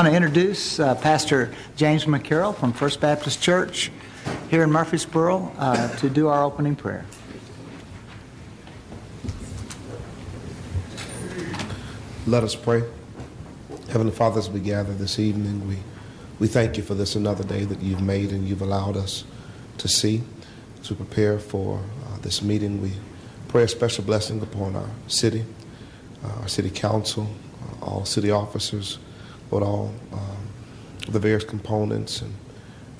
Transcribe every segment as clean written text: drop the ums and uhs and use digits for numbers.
I want to introduce Pastor James McCarroll from First Baptist Church here in Murfreesboro to do our opening prayer. Let us pray. Heavenly Father, as we gather this evening, we thank you for this another day that you've made and you've allowed us to see. As we prepare for this meeting, we pray a special blessing upon our city council, all city officers, Lord, all the various components and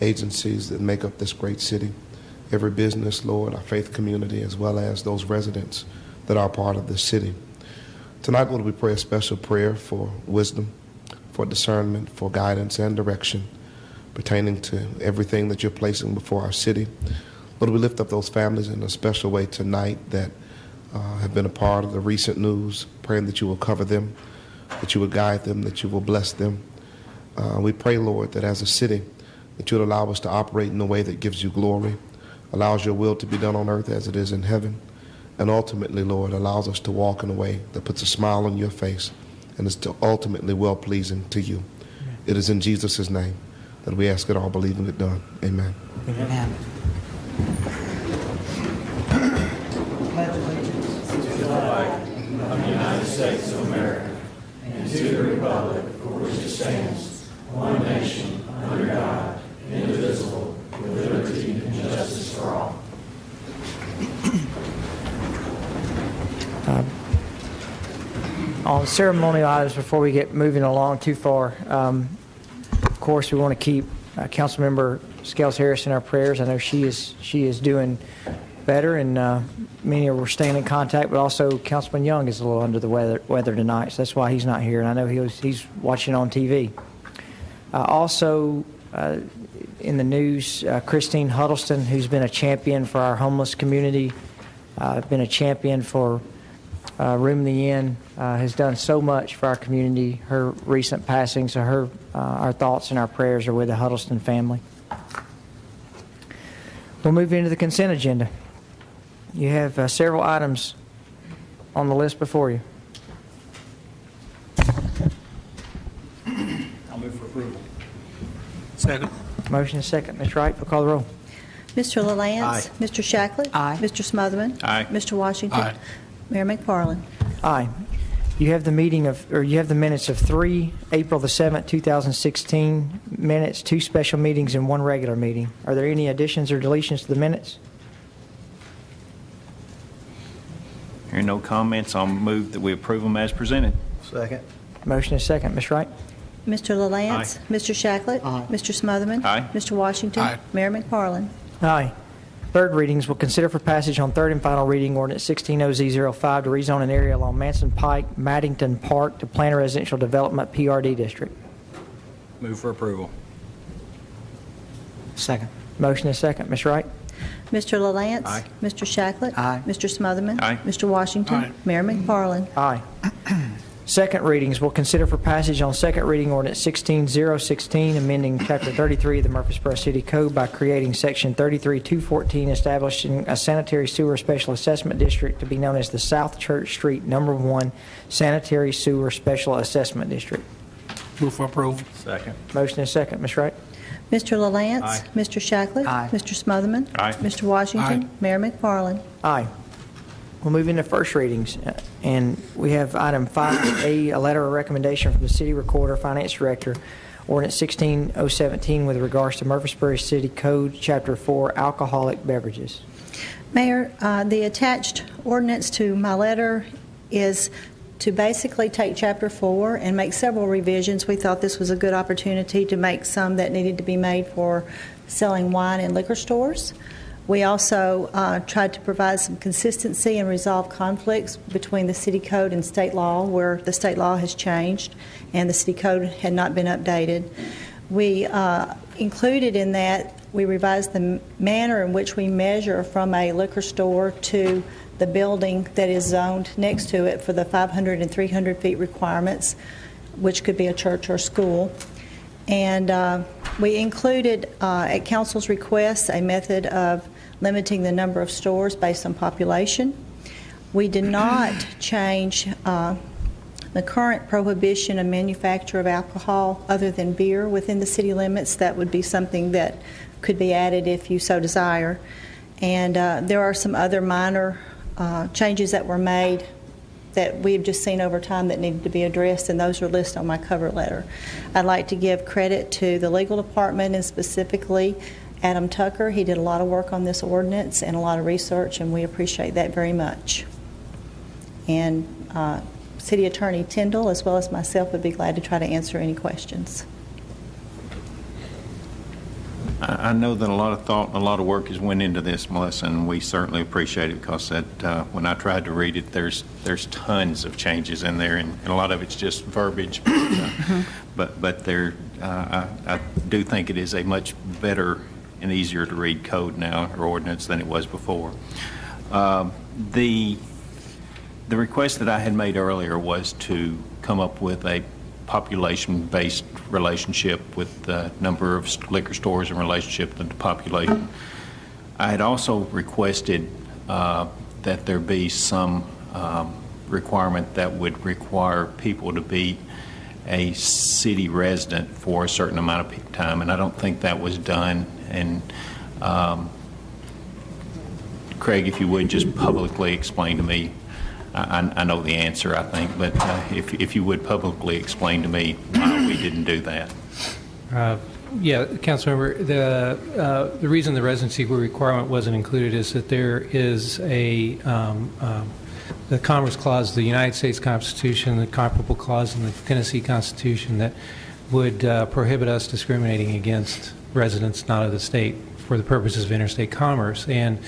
agencies that make up this great city, every business, Lord, our faith community, as well as those residents that are part of this city. Tonight, Lord, we pray a special prayer for wisdom, for discernment, for guidance and direction pertaining to everything that you're placing before our city. Lord, we lift up those families in a special way tonight that have been a part of the recent news, praying that you will cover them, that you will guide them, that you will bless them. We pray, Lord, that as a city, that you would allow us to operate in a way that gives you glory, allows your will to be done on earth as it is in heaven, and ultimately, Lord, allows us to walk in a way that puts a smile on your face and is ultimately well-pleasing to you. Amen. It is in Jesus' name that we ask it all, believing it done. Amen. Amen. Pledge allegiance to the flag of the United States of America and to the republic for which it stands, one nation, under God, indivisible, with liberty and justice for all. On ceremonial items, before we get moving along too far, of course, we want to keep Councilmember Scales Harris in our prayers. I know she is doing better, and many of us are staying in contact. But also, Councilman Young is a little under the weather tonight, so that's why he's not here. And I know he's watching on TV. Also, in the news, Christine Huddleston, who's been a champion for our homeless community, been a champion for Room in the Inn, has done so much for our community. Her recent passing, so our thoughts and our prayers are with the Huddleston family. We'll move into the consent agenda. You have several items on the list before you. I'll move for approval. Second. Motion is second. Ms. Wright, we'll call the roll. Mr. LaLance? Aye. Mr. Shacklett? Aye. Mr. Smotherman? Aye. Mr. Washington? Aye. Mayor McFarland? Aye. You have the minutes of 3 April the 7th, 2016 minutes, 2 special meetings and 1 regular meeting. Are there any additions or deletions to the minutes? Hearing no comments, I'll move that we approve them as presented. Second. Motion is second. Ms. Wright? Mr. LaLance? Aye. Mr. Shacklett? Aye. Mr. Smotherman? Aye. Mr. Washington? Aye. Mayor McFarland? Aye. Third readings will consider for passage on third and final reading ordinance 16OZ05 to rezone an area along Manson Pike, Maddington Park to Planner Residential Development PRD District. Move for approval. Second. Motion is second. Ms. Wright? Mr. LaLance? Aye. Mr. Shacklett? Aye. Mr. Smotherman? Aye. Mr. Washington? Aye. Mayor McFarland? Aye. Second readings will consider for passage on second reading ordinance 16016, amending Chapter 33 of the Murfreesboro City Code by creating Section 33214, establishing a sanitary sewer special assessment district to be known as the South Church Street No. 1 Sanitary Sewer Special Assessment District. Move for approval. Second. Motion and second. Ms. Wright? Mr. LaLance? Aye. Mr. Shacklet? Aye. Mr. Smotherman? Aye. Mr. Washington? Aye. Mayor McFarland? Aye. We'll move into first readings, and we have item 5A, a letter of recommendation from the City Recorder, Finance Director, Ordinance 16017 with regards to Murfreesboro City Code, Chapter 4, alcoholic beverages. Mayor, the attached ordinance to my letter is to basically take Chapter 4 and make several revisions. We thought this was a good opportunity to make some that needed to be made for selling wine in liquor stores. We also tried to provide some consistency and resolve conflicts between the city code and state law, where the state law has changed and the city code had not been updated. We included in that, we revised the manner in which we measure from a liquor store to the building that is zoned next to it for the 500 and 300 feet requirements, which could be a church or school. And we included, at council's request, a method of limiting the number of stores based on population. We did not change the current prohibition of manufacture of alcohol other than beer within the city limits. That would be something that could be added if you so desire. And there are some other minor changes that were made that we've just seen over time that needed to be addressed, and those are listed on my cover letter. I'd like to give credit to the legal department and specifically Adam Tucker. He did a lot of work on this ordinance and a lot of research, and we appreciate that very much. And City Attorney Tyndall, as well as myself, would be glad to try to answer any questions. I know that a lot of thought and a lot of work has went into this, Melissa, and we certainly appreciate it because that when I tried to read it, there's tons of changes in there, and a lot of it's just verbiage. But there, I do think it is a much better and easier to read code now, or ordinance, than it was before. The request that I had made earlier was to come up with a population-based relationship with the number of liquor stores in relationship to the population. I had also requested that there be some requirement that would require people to be a city resident for a certain amount of time, and I don't think that was done. And Craig, if you would just publicly explain to me, I know the answer, I think, but if you would publicly explain to me why we didn't do that. Yeah, Councilmember, the reason the residency requirement wasn't included is that there is the Commerce Clause of the United States Constitution, the comparable clause in the Tennessee Constitution that would prohibit us discriminating against residents not of the state for the purposes of interstate commerce. And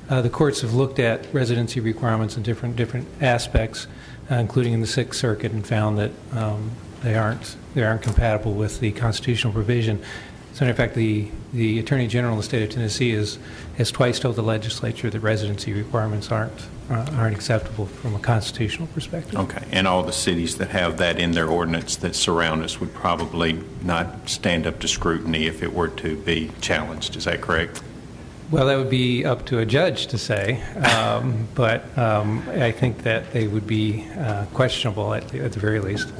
the courts have looked at residency requirements in different aspects, including in the Sixth Circuit, and found that they aren't compatible with the constitutional provision. So, in fact, the Attorney General of the state of Tennessee has twice told the legislature that residency requirements aren't acceptable from a constitutional perspective. Okay, and all the cities that have that in their ordinance that surround us would probably not stand up to scrutiny if it were to be challenged. Is that correct? Well, that would be up to a judge to say, but I think that they would be questionable at the very least.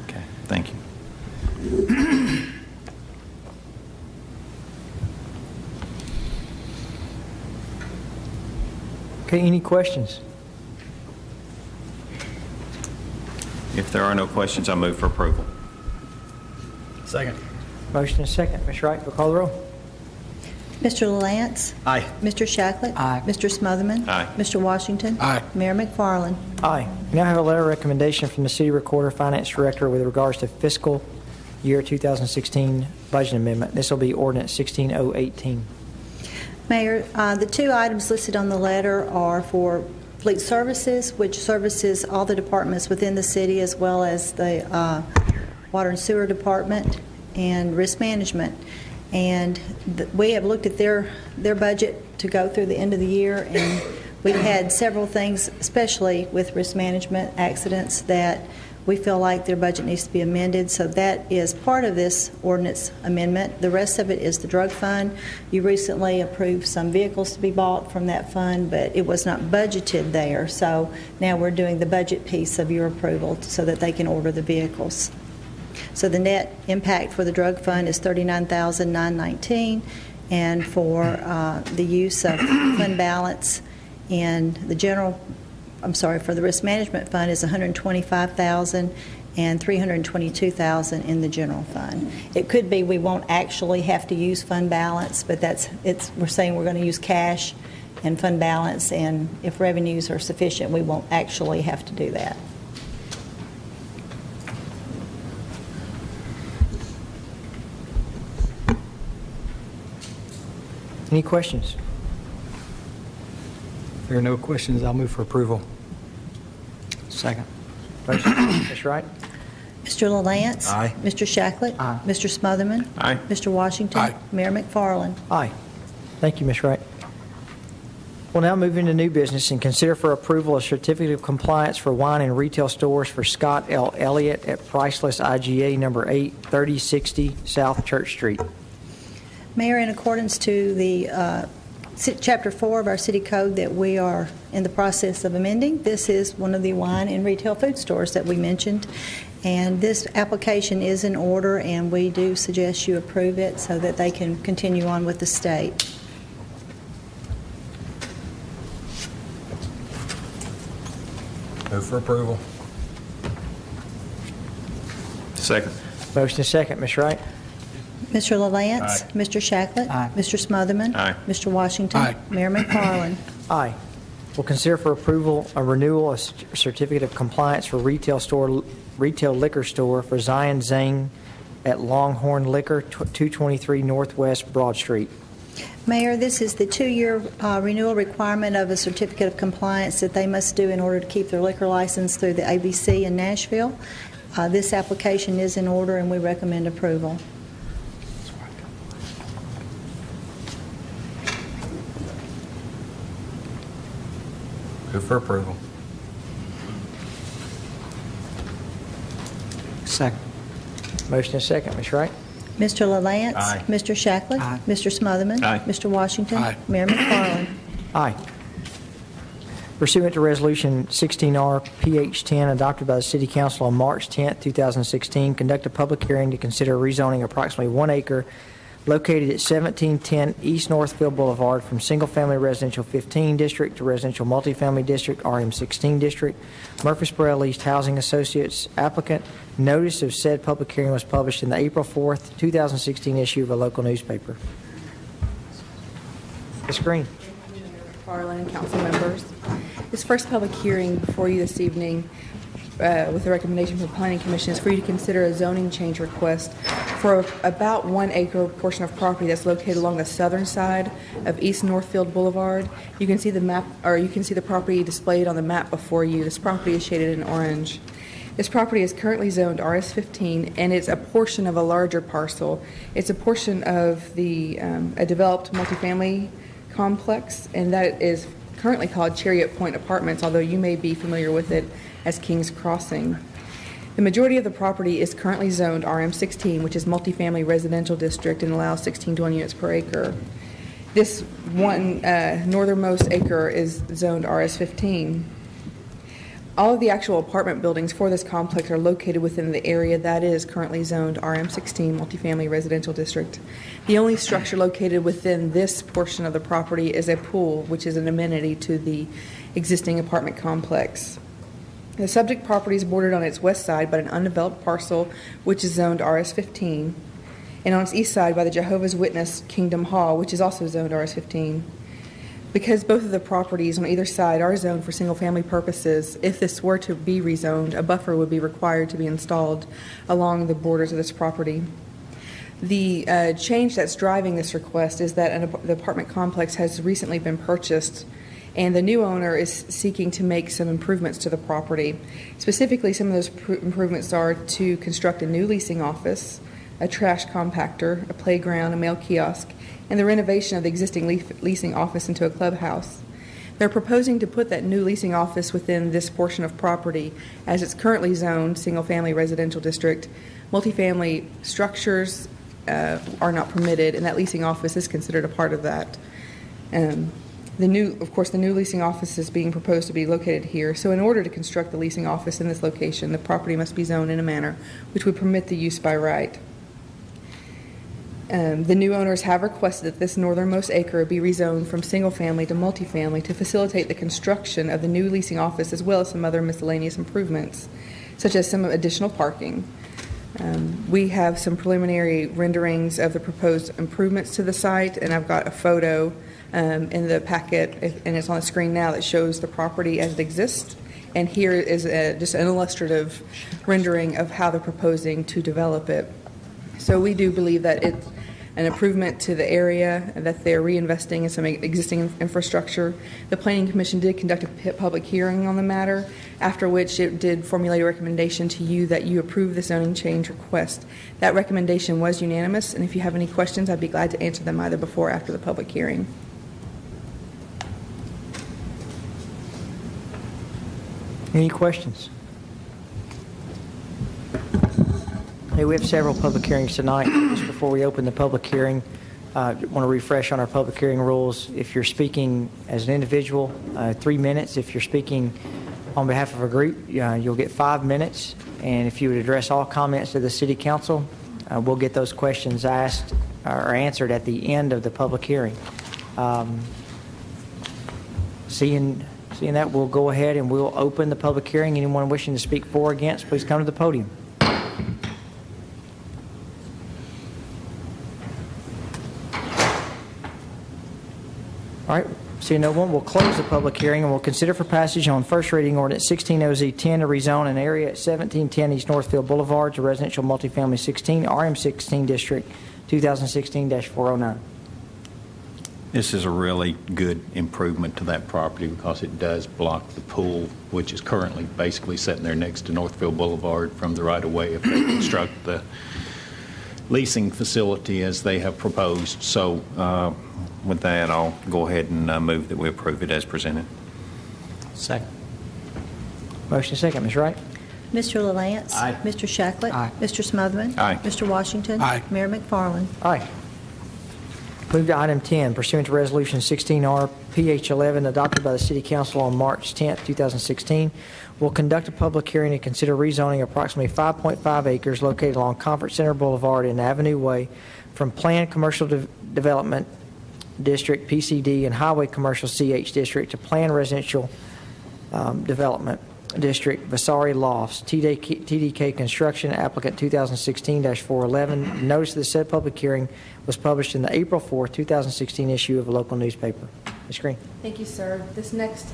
Okay, thank you. Okay, any questions? If there are no questions, I move for approval. Second. Motion and second. Ms. Wright, will call the roll. Mr. LaLance? Aye. Mr. Shacklet? Aye. Mr. Smotherman? Aye. Mr. Washington? Aye. Mayor McFarland? Aye. We now have a letter of recommendation from the City Recorder, Finance Director with regards to fiscal year 2016 budget amendment. This will be ordinance 16018. Mayor, the two items listed on the letter are for fleet services, which services all the departments within the city as well as the water and sewer department, and risk management. And we have looked at their budget to go through the end of the year, and we've had several things, especially with risk management accidents, that we feel like their budget needs to be amended. So that is part of this ordinance amendment. The rest of it is the drug fund. You recently approved some vehicles to be bought from that fund, but it was not budgeted there. So now we're doing the budget piece of your approval so that they can order the vehicles. So the net impact for the drug fund is $39,919, and for the use of fund balance in the for the risk management fund is $125,000 and $322,000 in the general fund. It could be we won't actually have to use fund balance, but we're saying we're going to use cash and fund balance, and if revenues are sufficient, we won't actually have to do that. Any questions? If there are no questions, I'll move for approval. Second. Ms. Wright? Mr. LaLance? Aye. Mr. Shacklet? Aye. Mr. Smotherman? Aye. Mr. Washington? Aye. Mayor McFarland? Aye. Thank you, Ms. Wright. We'll now move into new business and consider for approval a certificate of compliance for wine and retail stores for Scott L. Elliott at Priceless IGA number 8, 3060 South Church Street. Mayor, in accordance to the Chapter 4 of our city code that we are in the process of amending, this is one of the wine and retail food stores that we mentioned. And this application is in order, and we do suggest you approve it so that they can continue on with the state. Move for approval. Second. Motion is second. Ms. Wright? Mr. LaLance? Aye. Mr. Shacklet? Aye. Mr. Smotherman? Aye. Mr. Washington? Aye. Mayor McFarland? Aye. We'll consider for approval a renewal of certificate of compliance for retail liquor store for Zion Zane at Longhorn Liquor, 223 Northwest Broad Street. Mayor, this is the 2-year renewal requirement of a certificate of compliance that they must do in order to keep their liquor license through the ABC in Nashville. This application is in order, and we recommend approval. Move for approval. Second. Motion is second. Ms. Wright? Mr. LaLance? Aye. Mr. Shacklet? Aye. Mr. Smotherman? Aye. Mr. Washington? Aye. Mayor McFarland? Aye. Pursuant to Resolution 16R PH10 adopted by the City Council on March 10, 2016, conduct a public hearing to consider rezoning approximately 1 acre located at 1710 East Northfield Boulevard from single-family residential 15 district to residential multifamily district RM 16 district. Murfreesboro East Housing Associates applicant. Notice of said public hearing was published in the April 4th, 2016 issue of a local newspaper. Ms. Green. McFarland and council members. This first public hearing before you this evening with the recommendation from the Planning Commission is for you to consider a zoning change request for about 1 acre portion of property that's located along the southern side of East Northfield Boulevard. You can see the map, or you can see the property displayed on the map before you. This property is shaded in orange. This property is currently zoned RS15, and it's a portion of a larger parcel. It's a portion of the a developed multifamily complex, and that is currently called Chariot Point Apartments, although you may be familiar with it as King's Crossing. The majority of the property is currently zoned RM16, which is multifamily residential district and allows 16 dwelling units per acre. This one northernmost acre is zoned RS15. All of the actual apartment buildings for this complex are located within the area that is currently zoned RM16 multifamily residential district. The only structure located within this portion of the property is a pool, which is an amenity to the existing apartment complex. The subject property is bordered on its west side by an undeveloped parcel, which is zoned RS15, and on its east side by the Jehovah's Witness Kingdom Hall, which is also zoned RS15. Because both of the properties on either side are zoned for single-family purposes, if this were to be rezoned, a buffer would be required to be installed along the borders of this property. The change that's driving this request is that the apartment complex has recently been purchased, and the new owner is seeking to make some improvements to the property. Specifically, some of those improvements are to construct a new leasing office, a trash compactor, a playground, a mail kiosk, and the renovation of the existing leasing office into a clubhouse. They're proposing to put that new leasing office within this portion of property as it's currently zoned single-family residential district. Multifamily structures are not permitted, and that leasing office is considered a part of that. Of course, the new leasing office is being proposed to be located here. So in order to construct the leasing office in this location, the property must be zoned in a manner which would permit the use by right. The new owners have requested that this northernmost acre be rezoned from single-family to multifamily to facilitate the construction of the new leasing office, as well as some other miscellaneous improvements, such as some additional parking. We have some preliminary renderings of the proposed improvements to the site, and I've got a photo in the packet, and it's on the screen now, that shows the property as it exists. And here is just an illustrative rendering of how they're proposing to develop it. So we do believe that it's an improvement to the area, that they're reinvesting in some existing infrastructure. The Planning Commission did conduct a public hearing on the matter, after which it did formulate a recommendation to you that you approve the zoning change request. That recommendation was unanimous, and if you have any questions, I'd be glad to answer them either before or after the public hearing. Any questions? Hey, we have several public hearings tonight. Just before we open the public hearing, I want to refresh on our public hearing rules. If you're speaking as an individual, 3 minutes. If you're speaking on behalf of a group, you'll get 5 minutes. And if you would address all comments to the City Council, we'll get those questions asked or answered at the end of the public hearing. Seeing that, we'll go ahead and we'll open the public hearing. Anyone wishing to speak for or against, please come to the podium. All right, seeing no one, we'll close the public hearing and we'll consider for passage on first reading ordinance 16OZ10 to rezone an area at 1710 East Northfield Boulevard to residential multifamily 16, RM16 District, 2016-409. This is a really good improvement to that property because it does block the pool, which is currently basically sitting there next to Northfield Boulevard from the right-of-way if they construct the leasing facility as they have proposed. So with that, I'll go ahead and move that we approve it as presented. Second. Motion second, Ms. Wright. Mr. LaLance. Aye. Mr. Shacklet. Aye. Mr. Smotherman. Aye. Mr. Washington. Aye. Mayor McFarland. Aye. Move to item 10, pursuant to Resolution 16R-PH11 adopted by the City Council on March 10, 2016. We'll conduct a public hearing and consider rezoning approximately 5.5 acres located along Conference Center Boulevard and Avenue Way from Planned Commercial Development District, PCD, and Highway Commercial CH District to Planned Residential Development District, Vasari Lofts, TDK Construction, applicant 2016-411. Notice of the said public hearing was published in the April 4, 2016 issue of a local newspaper. Ms. Green. Thank you, sir. This next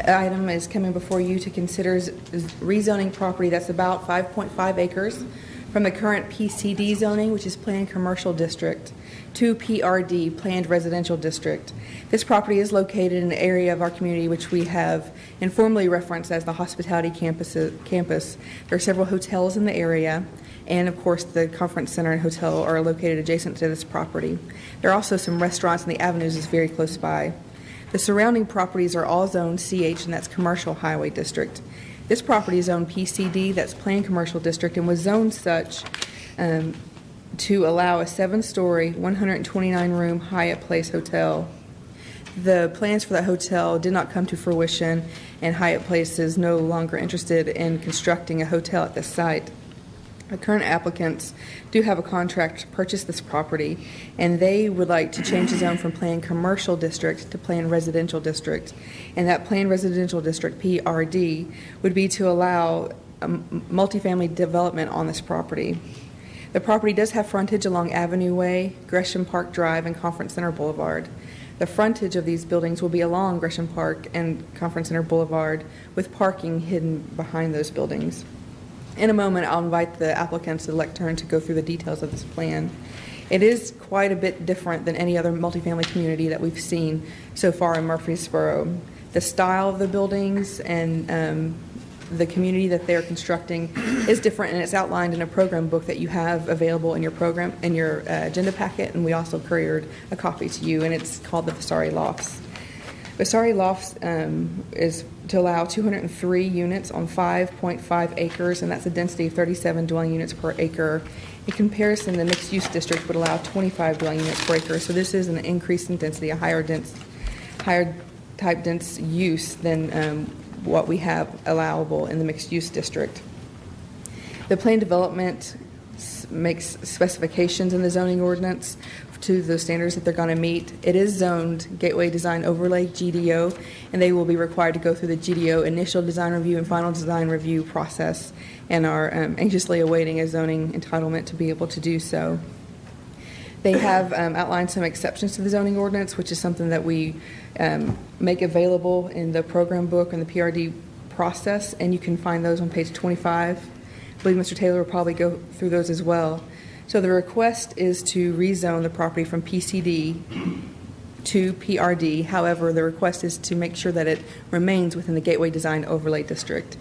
item is coming before you to consider rezoning property that's about 5.5 acres from the current PCD zoning, which is Planned Commercial District, to PRD, Planned Residential District. This property is located in an area of our community which we have informally referenced as the Hospitality Campus. There are several hotels in the area, and of course the Conference Center and hotel are located adjacent to this property. There are also some restaurants, and the avenues is very close by. The surrounding properties are all zoned CH, and that's Commercial Highway District. This property is zoned PCD, that's Planned Commercial District, and was zoned such to allow a 7-story, 129-room Hyatt Place hotel. The plans for that hotel did not come to fruition, and Hyatt Place is no longer interested in constructing a hotel at this site. The current applicants do have a contract to purchase this property, and they would like to change the zone from Planned Commercial District to Planned Residential District. And that Planned Residential District, PRD, would be to allow multifamily development on this property. The property does have frontage along Avenue Way, Gresham Park Drive, and Conference Center Boulevard. The frontage of these buildings will be along Gresham Park and Conference Center Boulevard, with parking hidden behind those buildings. In a moment, I'll invite the applicants to the lectern to go through the details of this plan. It is quite a bit different than any other multifamily community that we've seen so far in Murfreesboro. The style of the buildings and the community that they're constructing is different, and it's outlined in a program book that you have available in your program, in your agenda packet, and we also couriered a copy to you, and it's called the Vasari Lofts. Vasari Lofts is to allow 203 units on 5.5 acres, and that's a density of 37 dwelling units per acre. In comparison, the mixed-use district would allow 25 dwelling units per acre, so this is an increase in density, a higher higher type dense use than what we have allowable in the mixed-use district. The plan development makes specifications in the zoning ordinance to the standards that they're going to meet. It is zoned Gateway Design Overlay, GDO, and they will be required to go through the GDO initial design review and final design review process, and are anxiously awaiting a zoning entitlement to be able to do so. They have outlined some exceptions to the zoning ordinance, which is something that we make available in the program book and the PRD process, and you can find those on page 25. I believe Mr. Taylor will probably go through those as well. So the request is to rezone the property from PCD to PRD. However, the request is to make sure that it remains within the Gateway Design Overlay District.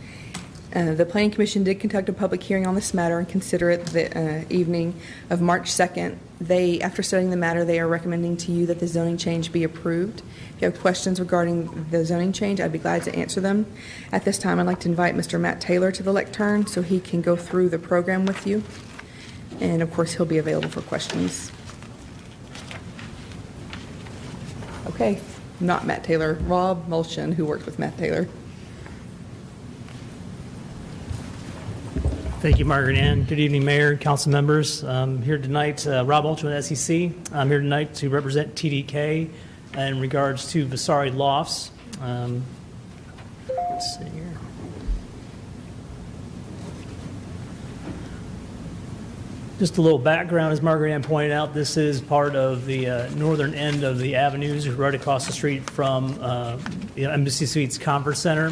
The Planning Commission did conduct a public hearing on this matter and consider it the evening of March 2nd. After studying the matter, they are recommending to you that the zoning change be approved. If you have questions regarding the zoning change, I'd be glad to answer them. At this time, I'd like to invite Mr. Matt Taylor to the lectern so he can go through the program with you. And of course, he'll be available for questions. Okay, not Matt Taylor, Rob Mulchin, who works with Matt Taylor. Thank you, Margaret Ann. Good evening, Mayor and council members. I'm here tonight, Rob Ultra with SEC. I'm here tonight to represent TDK in regards to Vasari Lofts. Let's see here. Just a little background, as Margaret Ann pointed out, this is part of the northern end of the avenues, right across the street from the Embassy Suites Conference Center.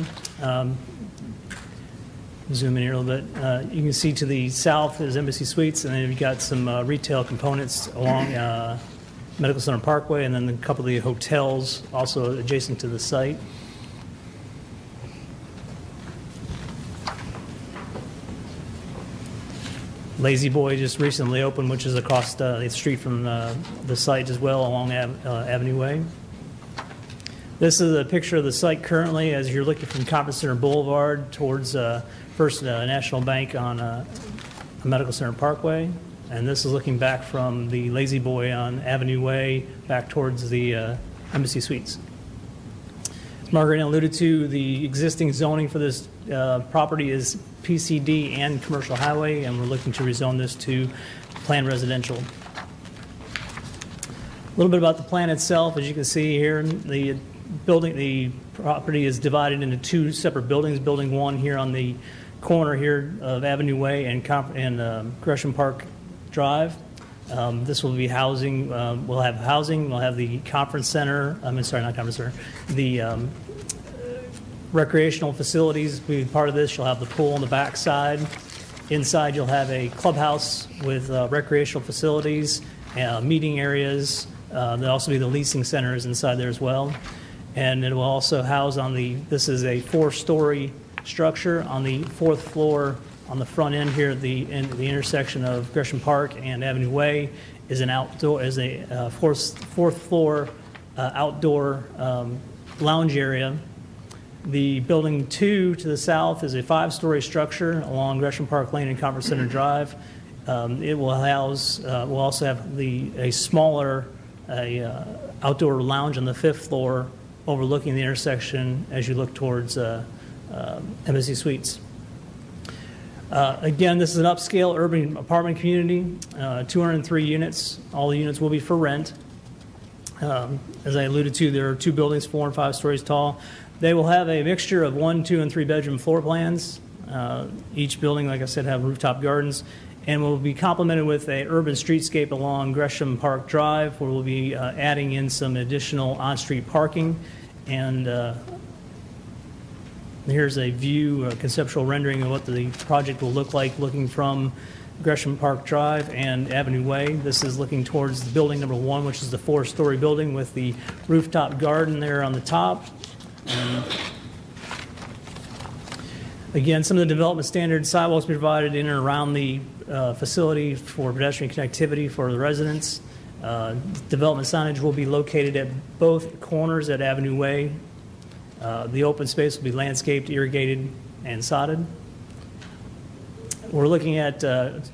Zoom in here a little bit. You can see to the south is Embassy Suites, and then you've got some retail components along Medical Center Parkway, and then a couple of the hotels also adjacent to the site. Lazy Boy just recently opened, which is across the street from the site as well, along Avenue Way. This is a picture of the site currently as you're looking from Conference Center Boulevard towards First National Bank on Medical Center Parkway. And this is looking back from the Lazy Boy on Avenue Way back towards the Embassy Suites. As Margaret alluded to, the existing zoning for this property is PCD and commercial highway, and we're looking to rezone this to planned residential. A little bit about the plan itself. As you can see here, the property is divided into two separate buildings. Building 1 here on the corner here of Avenue Way and Gresham Park Drive. This will be housing. We'll have housing. We'll have the conference center. Not conference center. The recreational facilities will be part of this. You'll have the pool on the back side. Inside, you'll have a clubhouse with recreational facilities, meeting areas. There'll also be the leasing centers inside there as well. And it will also house this is a 4-story structure on the 4th floor on the front end here at the intersection of Gresham Park and Avenue Way is a fourth floor outdoor lounge area. The building 2 to the south is a 5-story structure along Gresham Park Lane and Conference Center Drive. It will house, we'll also have a smaller outdoor lounge on the 5th floor overlooking the intersection as you look towards Embassy Suites. Again, this is an upscale urban apartment community, 203 units. All the units will be for rent. As I alluded to, there are 2 buildings, 4 and 5 stories tall. They will have a mixture of 1, 2, and 3 bedroom floor plans. Each building, like I said, have rooftop gardens, and will be complemented with an urban streetscape along Gresham Park Drive, where we'll be adding in some additional on-street parking. And here's a view, a conceptual rendering of what the project will look like looking from Gresham Park Drive and Avenue Way. This is looking towards building number 1, which is the 4-story building with the rooftop garden there on the top. And again, some of the development standards, sidewalks be provided in and around the facility for pedestrian connectivity for the residents. Development signage will be located at both corners at Avenue Way. The open space will be landscaped, irrigated, and sodded. We're looking at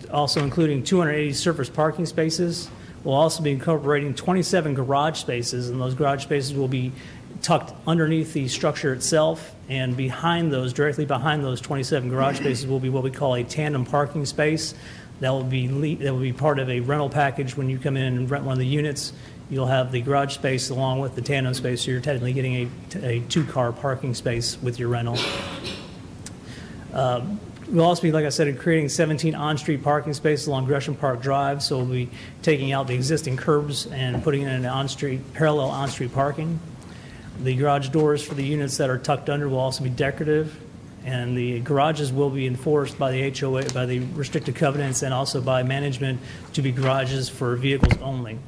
also including 280 surface parking spaces. We'll also be incorporating 27 garage spaces, and those garage spaces will be tucked underneath the structure itself, and behind those, directly behind those 27 garage spaces, will be what we call a tandem parking space. That will be part of a rental package. When you come in and rent one of the units, you'll have the garage space along with the tandem space, so you're technically getting a two-car parking space with your rental. We'll also be, like I said, creating 17 on-street parking spaces along Gresham Park Drive, so we'll be taking out the existing curbs and putting in an on-street, parallel on-street parking. The garage doors for the units that are tucked under will also be decorative, and the garages will be enforced by the HOA, by the restricted covenants, and also by management to be garages for vehicles only.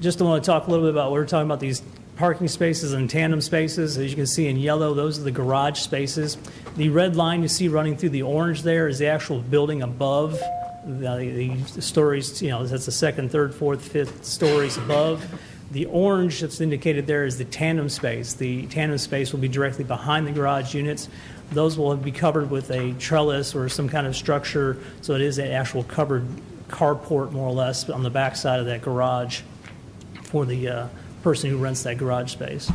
Just want to talk a little bit about, we're talking about these parking spaces and tandem spaces. As you can see in yellow, those are the garage spaces. The red line you see running through the orange there is the actual building above. The stories, that's the second, third, fourth, fifth stories above. The orange that's indicated there is the tandem space. The tandem space will be directly behind the garage units. Those will be covered with a trellis or some kind of structure, so it is an actual covered carport, more or less, on the back side of that garage for the person who rents that garage space.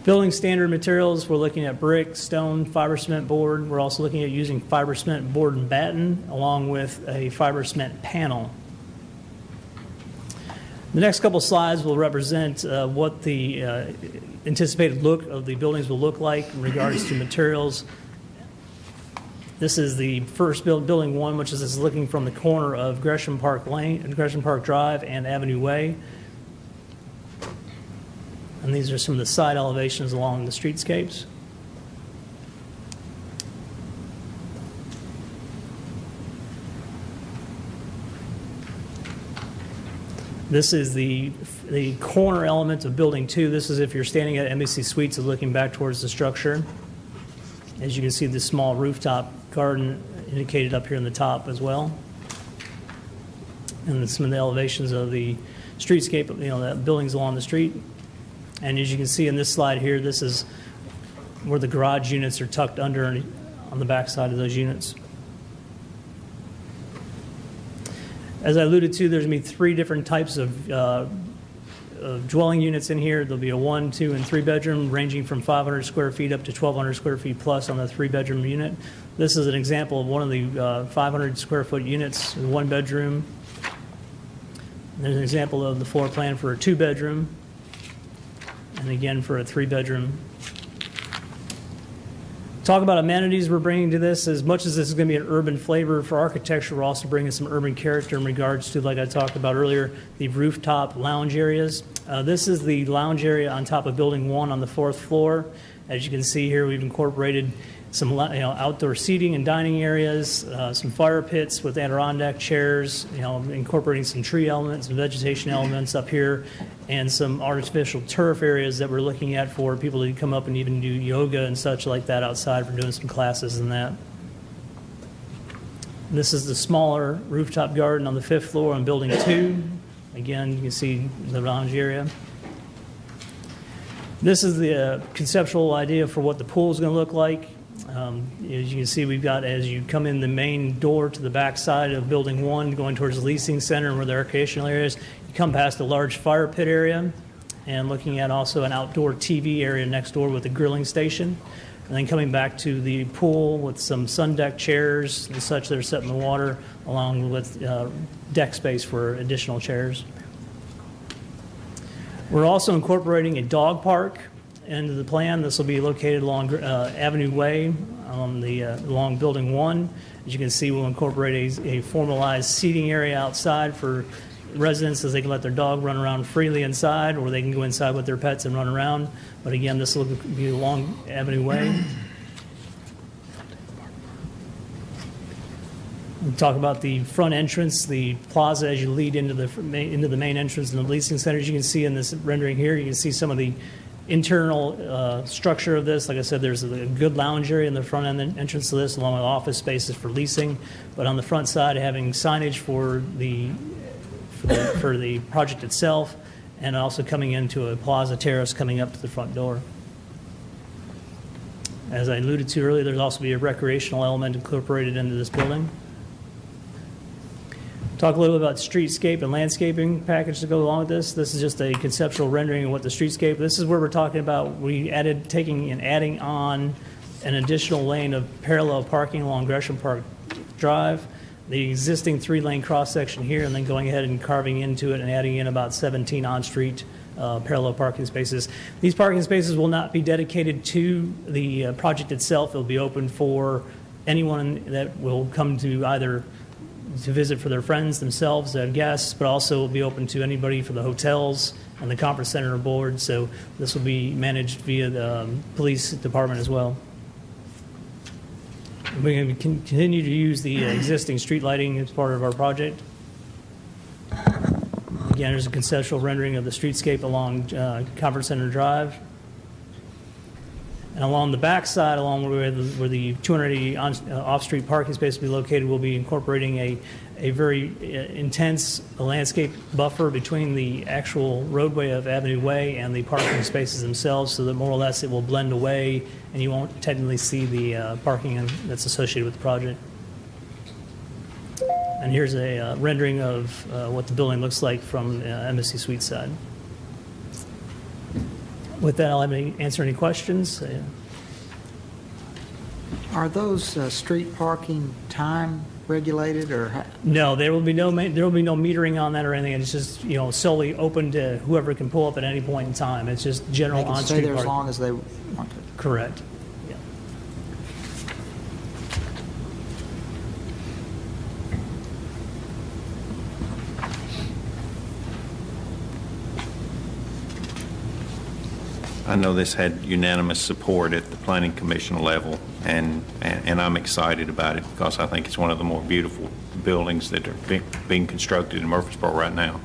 Building standard materials, we're looking at brick, stone, fiber cement board. We're also looking at using fiber cement board and batten along with a fiber cement panel. The next couple slides will represent what the anticipated look of the buildings will look like in regards to materials. This is the first building one, which is looking from the corner of Gresham Park Drive and Avenue Way. And these are some of the side elevations along the streetscapes. This is the corner element of building 2. This is if you're standing at Embassy Suites and looking back towards the structure. As you can see, the small rooftop garden indicated up here in the top as well. And some of the elevations of the streetscape, the buildings along the street. And as you can see in this slide here, this is where the garage units are tucked under on the back side of those units. As I alluded to, there's going to be 3 different types of dwelling units in here. There'll be a 1, 2, and 3 bedroom ranging from 500 square feet up to 1,200 square feet plus on the 3 bedroom unit. This is an example of one of the 500 square foot units, 1 bedroom. There's an example of the floor plan for a 2 bedroom. And again for a 3 bedroom. Talk about amenities we're bringing to this. As much as this is going to be an urban flavor for architecture, we're also bringing some urban character in regards to, like I talked about earlier, the rooftop lounge areas. This is the lounge area on top of Building 1 on the 4th floor. As you can see here, we've incorporated some outdoor seating and dining areas, some fire pits with Adirondack chairs, incorporating some tree elements and vegetation elements up here, and some artificial turf areas that we're looking at for people to come up and even do yoga and such like that outside for doing some classes and that. This is the smaller rooftop garden on the 5th floor on Building 2. Again, you can see the lounge area. This is the conceptual idea for what the pool is going to look like. As you can see, we've got, as you come in the main door to the back side of Building 1, going towards the leasing center where the recreational areas, you come past a large fire pit area and looking at also an outdoor TV area next door with a grilling station. And then coming back to the pool with some sun deck chairs and such that are set in the water, along with deck space for additional chairs. We're also incorporating a dog park into the plan. This will be located along Avenue Way along Building 1. As you can see, we'll incorporate a formalized seating area outside for residents as they can let their dog run around freely inside, or they can go inside with their pets and run around. But again, this will be along Avenue Way. We'll talk about the front entrance, the plaza as you lead into the main entrance and the leasing center. As you can see in this rendering here, you can see some of the internal structure of this. Like I said, there's a good lounge area in the front end entrance to this, along with office spaces for leasing. But on the front side, having signage for the project itself, and also coming into a plaza terrace coming up to the front door. As I alluded to earlier, there's also be a recreational element incorporated into this building. Talk a little bit about streetscape and landscaping package to go along with this. This is just a conceptual rendering of what the streetscape. This is where we're talking about. We adding on an additional lane of parallel parking along Gresham Park Drive, the existing 3-lane cross section here, and then going ahead and carving into it and adding in about 17 on-street parallel parking spaces. These parking spaces will not be dedicated to the project itself. It'll be open for anyone that will come to either to visit for their friends, themselves, their guests, but also will be open to anybody for the hotels and the conference center board. So this will be managed via the police department as well. We're going to continue to use the existing street lighting as part of our project. Again, there's a conceptual rendering of the streetscape along Conference Center Drive. And along the back side, along where the 280 off-street parking space will be located, we'll be incorporating a very intense landscape buffer between the actual roadway of Avenue Way and the parking spaces themselves, so that more or less it will blend away and you won't technically see the parking that's associated with the project. And here's a rendering of what the building looks like from Embassy Suites side. With that, I'll answer any questions. Are those street parking time regulated, or No, there will be no metering on that or anything. It's just solely open to whoever can pull up at any point in time. It's just general they can on-street stay there as parking. long as they want to? Correct. Yeah. I know this had unanimous support at the Planning Commission level, and I'm excited about it because I think it's one of the more beautiful buildings that are being constructed in Murfreesboro right now.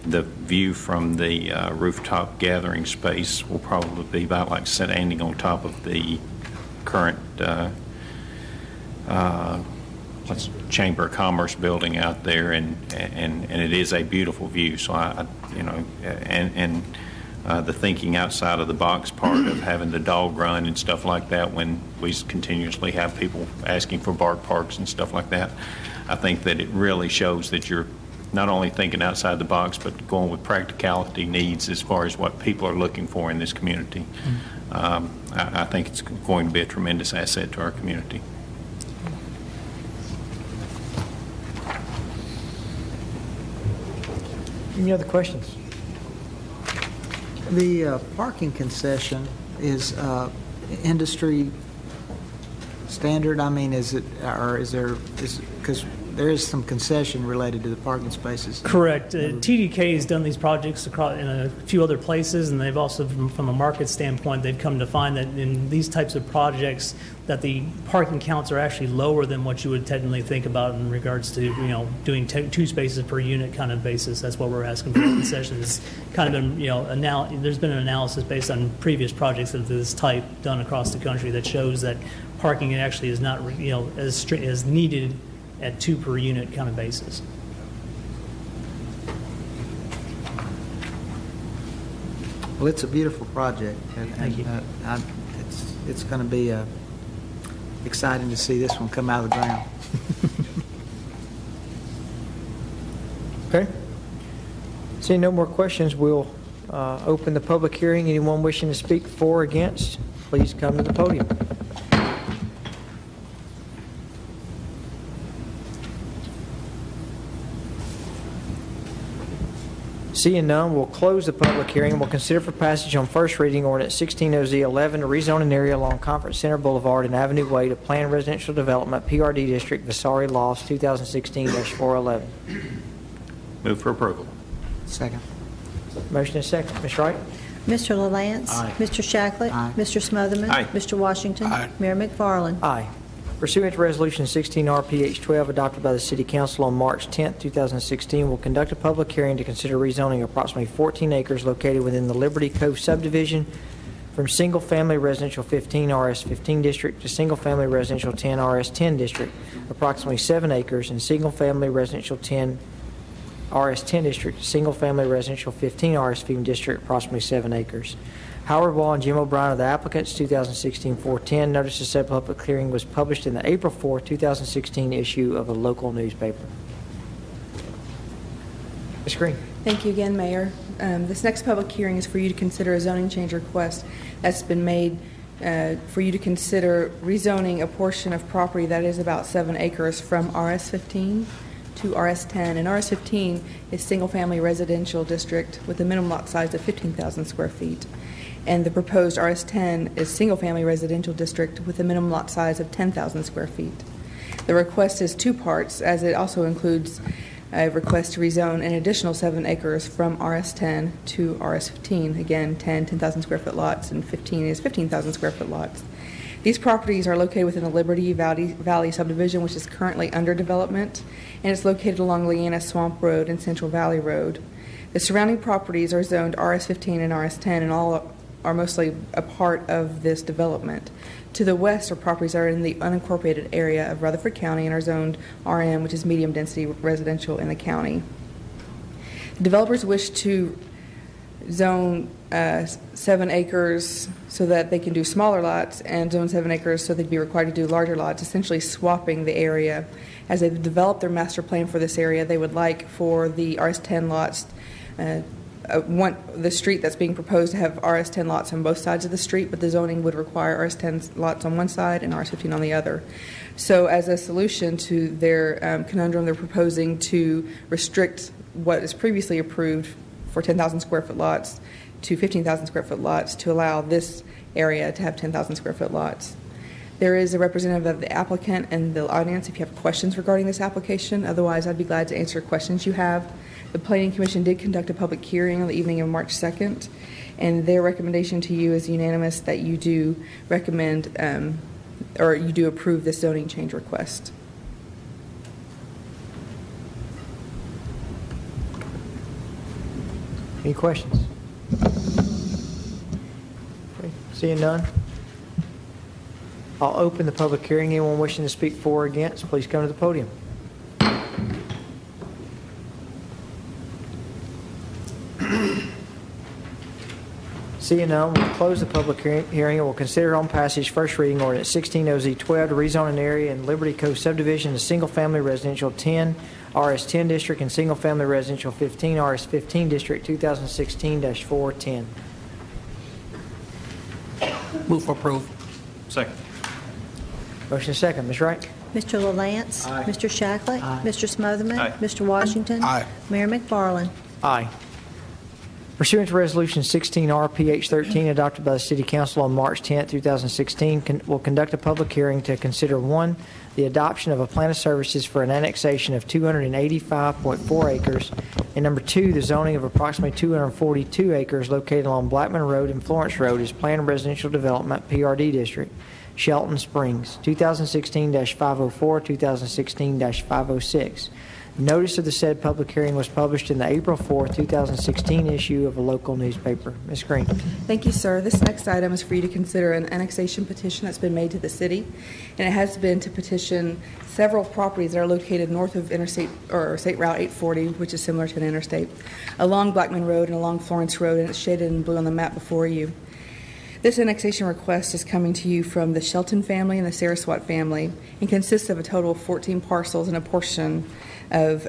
The view from the rooftop gathering space will probably be about like standing on top of the current Chamber of Commerce building out there, and it is a beautiful view. So the thinking outside of the box part of having the dog run and stuff like that when we continuously have people asking for bark parks and stuff like that, I think that it really shows that you're not only thinking outside the box but going with practicality needs as far as what people are looking for in this community. I think it's going to be a tremendous asset to our community. Any other questions? The parking concession is industry standard? I mean, is it, or is there, because there is some concession related to the parking spaces? Correct. TDK has done these projects across in a few other places, and they've also, from a market standpoint, they've come to find that in these types of projects that the parking counts are actually lower than what you would technically think about in regards to, doing 2 spaces per unit kind of basis. That's what we're asking for concessions. It's kind of been, there's been an analysis based on previous projects of this type done across the country that shows that parking actually is not, as needed at 2 per unit kind of basis. Well, it's a beautiful project, and Thank you. It's going to be exciting to see this one come out of the ground. Okay. Seeing no more questions, we'll open the public hearing. Anyone wishing to speak for or against, please come to the podium. Seeing none, we'll close the public hearing and we'll consider for passage on first reading ordinance 16-OZ11 to rezone an area along Conference Center Boulevard and Avenue Way to planned residential development, PRD District, Vasari Loss, 2016-411. Move for approval. Second. Motion is second. Ms. Wright? Mr. LaLance. Aye. Mr. Shacklet. Aye. Mr. Smotherman. Aye. Mr. Washington. Aye. Mayor McFarland. Aye. Pursuant to Resolution 16-RPH-12 adopted by the City Council on March 10, 2016, will conduct a public hearing to consider rezoning approximately 14 acres located within the Liberty Cove subdivision from single-family residential 15 RS-15 district to single-family residential 10 RS-10 district, approximately 7 acres, and single-family residential 10 RS-10 district to single-family residential 15 RS-15 district, approximately 7 acres. Howard Wall and Jim O'Brien are the applicants, 2016-410. Notice of said public hearing was published in the April 4, 2016 issue of a local newspaper. Ms. Green. Thank you again, Mayor. This next public hearing is for you to consider a zoning change request that's been made for you to consider rezoning a portion of property that is about 7 acres from RS-15 to RS-10. And RS-15 is single-family residential district with a minimum lot size of 15,000 square feet. And the proposed RS-10 is single-family residential district with a minimum lot size of 10,000 square feet. The request is 2 parts, as it also includes a request to rezone an additional 7 acres from RS-10 to RS-15. Again, 10,000 square foot lots, and 15 is 15,000 square foot lots. These properties are located within the Liberty Valley subdivision, which is currently under development, and it's located along Leanna Swamp Road and Central Valley Road. The surrounding properties are zoned RS-15 and RS-10, and all are mostly a part of this development. To the west are properties that are in the unincorporated area of Rutherford County and are zoned RM, which is medium density residential in the county. The developers wish to zone 7 acres so that they can do smaller lots, and zone 7 acres so they'd be required to do larger lots, essentially swapping the area. As they've developed their master plan for this area, they would like for the RS-10 lots, the street that's being proposed to have RS-10 lots on both sides of the street, but the zoning would require RS-10 lots on one side and RS-15 on the other. So as a solution to their conundrum, they're proposing to restrict what is previously approved for 10,000 square foot lots to 15,000 square foot lots to allow this area to have 10,000 square foot lots. There is a representative of the applicant and the audience if you have questions regarding this application. Otherwise, I'd be glad to answer questions you have. The Planning Commission did conduct a public hearing on the evening of March 2nd, and their recommendation to you is unanimous that you do recommend or you do approve this zoning change request. Any questions? Okay. Seeing none, I'll open the public hearing. Anyone wishing to speak for or against, please come to the podium. Seeing none, we'll close the public hearing and we'll consider on passage first reading ordinance 16OZ12 to rezone an area in Liberty Coast subdivision to single-family residential 10 RS-10 district and single-family residential 15 RS-15 district 2016-410. Move for approval. Second. Motion is second. Ms. Wright? Mr. LaLance? Aye. Mr. Shacklet? Aye. Mr. Smotherman? Aye. Mr. Washington? Aye. Mayor McFarland? Aye. Pursuant to Resolution 16-RPH-13 adopted by the City Council on March 10, 2016, will conduct a public hearing to consider 1, the adoption of a plan of services for an annexation of 285.4 acres, and number 2, the zoning of approximately 242 acres located along Blackman Road and Florence Road as Planned Residential Development PRD District, Shelton Springs, 2016-504, 2016-506. Notice of the said public hearing was published in the April 4, 2016 issue of a local newspaper. Ms. Green. Thank you, sir. This next item is for you to consider an annexation petition that's been made to the city, and it has been to petition several properties that are located north of Interstate or State Route 840, which is similar to an interstate, along Blackman Road and along Florence Road, and it's shaded in blue on the map before you. This annexation request is coming to you from the Shelton family and the Saraswat family and consists of a total of 14 parcels and a portion of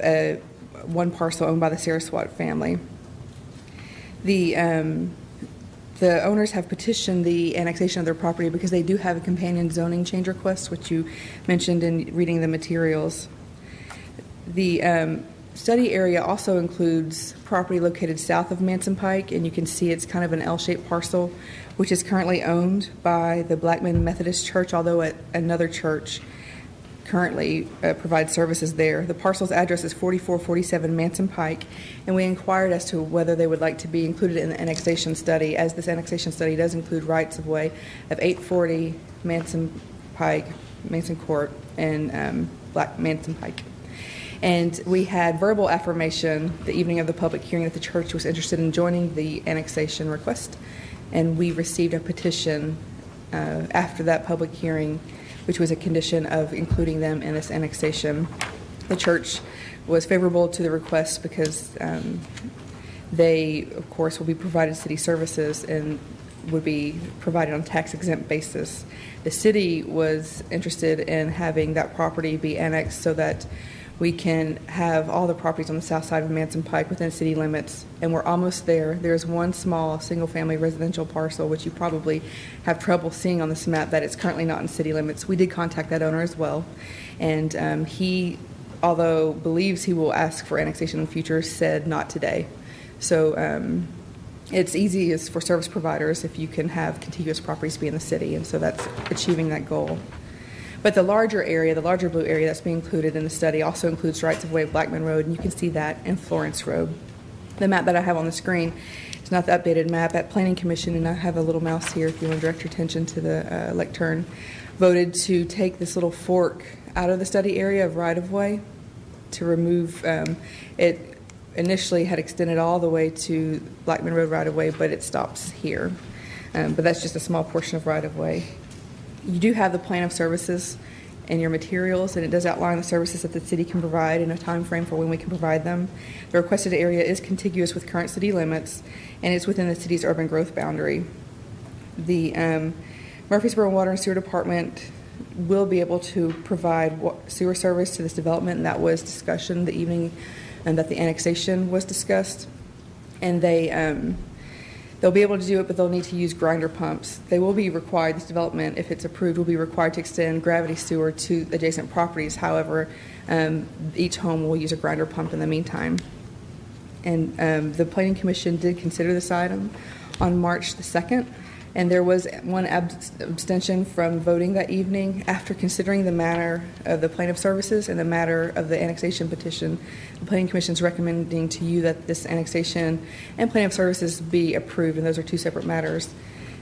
one parcel owned by the Saraswat family. The owners have petitioned the annexation of their property because they do have a companion zoning change request, which you mentioned in reading the materials. The study area also includes property located south of Manson Pike, and you can see it's kind of an L-shaped parcel, which is currently owned by the Blackman Methodist Church, although another church currently provides services there. The parcel's address is 4447 Manson Pike, and we inquired as to whether they would like to be included in the annexation study, as this annexation study does include rights-of-way of 840 Manson Pike, Manson Court, and Black Manson Pike. And we had verbal affirmation the evening of the public hearing that the church was interested in joining the annexation request, and we received a petition after that public hearing, which was a condition of including them in this annexation. The church was favorable to the request because they, of course, will be provided city services, and would be provided on a tax-exempt basis. The city was interested in having that property be annexed so that we can have all the properties on the south side of Manson Pike within city limits, and we're almost there. There's one small single-family residential parcel, which you probably have trouble seeing on this map, that it's currently not in city limits. We did contact that owner as well, and he, although believes he will ask for annexation in the future, said not today. So it's easy as for service providers if you can have contiguous properties be in the city, and so that's achieving that goal. But the larger area, the larger blue area that's being included in the study also includes rights-of-way of Blackman Road, and you can see that in Florence Road. The map that I have on the screen is not the updated map. At Planning Commission, and I have a little mouse here if you want to direct your attention to the lectern, voted to take this little fork out of the study area of right-of-way to remove it. Initially had extended all the way to Blackman Road right-of-way, but it stops here. But that's just a small portion of right-of-way. You do have the plan of services in your materials, and it does outline the services that the city can provide and a time frame for when we can provide them. The requested area is contiguous with current city limits, and it's within the city's urban growth boundary. The Murfreesboro Water and Sewer Department will be able to provide sewer service to this development, and that was discussion the evening and that the annexation was discussed. And they'll be able to do it, but they'll need to use grinder pumps. They will be required, this development, if it's approved, will be required to extend gravity sewer to adjacent properties. However, each home will use a grinder pump in the meantime. And the Planning Commission did consider this item on March the 2nd, and there was one abstention from voting that evening. After considering the matter of the plan of services and the matter of the annexation petition, the Planning Commission is recommending to you that this annexation and plan of services be approved, and those are two separate matters.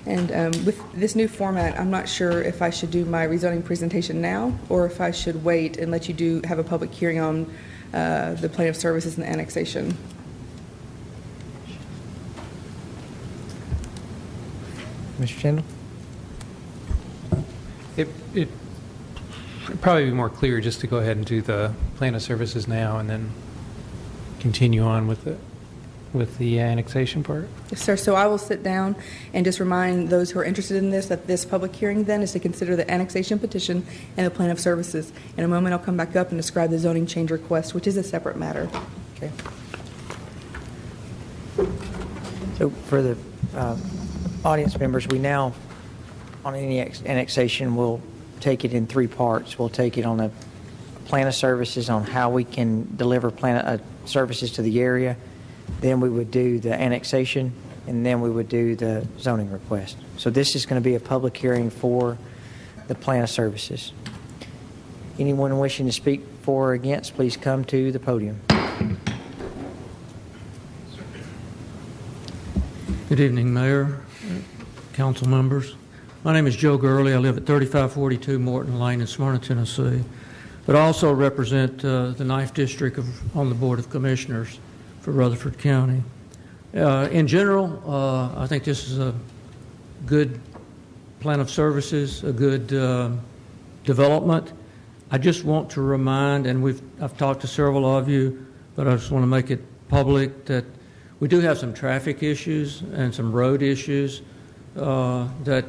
And with this new format, I'm not sure if I should do my rezoning presentation now or if I should wait and let you have a public hearing on the plan of services and the annexation. Mr. Tyndall? It'd probably be more clear just to go ahead and do the plan of services now and then continue on with the annexation part. Yes, sir. So I will sit down and just remind those who are interested in this that this public hearing then is to consider the annexation petition and the plan of services. In a moment, I'll come back up and describe the zoning change request, which is a separate matter. Okay. So for the audience members, we now, on any annexation, we'll take it in three parts. We'll take it on a plan of services on how we can deliver services to the area. Then we would do the annexation, and then we would do the zoning request. So this is going to be a public hearing for the plan of services. Anyone wishing to speak for or against, please come to the podium. Good evening, Mayor, council members. My name is Joe Gurley. I live at 3542 Morton Lane in Smyrna, Tennessee, but I also represent the 9th District on the Board of Commissioners for Rutherford County. In general, I think this is a good plan of services, a good development. I just want to remind, and I've talked to several of you, but I just want to make it public that we do have some traffic issues and some road issues that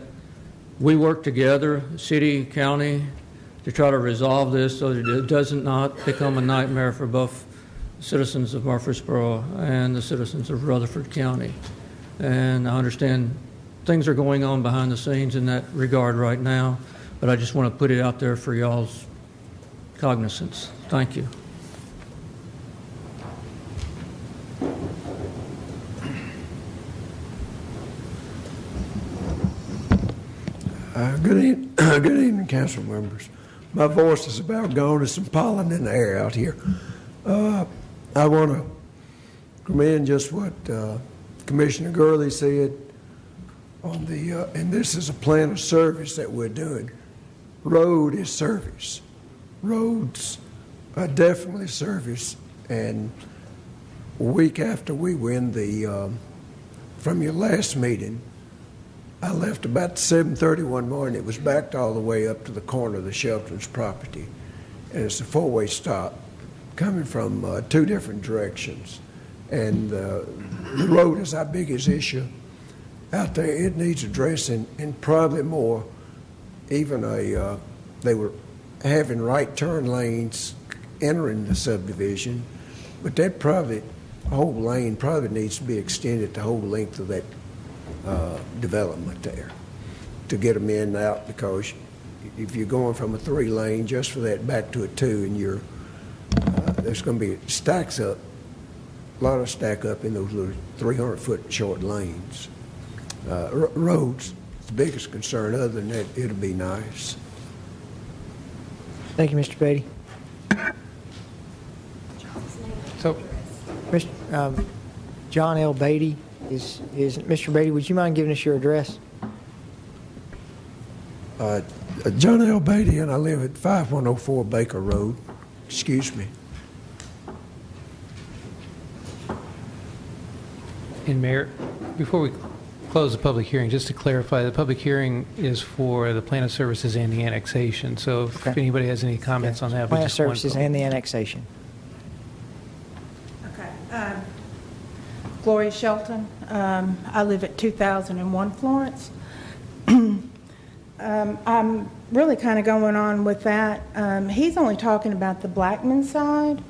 we work together, city, county, to try to resolve this so that it does not become a nightmare for both citizens of Murfreesboro and the citizens of Rutherford County. And I understand things are going on behind the scenes in that regard right now, but I just want to put it out there for y'all's cognizance. Thank you. Good evening, council members. My voice is about gone. There's some pollen in the air out here. I want to commend just what Commissioner Gurley said on the, and this is a plan of service that we're doing. Road is service. Roads are definitely service. And a week after we win from your last meeting, I left about 7:30 one morning. It was backed all the way up to the corner of the Shelton's property. And it's a four-way stop coming from two different directions. And the road is our biggest issue. out there, it needs addressing, and probably more. Even they were having right turn lanes entering the subdivision, but that probably, whole lane probably needs to be extended the whole length of that development there to get them in and out, because if you're going from a 3-lane just for that back to a 2, and you're there's going to be stacks up, a lot of stack up in those little 300-foot short lanes. Roads, the biggest concern. Other than that, it'll be nice. Thank you, Mr. Beatty. So, John L. Beatty is Mr. Beatty, would you mind giving us your address? John L. Beatty, and I live at 5104 Baker Road. Excuse me. and Mayor, before we close the public hearing, just to clarify, the public hearing is for the plan of services and the annexation. So if Okay. anybody has any comments on that, we Plan of just want services to- and the annexation. Okay. Gloria Shelton. I live at 2001 Florence. I'm really kind of going on with that. He's only talking about the Blackman side.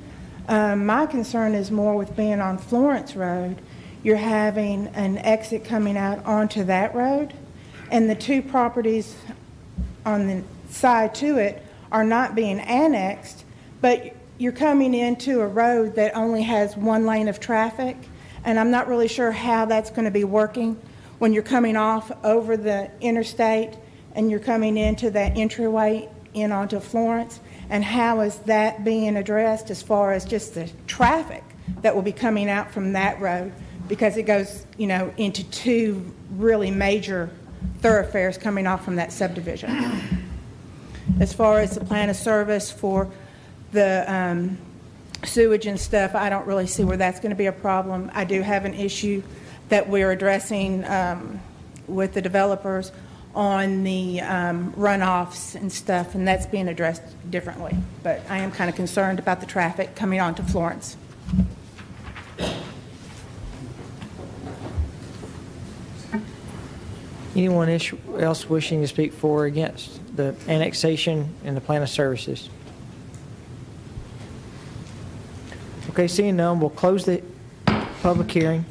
My concern is more with being on Florence Road. You're having an exit coming out onto that road, and the two properties on the side to it are not being annexed, but you're coming into a road that only has one lane of traffic, and I'm not really sure how that's going to be working when you're coming off over the interstate and you're coming into that entryway in onto Florence, and how is that being addressed as far as just the traffic that will be coming out from that road, because it goes, you know, into two really major thoroughfares coming off from that subdivision. As far as the plan of service for the sewage and stuff, I don't really see where that's going to be a problem. I do have an issue that we're addressing with the developers on the runoffs and stuff, and that's being addressed differently. But I am kind of concerned about the traffic coming onto Florence. Anyone else wishing to speak for or against the annexation and the plan of services? Okay, seeing none, we'll close the public hearing,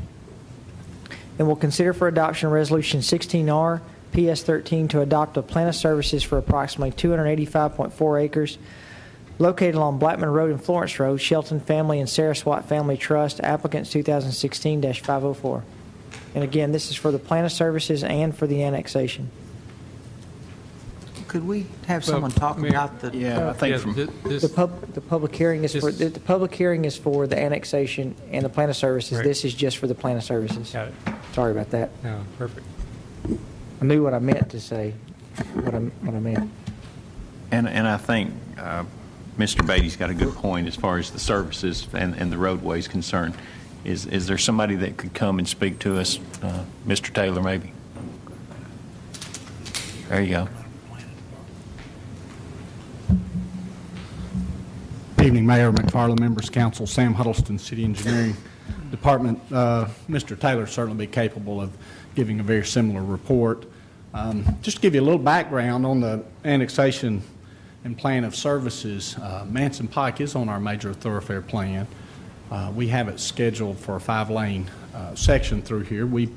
and we'll consider for adoption Resolution 16R, PS 13, to adopt a plan of services for approximately 285.4 acres located along Blackman Road and Florence Road, Shelton Family and Sarah Swat Family Trust, applicants 2016-504. And again, this is for the plan of services and for the annexation. Could we have someone talk Mayor, about the... Yeah, I think Yeah, from, this- The public hearing is for, the public hearing is for the annexation and the plan of services. Right. This is just for the plan of services. Got it. Sorry about that. No, perfect. I knew what I meant to say, what I meant. and I think Mr. Beatty's got a good point as far as the services and the roadways concerned. Is there somebody that could come and speak to us? Mr. Taylor, maybe? There you go. Evening, Mayor, McFarland, members, council, Sam Huddleston, City Engineering Department. Mr. Taylor certainly be capable of giving a very similar report. Just to give you a little background on the annexation and plan of services, Manson Pike is on our major thoroughfare plan. We have it scheduled for a 5-lane section through here. We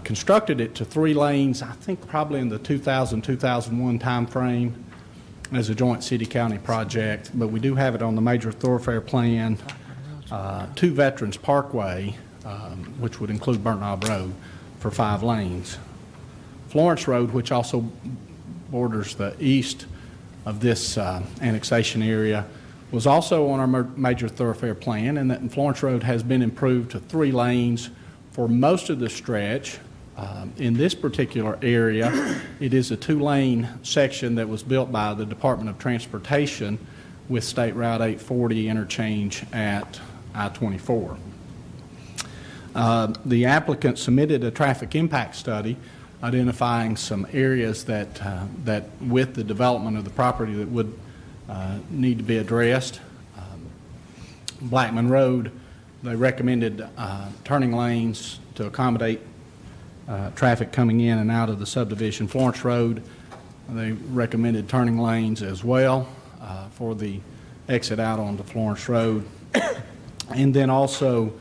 constructed it to 3 lanes, I think probably in the 2000-2001 time frame as a joint city-county project, but we do have it on the major thoroughfare plan, 2 Veterans Parkway, which would include Burnt Knob Road, for 5 lanes. Florence Road, which also borders the east of this annexation area, was also on our major thoroughfare plan, and that Florence Road has been improved to 3 lanes for most of the stretch. In this particular area, it is a 2-lane section that was built by the Department of Transportation with State Route 840 interchange at I-24. The applicant submitted a traffic impact study identifying some areas that with the development of the property that would need to be addressed. Blackman Road, they recommended turning lanes to accommodate traffic coming in and out of the subdivision. Florence Road, they recommended turning lanes as well for the exit out onto Florence Road. And then also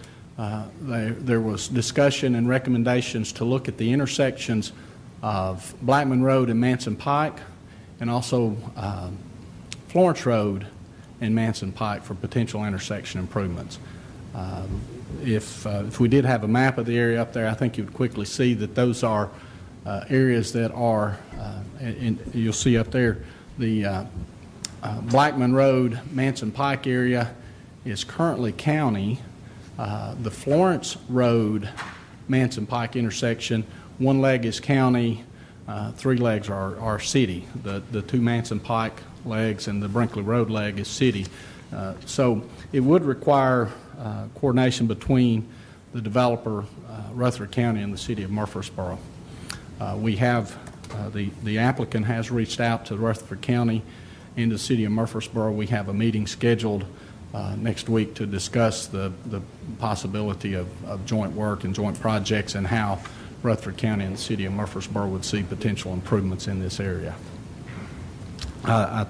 there was discussion and recommendations to look at the intersections of Blackman Road and Manson Pike, and also Florence Road and Manson Pike for potential intersection improvements. If we did have a map of the area up there, I think you would quickly see that those are areas that are, and you'll see up there, the Blackman Road, Manson Pike area is currently county. The Florence Road, Manson Pike intersection, one leg is county, three legs are city. The two Manson Pike legs and the Brinkley Road leg is city. So it would require coordination between the developer, Rutherford County, and the city of Murfreesboro. We have, the applicant has reached out to Rutherford County and the city of Murfreesboro. We have a meeting scheduled next week to discuss the possibility of joint work and joint projects and how Rutherford County and the city of Murfreesboro would see potential improvements in this area. I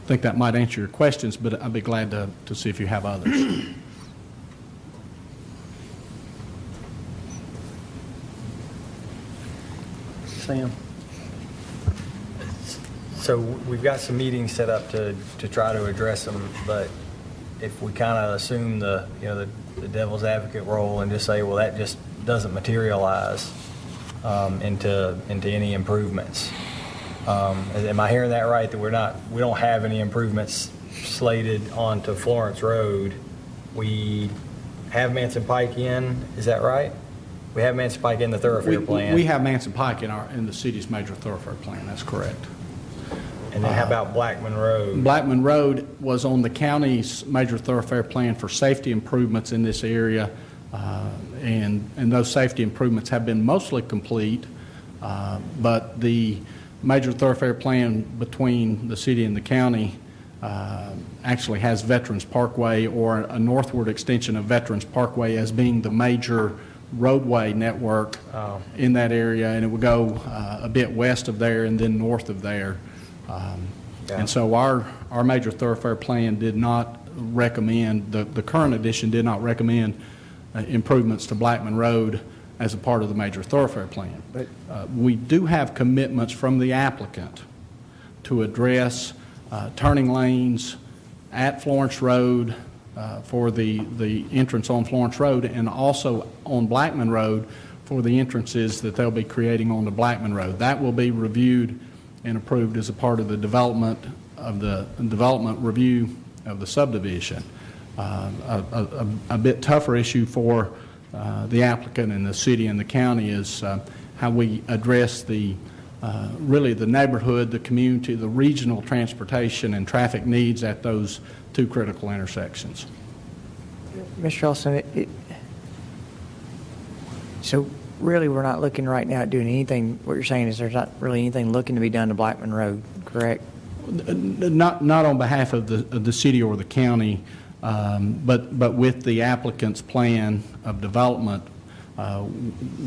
think that might answer your questions, but I'd be glad to see if you have others. Sam? So we've got some meetings set up to try to address them, but if we kind of assume the devil's advocate role and just say, well, that just doesn't materialize into any improvements. Am I hearing that right? That we don't have any improvements slated onto Florence Road. We have Manson Pike in. Is that right? We have Manson Pike in the thoroughfare plan. We have Manson Pike in the city's major thoroughfare plan. That's correct. And then how about Blackman Road? Blackman Road was on the county's major thoroughfare plan for safety improvements in this area, and those safety improvements have been mostly complete, but the major thoroughfare plan between the city and the county actually has Veterans Parkway, or a northward extension of Veterans Parkway, as being the major roadway network in that area, and it would go a bit west of there and then north of there. And so our major thoroughfare plan did not recommend, the current edition did not recommend improvements to Blackman Road as a part of the major thoroughfare plan. But we do have commitments from the applicant to address turning lanes at Florence Road for the entrance on Florence Road, and also on Blackman Road for the entrances that they'll be creating on the Blackman Road. That will be reviewed and approved as a part of the development review of the subdivision. A bit tougher issue for the applicant and the city and the county is how we address really the neighborhood, the community, the regional transportation and traffic needs at those two critical intersections. Mr. Ellison, so really we're not looking right now at doing anything. What you're saying is there's not really anything looking to be done to Blackman Road, correct? Not on behalf of the city or the county, but with the applicant's plan of development,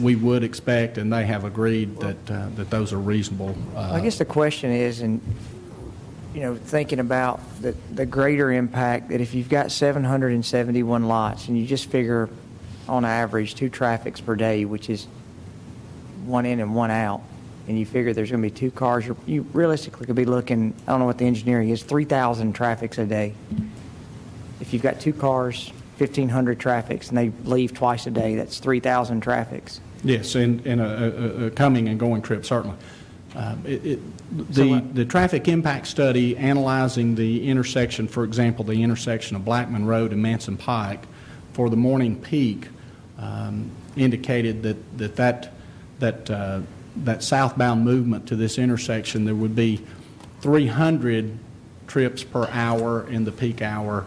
we would expect, and they have agreed, that those are reasonable. I guess the question is, and thinking about the greater impact, that if you've got 771 lots and you just figure on average 2 traffics per day, which is one in and one out, and you figure there's going to be 2 cars, you realistically could be looking, I don't know what the engineering is, 3,000 traffics a day. If you've got 2 cars, 1,500 traffics, and they leave twice a day, that's 3,000 traffics. Yes, and a coming and going trip, certainly. The traffic impact study analyzing the intersection, for example, the intersection of Blackman Road and Manson Pike for the morning peak, indicated that southbound movement to this intersection, there would be 300 trips per hour in the peak hour.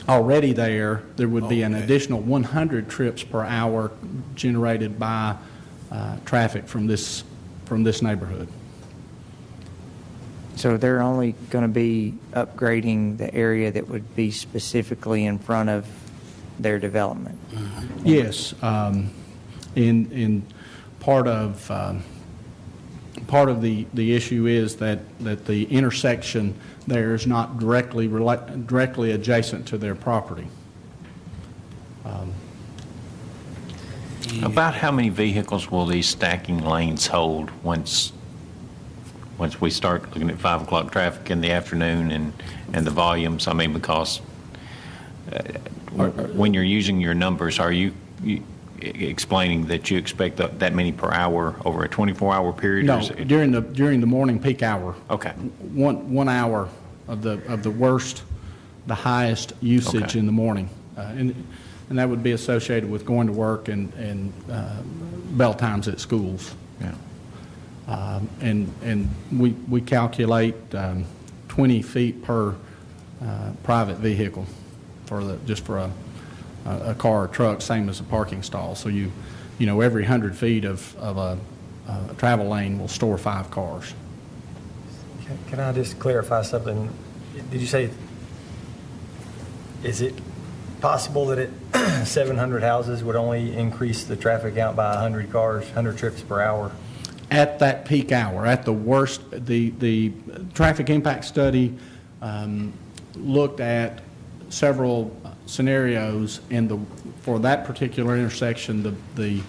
Already there would be an additional 100 trips per hour generated by traffic from this neighborhood. So they're only going to be upgrading the area that would be specifically in front of their development? Yes. In part of the issue is that the intersection there is not directly adjacent to their property. About how many vehicles will these stacking lanes hold once we start looking at 5 o'clock traffic in the afternoon and the volumes? I mean, because when you're using your numbers, are you explaining that you expect that many per hour over a 24-hour period? No, during the morning peak hour. Okay. 1 hour of the worst, the highest usage Okay. in the morning, and that would be associated with going to work and bell times at schools. Yeah. And we calculate 20 feet per private vehicle just for a car or truck, same as a parking stall. So you know every 100 feet of a travel lane will store 5 cars. Can I just clarify something? Did you say, is it possible that 700 houses would only increase the traffic count by 100 cars, 100 trips per hour? At that peak hour, at the worst, the traffic impact study looked at several scenarios, and for that particular intersection, the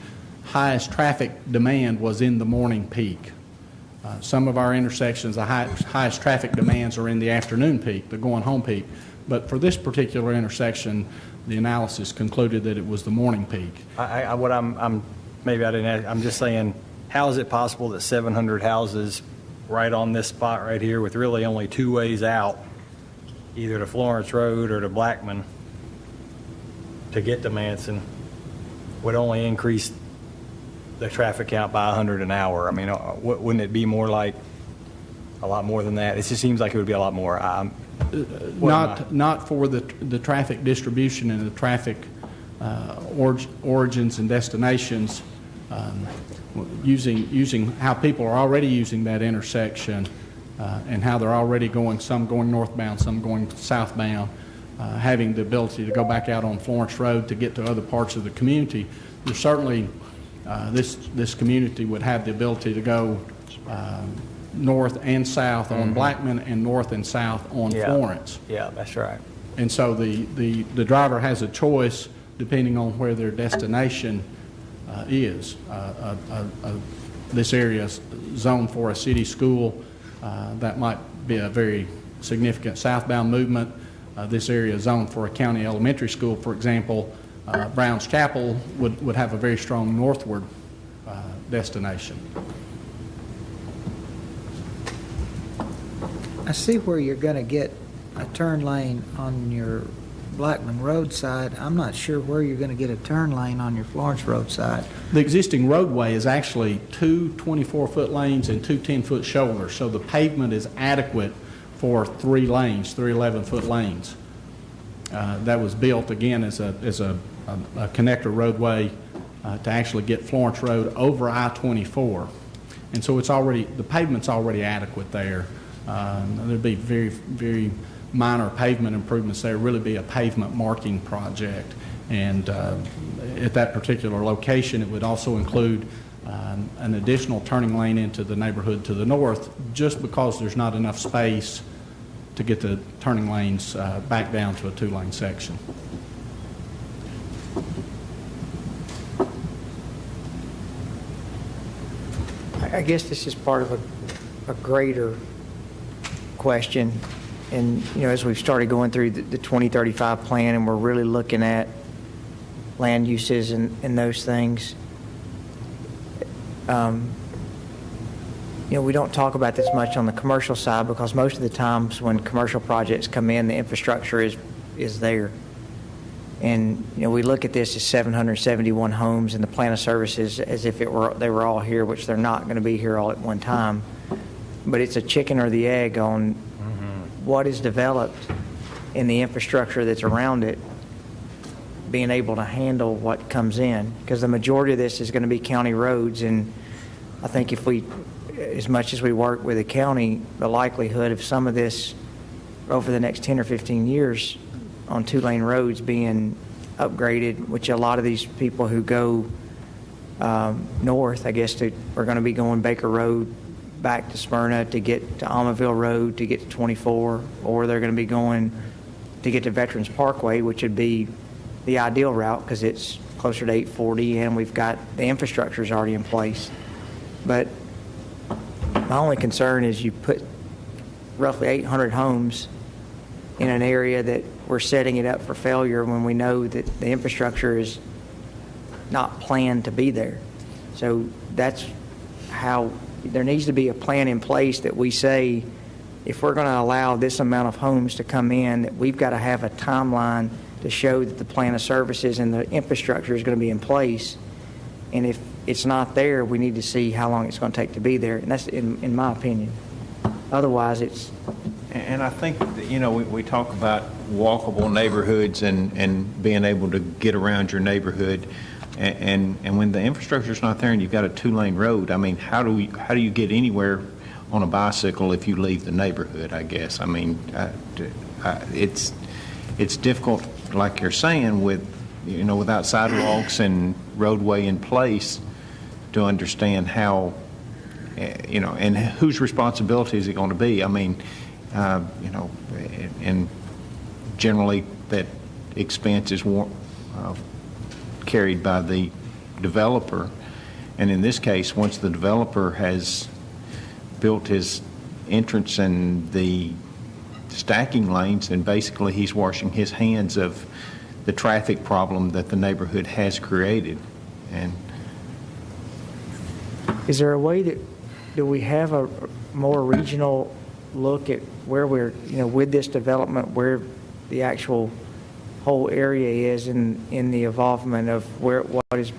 highest traffic demand was in the morning peak. Some of our intersections, the highest traffic demands are in the afternoon peak, the going home peak. But for this particular intersection, the analysis concluded that it was the morning peak. Maybe I didn't ask, I'm just saying, how is it possible that 700 houses right on this spot right here with really only 2 ways out, either to Florence Road or to Blackman to get to Manson, would only increase the traffic count by 100 an hour? I mean, wouldn't it be more like a lot more than that? It just seems like it would be a lot more. Not for the traffic distribution and the traffic origins and destinations. Using how people are already using that intersection and how they're already going, some going northbound, some going southbound, having the ability to go back out on Florence Road to get to other parts of the community. There's certainly this community would have the ability to go north and south on Blackman and north and south on Florence. Yeah, that's right. And so the driver has a choice depending on where their destination is. This area is zoned for a city school. That might be a very significant southbound movement. This area is zoned for a county elementary school, for example. Brown's Chapel would have a very strong northward destination. I see where you're going to get a turn lane on your Blackman Road side. I'm not sure where you're going to get a turn lane on your Florence Road side. The existing roadway is actually 2 24-foot lanes and 2 10-foot shoulders, so the pavement is adequate for 3 lanes, 3 11-foot lanes. That was built again as a connector roadway to actually get Florence Road over I-24, and so the pavement's already adequate there. There'd be very, very minor pavement improvements there. Really be a pavement marking project, and at that particular location, it would also include an additional turning lane into the neighborhood to the north, just because there's not enough space to get the turning lanes back down to a 2-lane section. I guess this is part of a greater question. And, as we've started going through the 2035 plan and we're really looking at land uses and those things, we don't talk about this much on the commercial side, because most of the times when commercial projects come in, the infrastructure is there. And, we look at this as 771 homes in the plan of services as if they were all here, which they're not going to be here all at one time. But it's a chicken or the egg on what is developed in the infrastructure that's around it, being able to handle what comes in. Because the majority of this is going to be county roads, and I think as much as we work with the county, the likelihood of some of this over the next 10 or 15 years on 2-lane roads being upgraded, which a lot of these people who go north, I guess we're going to be going Baker Road back to Smyrna to get to Almaville Road to get to 24, or they're going to be going to get to Veterans Parkway, which would be the ideal route because it's closer to 840 and we've got the infrastructure is already in place. But my only concern is you put roughly 800 homes in an area that we're setting it up for failure when we know that the infrastructure is not planned to be there. So that's how there needs to be a plan in place that we say if we're going to allow this amount of homes to come in, that we've got to have a timeline to show that the plan of services and the infrastructure is going to be in place. And if it's not there, we need to see how long it's going to take to be there. And that's in my opinion. Otherwise, it's... And I think, that, we talk about walkable neighborhoods and being able to get around your neighborhood. And when the infrastructure is not there and you've got a 2-lane road, I mean, how do you get anywhere on a bicycle if you leave the neighborhood, I guess? I mean, it's difficult, like you're saying, without sidewalks and roadway in place to understand how, and whose responsibility is it going to be? I mean, and generally that expense is carried by the developer. And in this case, once the developer has built his entrance and the stacking lanes, and basically he's washing his hands of the traffic problem that the neighborhood has created. And is there a way do we have a more regional look at where we're, with this development, where the actual whole area is in the involvement of what is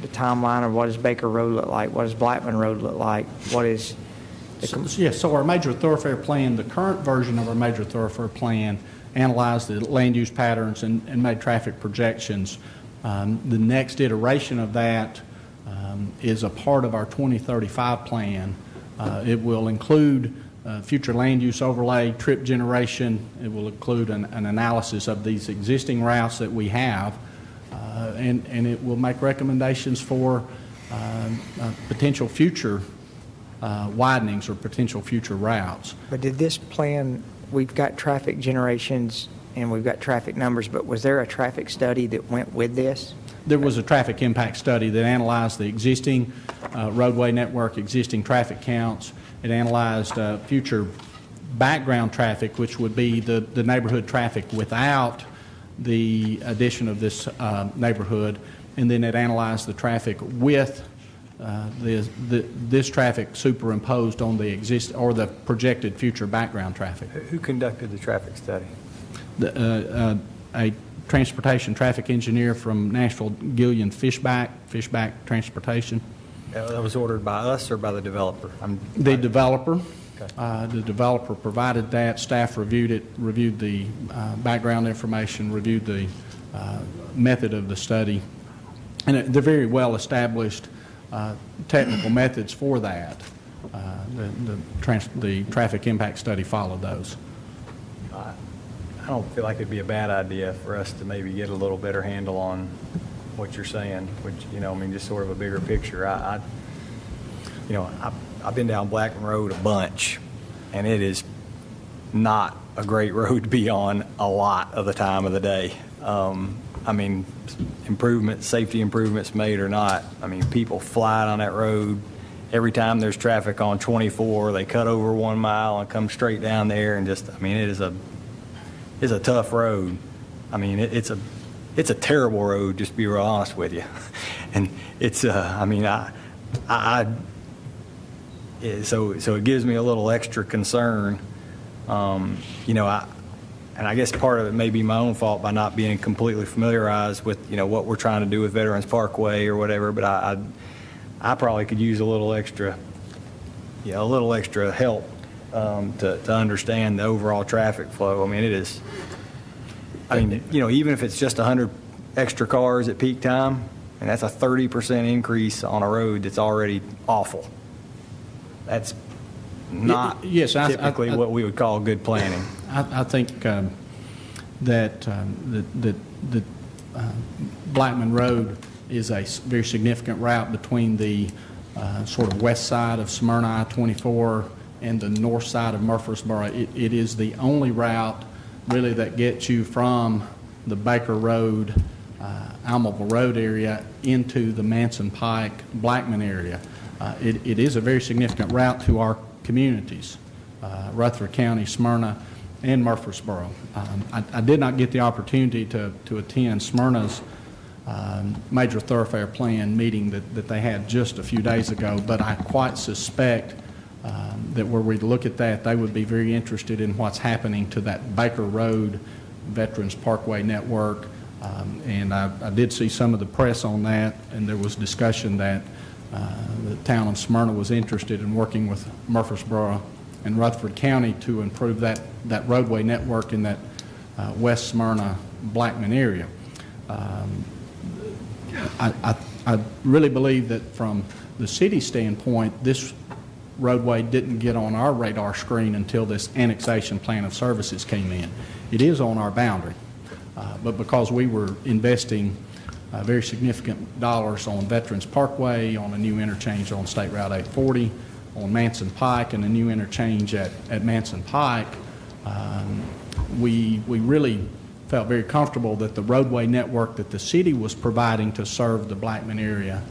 the timeline of what does Baker Road look like, what does Blackman Road look like, what is... So our major thoroughfare plan, the current version of our major thoroughfare plan, analyzed the land use patterns and made traffic projections. The next iteration of that is a part of our 2035 plan. It will include future land use overlay, trip generation. It will include an analysis of these existing routes that we have, and it will make recommendations for potential future widenings or potential future routes. But did this plan, we've got traffic generations and we've got traffic numbers, but was there a traffic study that went with this? There was a traffic impact study that analyzed the existing roadway network, existing traffic counts. It analyzed future background traffic, which would be the neighborhood traffic without the addition of this neighborhood, and then it analyzed the traffic with this traffic superimposed on the projected future background traffic. Who conducted the traffic study? A transportation traffic engineer from Nashville, Gillian Fishback Transportation. That was ordered by us or by the developer? The developer. Okay. The developer provided that. Staff reviewed it, reviewed the background information, reviewed the method of the study. And they're very well established technical methods for that. The traffic impact study followed those. I don't feel like it'd be a bad idea for us to maybe get a little better handle on what you're saying, which, just sort of a bigger picture. I've been down Blackman Road a bunch, and it is not a great road to be on a lot of the time of the day. Safety improvements made or not, people fly on that road. Every time there's traffic on 24, they cut over 1 mile and come straight down there, and it's a tough road. It's a terrible road, just to be real honest with you. And it's, so it gives me a little extra concern. And I guess part of it may be my own fault by not being completely familiarized with, what we're trying to do with Veterans Parkway or whatever, but I probably could use a little extra help to understand the overall traffic flow. It is, even if it's just 100 extra cars at peak time, and that's a 30% increase on a road that's already awful. That's not typically what we would call good planning. I think that Blackman Road is a very significant route between the sort of west side of Smyrna I-24 and the north side of Murfreesboro. It is the only route really that gets you from the Baker Road, Almaville Road area into the Manson Pike, Blackman area. It is a very significant route to our communities, Rutherford County, Smyrna, and Murfreesboro. I did not get the opportunity to attend Smyrna's major thoroughfare plan meeting that they had just a few days ago, but I quite suspect that were we to look at that, they would be very interested in what's happening to that Baker Road Veterans Parkway network. And I did see some of the press on that, and there was discussion that the town of Smyrna was interested in working with Murfreesboro and Rutherford County to improve that roadway network in that West Smyrna Blackman area. I really believe that from the city standpoint, this roadway didn't get on our radar screen until this annexation plan of services came in. It is on our boundary, but because we were investing very significant dollars on Veterans Parkway, on a new interchange on State Route 840, on Manson Pike, and a new interchange at Manson Pike, we really felt very comfortable that the roadway network that the city was providing to serve the Blackman area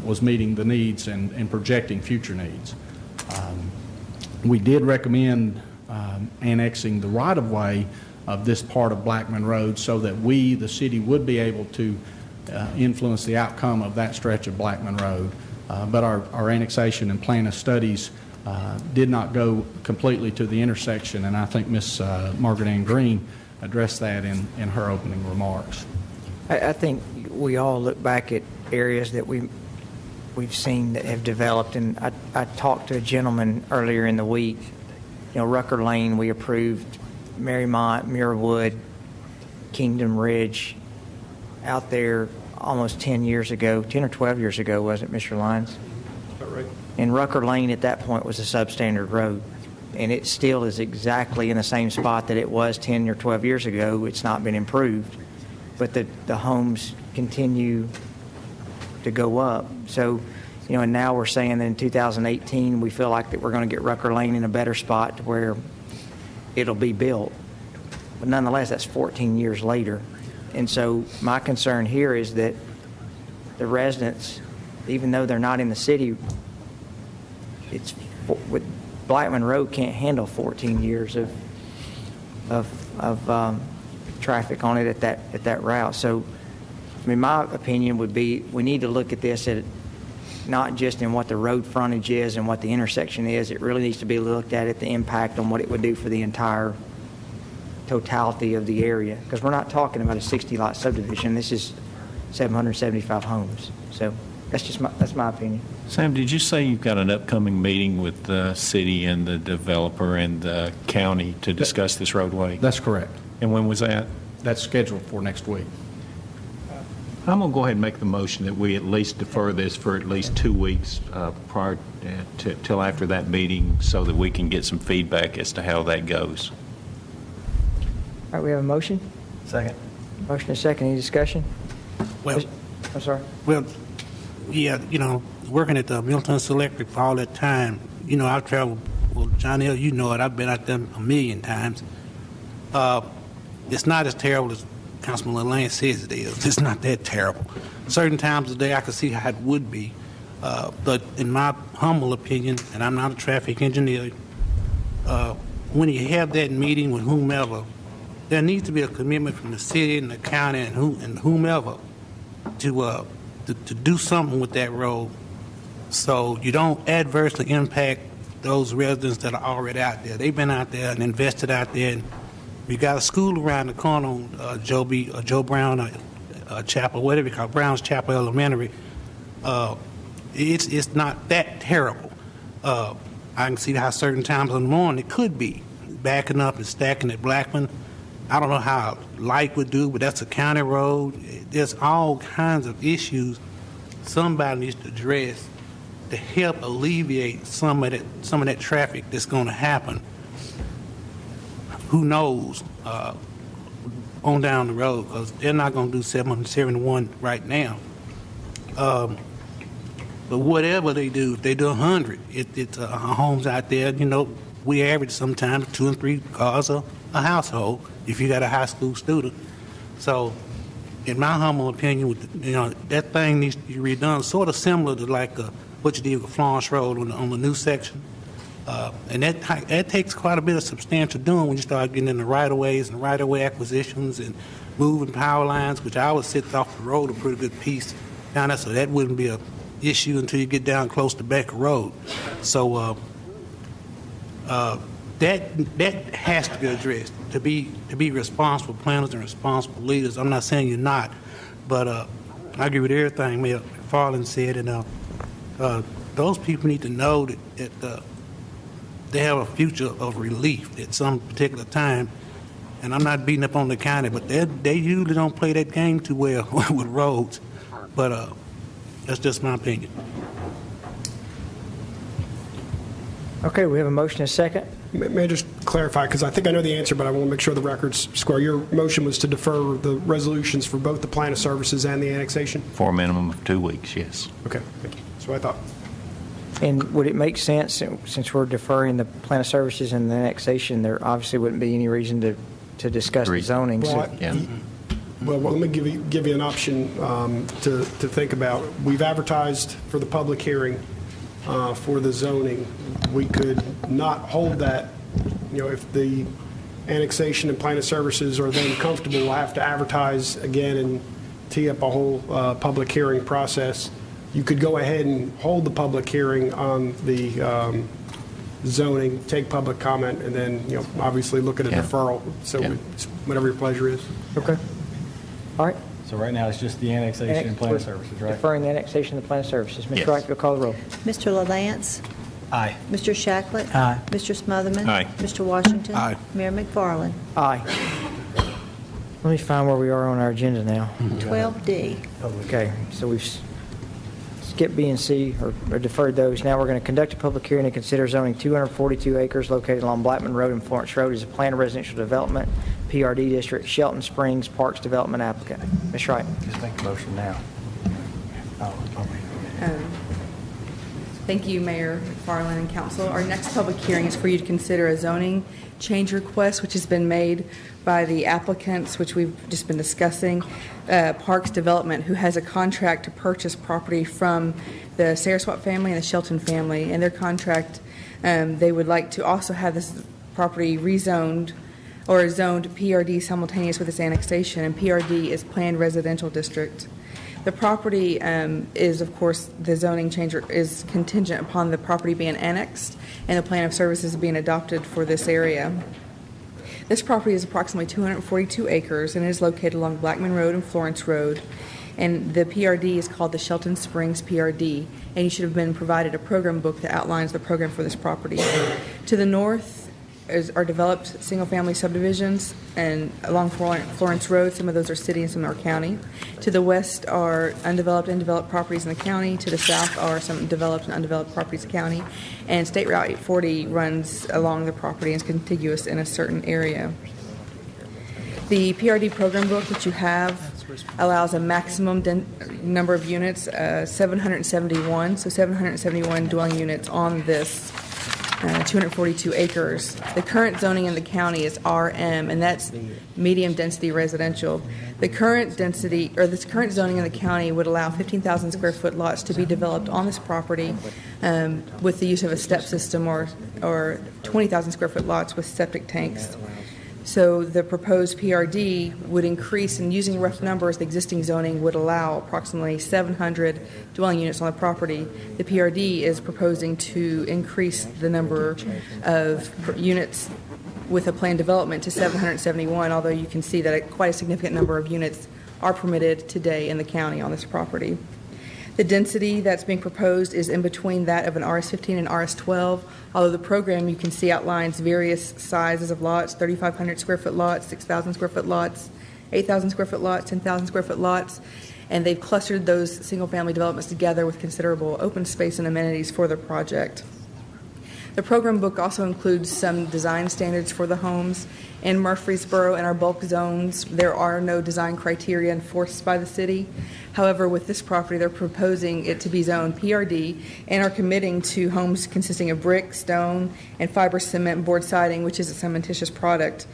was meeting the needs and projecting future needs. We did recommend annexing the right-of-way of this part of Blackman Road so that we, the city, would be able to influence the outcome of that stretch of Blackman Road. But our annexation and plan of studies did not go completely to the intersection, and I think Ms. Margaret Ann Green addressed that in her opening remarks. I think we all look back at areas that we've seen that have developed, and I talked to a gentleman earlier in the week. You know, Rucker Lane, we approved Marymount, Muirwood, Kingdom Ridge, out there almost 10 years ago, 10 or 12 years ago, wasn't it, Mr. Lyons? Right. And Rucker Lane at that point was a substandard road, and it still is exactly in the same spot that it was 10 or 12 years ago. It's not been improved, but the homes continue to go up. So, you know, and now we're saying that in 2018 we feel like that we're going to get Rucker Lane in a better spot to where it'll be built. But nonetheless, that's 14 years later. And so my concern here is that the residents, even though they're not in the city, with Blackman Road can't handle 14 years of traffic on it at that route. So, I mean, my opinion would be we need to look at this at not just in what the road frontage is and what the intersection is. It really needs to be looked at the impact on what it would do for the entire totality of the area, because we're not talking about a 60-lot subdivision. This is 775 homes. So that's my opinion. Sam, did you say you've got an upcoming meeting with the city and the developer and the county to discuss this roadway? That's correct. And when was that? That's scheduled for next week. I'm going to go ahead and make the motion that we at least defer this for at least 2 weeks prior till after that meeting, so that we can get some feedback as to how that goes. All right, we have a motion. Second. Motion and second. Any discussion? Well, I'm sorry. well, yeah, you know, working at the Milton Electric for all that time, you know, I've traveled, well, John Hill, you know it, I've been out there a million times. It's not as terrible as Councilman LaLanne says it is. It's not that terrible. Certain times of the day I could see how it would be. But in my humble opinion, and I'm not a traffic engineer, when you have that meeting with whomever, there needs to be a commitment from the city and the county and whomever to do something with that road so you don't adversely impact those residents that are already out there. They've been out there and invested out there. And we got a school around the corner on Joe Brown Chapel, whatever you call it, Brown's Chapel Elementary. It's not that terrible. I can see how certain times in the morning it could be backing up and stacking at Blackman. I don't know how light would do, but that's a county road. There's all kinds of issues somebody needs to address to help alleviate some of that traffic that's going to happen. Who knows on down the road, because they're not going to do 771 right now. But whatever they do, if they do 100, it's homes out there, we average sometimes 2 and 3 cars a household if you got a high school student. So, in my humble opinion, that thing needs to be redone, sort of similar to like what you did with Florence Road on the new section. And that takes quite a bit of substantial doing when you start getting into right-of-ways and right-of-way acquisitions and moving power lines, which I would sit off the road a pretty good piece down there, so that wouldn't be a issue until you get down close to Becker Road. So that has to be addressed. To be responsible planners and responsible leaders. I'm not saying you're not, but I agree with everything Mayor Farland said, and those people need to know that they have a future of relief at some particular time. And I'm not beating up on the county, but they usually don't play that game too well with roads. But that's just my opinion. Okay, we have a motion and a second. May I just clarify, because I think I know the answer, but I want to make sure the record's square. Your motion was to defer the resolutions for both the plan of services and the annexation? For a minimum of 2 weeks, yes. Okay, thank you. That's what I thought. And would it make sense, since we're deferring the plan of services and the annexation, there obviously wouldn't be any reason to discuss the zoning? Well, let me give you an option to think about. We've advertised for the public hearing for the zoning. We could not hold that, if the annexation and plan of services are then comfortable, we'll have to advertise again and tee up a whole public hearing process. You could go ahead and hold the public hearing on the zoning, take public comment, and then, obviously look at a deferral. So it's whatever your pleasure is. Okay. All right. So right now, it's just the annexation and plan of services, right? Deferring the annexation and the plan of services. Ms. Yes. Wright, you'll call the roll. Mr. LaLance? Aye. Mr. Shacklet? Aye. Mr. Smotherman? Aye. Mr. Washington? Aye. Mayor McFarland? Aye. Let me find where we are on our agenda now. 12D. Okay, so we've skipped B and C, or deferred those. Now we're going to conduct a public hearing and consider zoning 242 acres located along Blackman Road and Florence Road as a planned residential development, PRD district, Shelton Springs Parks Development applicant. Ms. Wright. Just make a motion now. Thank you, Mayor McFarland and Council. Our next public hearing is for you to consider a zoning change request, which has been made by the applicants, which we've just been discussing, Parks Development, who has a contract to purchase property from the Saraswat family and the Shelton family. In their contract, they would like to also have this property rezoned or zoned PRD simultaneous with its annexation, and PRD is Planned Residential District. The property is, of course, the zoning change is contingent upon the property being annexed and the plan of services being adopted for this area. This property is approximately 242 acres and is located along Blackman Road and Florence Road. And the PRD is called the Shelton Springs PRD, and you should have been provided a program book that outlines the program for this property. To the north are developed single-family subdivisions, and along Florence Road, some of those are city and some are county. To the west are undeveloped and developed properties in the county. To the south are some developed and undeveloped properties in the county. And State Route 840 runs along the property and is contiguous in a certain area. The PRD program book that you have allows a maximum number of units, 771, so 771 dwelling units on this 242 acres. The current zoning in the county is RM, and that's medium density residential. The current density, or this current zoning in the county would allow 15,000 square foot lots to be developed on this property with the use of a step system, or 20,000 square foot lots with septic tanks. So the proposed PRD would increase, and using rough numbers, the existing zoning would allow approximately 700 dwelling units on the property. The PRD is proposing to increase the number of units with a planned development to 771, although you can see that quite a significant number of units are permitted today in the county on this property. The density that's being proposed is in between that of an RS-15 and RS-12, although the program you can see outlines various sizes of lots, 3,500 square foot lots, 6,000 square foot lots, 8,000 square foot lots, 10,000 square foot lots, and they've clustered those single-family developments together with considerable open space and amenities for the project. The program book also includes some design standards for the homes. In Murfreesboro and our bulk zones, there are no design criteria enforced by the city. However, with this property, they're proposing it to be zoned PRD and are committing to homes consisting of brick, stone, and fiber cement board siding, which is a cementitious product,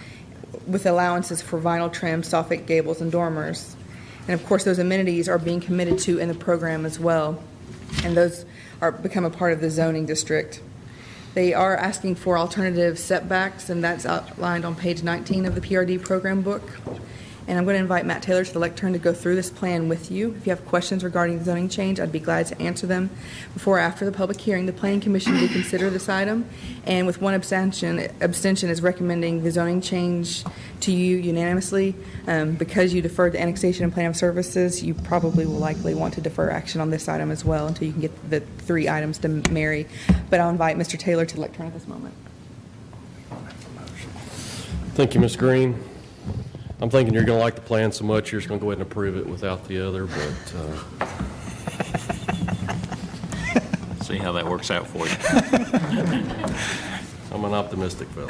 with allowances for vinyl trim, soffit gables, and dormers. And of course, those amenities are being committed to in the program as well, and those are become a part of the zoning district. They are asking for alternative setbacks, and that's outlined on page 19 of the PRD program book. And I'm going to invite Matt Taylor to the lectern to go through this plan with you. If you have questions regarding the zoning change, I'd be glad to answer them. Before or after the public hearing, the Planning Commission will consider this item, and with one abstention is recommending the zoning change to you unanimously. Because you deferred the annexation and plan of services, you probably will likely want to defer action on this item as well until you can get the three items to marry. But I'll invite Mr. Taylor to the lectern at this moment. Thank you, Ms. Green. I'm thinking you're going to like the plan so much you're just going to go ahead and approve it without the other, but See how that works out for you. I'm an optimistic fellow.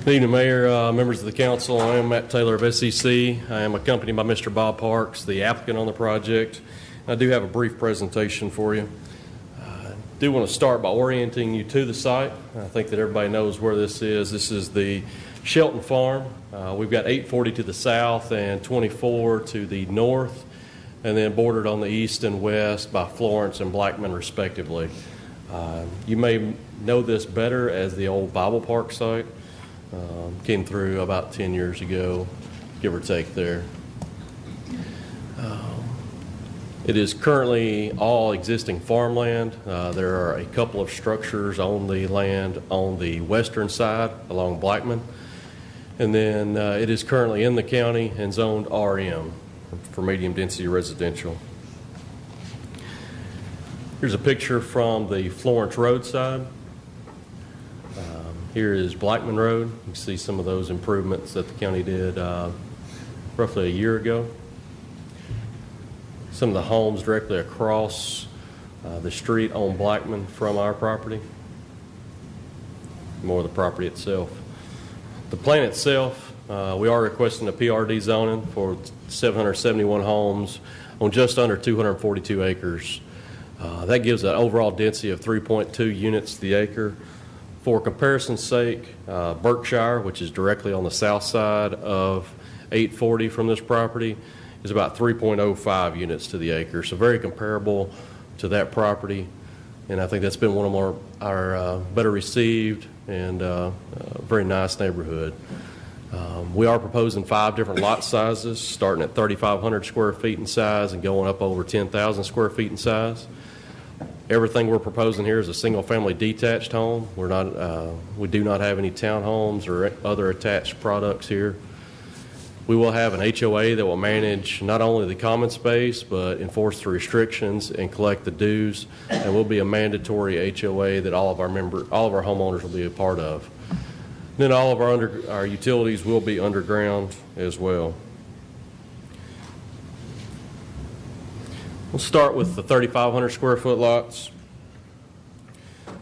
Good evening, Mayor, members of the council. I am Matt Taylor of SEC. I am accompanied by Mr. Bob Parks, the applicant on the project. I do have a brief presentation for you. I do want to start by orienting you to the site. I think that everybody knows where this is. This is the Shelton Farm. We've got 840 to the south and 24 to the north, and then bordered on the east and west by Florence and Blackman, respectively. You may know this better as the old Bible Park site. Came through about 10 years ago, give or take there. It is currently all existing farmland. There are a couple of structures on the land on the western side along Blackman. And then it is currently in the county and zoned RM for medium density residential. Here's a picture from the Florence Road side. Here is Blackman Road. You can see some of those improvements that the county did roughly a year ago. Some of the homes directly across the street on Blackman from our property. More of the property itself. The plan itself, we are requesting a PRD zoning for 771 homes on just under 242 acres. That gives an overall density of 3.2 units to the acre. For comparison's sake, Berkshire, which is directly on the south side of 840 from this property, is about 3.05 units to the acre, so very comparable to that property. And I think that's been one of our better received and very nice neighborhood. We are proposing 5 different lot sizes, starting at 3,500 square feet in size and going up over 10,000 square feet in size. Everything we're proposing here is a single-family detached home. We do not have any townhomes or other attached products here. We will have an HOA that will manage not only the common space, but enforce the restrictions and collect the dues. And will be a mandatory HOA that all of our homeowners will be a part of. Then all of our utilities will be underground as well. We'll start with the 3,500 square foot lots.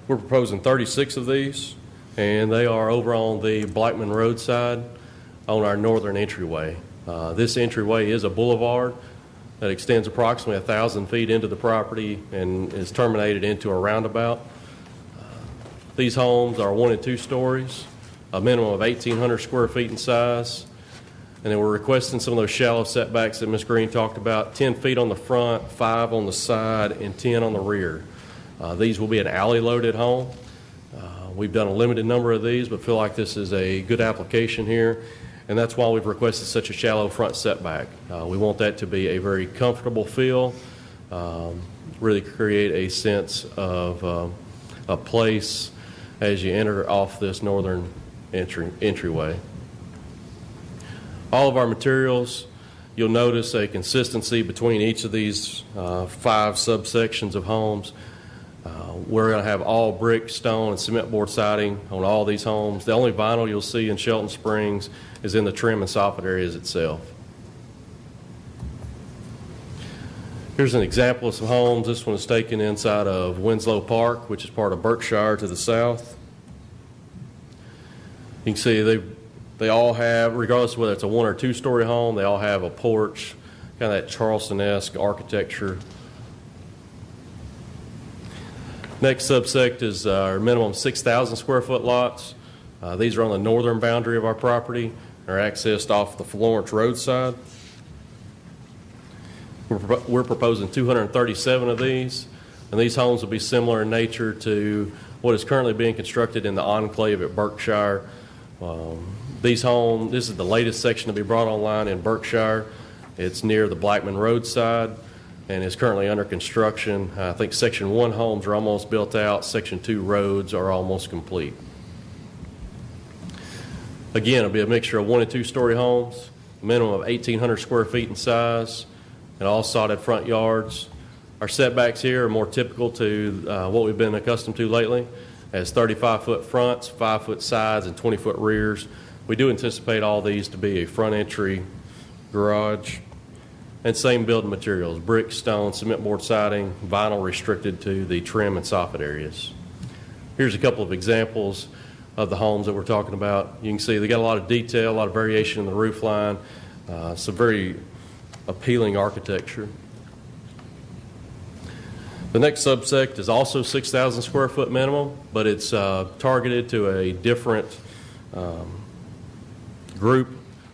We're proposing 36 of these, and they are over on the Blackman Road side on our northern entryway. This entryway is a boulevard that extends approximately 1,000 feet into the property and is terminated into a roundabout. These homes are 1 and 2 stories, a minimum of 1,800 square feet in size. And then we're requesting some of those shallow setbacks that Ms. Green talked about, 10 feet on the front, 5 on the side, and 10 on the rear. These will be an alley-loaded home. We've done a limited number of these, but feel like this is a good application here. And that's why we've requested such a shallow front setback. We want that to be a very comfortable feel, really create a sense of a place as you enter off this northern entryway. All of our materials, you'll notice a consistency between each of these 5 subsections of homes. We're going to have all brick, stone, and cement board siding on all these homes. The only vinyl you'll see in Shelton Springs is in the trim and soffit areas itself. Here's an example of some homes. This one is taken inside of Winslow Park, which is part of Berkshire to the south. You can see they all have, regardless of whether it's a 1- or 2-story home, they all have a porch, kind of that Charleston-esque architecture. Next subsect is our minimum 6,000 square foot lots. These are on the northern boundary of our property. They're accessed off the Florence roadside. We're proposing 237 of these, and these homes will be similar in nature to what is currently being constructed in the enclave at Berkshire. These homes, this is the latest section to be brought online in Berkshire. It's near the Blackman roadside and is currently under construction. I think Section 1 homes are almost built out. Section 2 roads are almost complete. Again, it'll be a mixture of 1- and 2-story homes, minimum of 1,800 square feet in size, and all sodded front yards. Our setbacks here are more typical to what we've been accustomed to lately, as 35-foot fronts, 5-foot sides, and 20-foot rears. We do anticipate all these to be a front entry garage. And same building materials, brick, stone, cement board siding, vinyl restricted to the trim and soffit areas. Here's a couple of examples of the homes that we're talking about. You can see they got a lot of detail, a lot of variation in the roof line, some very appealing architecture. The next subsect is also 6,000 square foot minimum, but it's targeted to a different group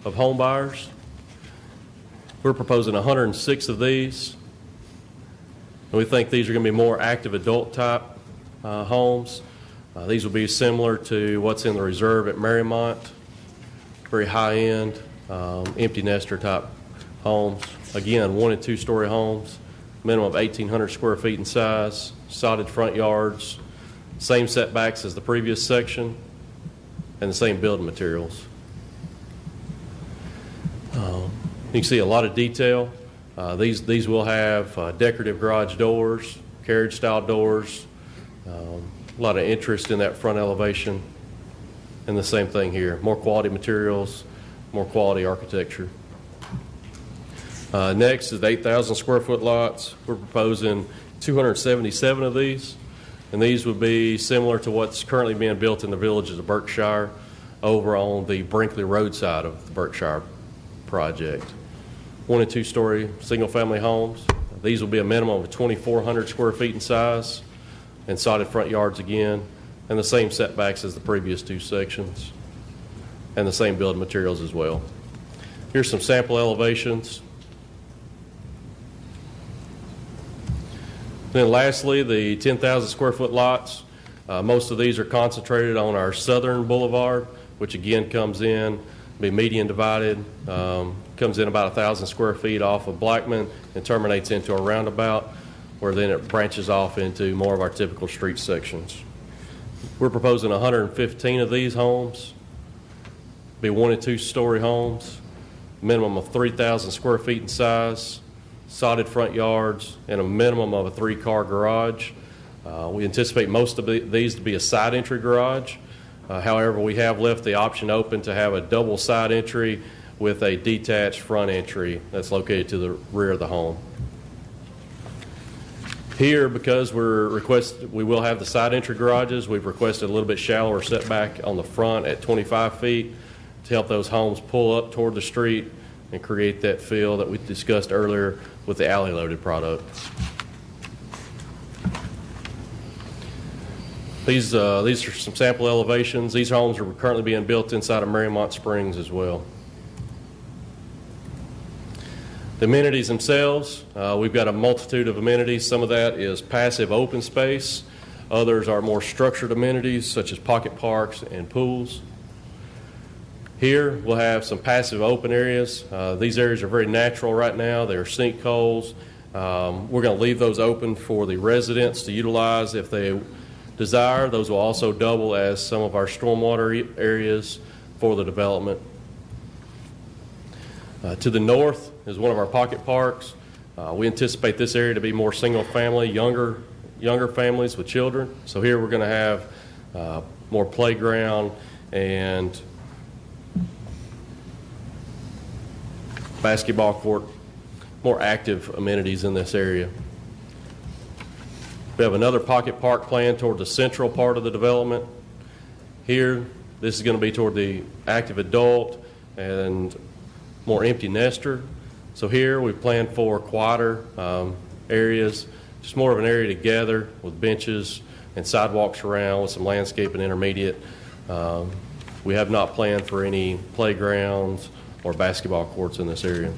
of home buyers. We're proposing 106 of these, and we think these are going to be more active adult type homes. These will be similar to what's in the reserve at Marymount, very high end, empty nester type homes. Again, 1- and 2-story homes, minimum of 1,800 square feet in size, sodded front yards, same setbacks as the previous section, and the same building materials. You can see a lot of detail. These will have decorative garage doors, carriage style doors, a lot of interest in that front elevation, and the same thing here. More quality materials, more quality architecture. Next is the 8,000 square foot lots. We're proposing 277 of these, and these would be similar to what's currently being built in the villages of Berkshire over on the Brinkley Road side of the Berkshire project. 1- and 2-story single family homes. These will be a minimum of 2,400 square feet in size and sodded front yards again, and the same setbacks as the previous two sections, and the same building materials as well. Here's some sample elevations. Then lastly, the 10,000 square foot lots. Most of these are concentrated on our southern boulevard, which again comes in, be median divided, comes in about 1,000 square feet off of Blackman and terminates into a roundabout, where then it branches off into more of our typical street sections. We're proposing 115 of these homes, be 1- and 2-story homes, minimum of 3,000 square feet in size, sodded front yards, and a minimum of a 3-car garage. We anticipate most of these to be a side entry garage. However, we have left the option open to have a double side entry with a detached front entry that's located to the rear of the home. Here, because we will have the side entry garages, we've requested a little bit shallower setback on the front at 25 feet to help those homes pull up toward the street and create that feel that we discussed earlier with the alley loaded product. These are some sample elevations. These homes are currently being built inside of Marymount Springs as well. The amenities themselves, we've got a multitude of amenities. Some of that is passive open space. Others are more structured amenities such as pocket parks and pools. Here we'll have some passive open areas. These areas are very natural right now. They're sinkholes. We're going to leave those open for the residents to utilize if they desire. Those will also double as some of our stormwater areas for the development. To the north is one of our pocket parks. We anticipate this area to be more single family, younger younger families with children. So here we're going to have more playground and basketball court, more active amenities in this area. We have another pocket park plan toward the central part of the development. Here, this is going to be toward the active adult and more empty nester. So here we plan for quieter areas, just more of an area to gather with benches and sidewalks around with some landscape and intermediate. We have not planned for any playgrounds or basketball courts in this area.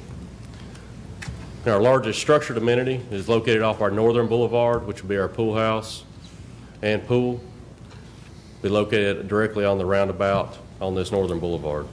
And our largest structured amenity is located off our northern boulevard, which will be our pool house and pool. Be located directly on the roundabout on this northern boulevard.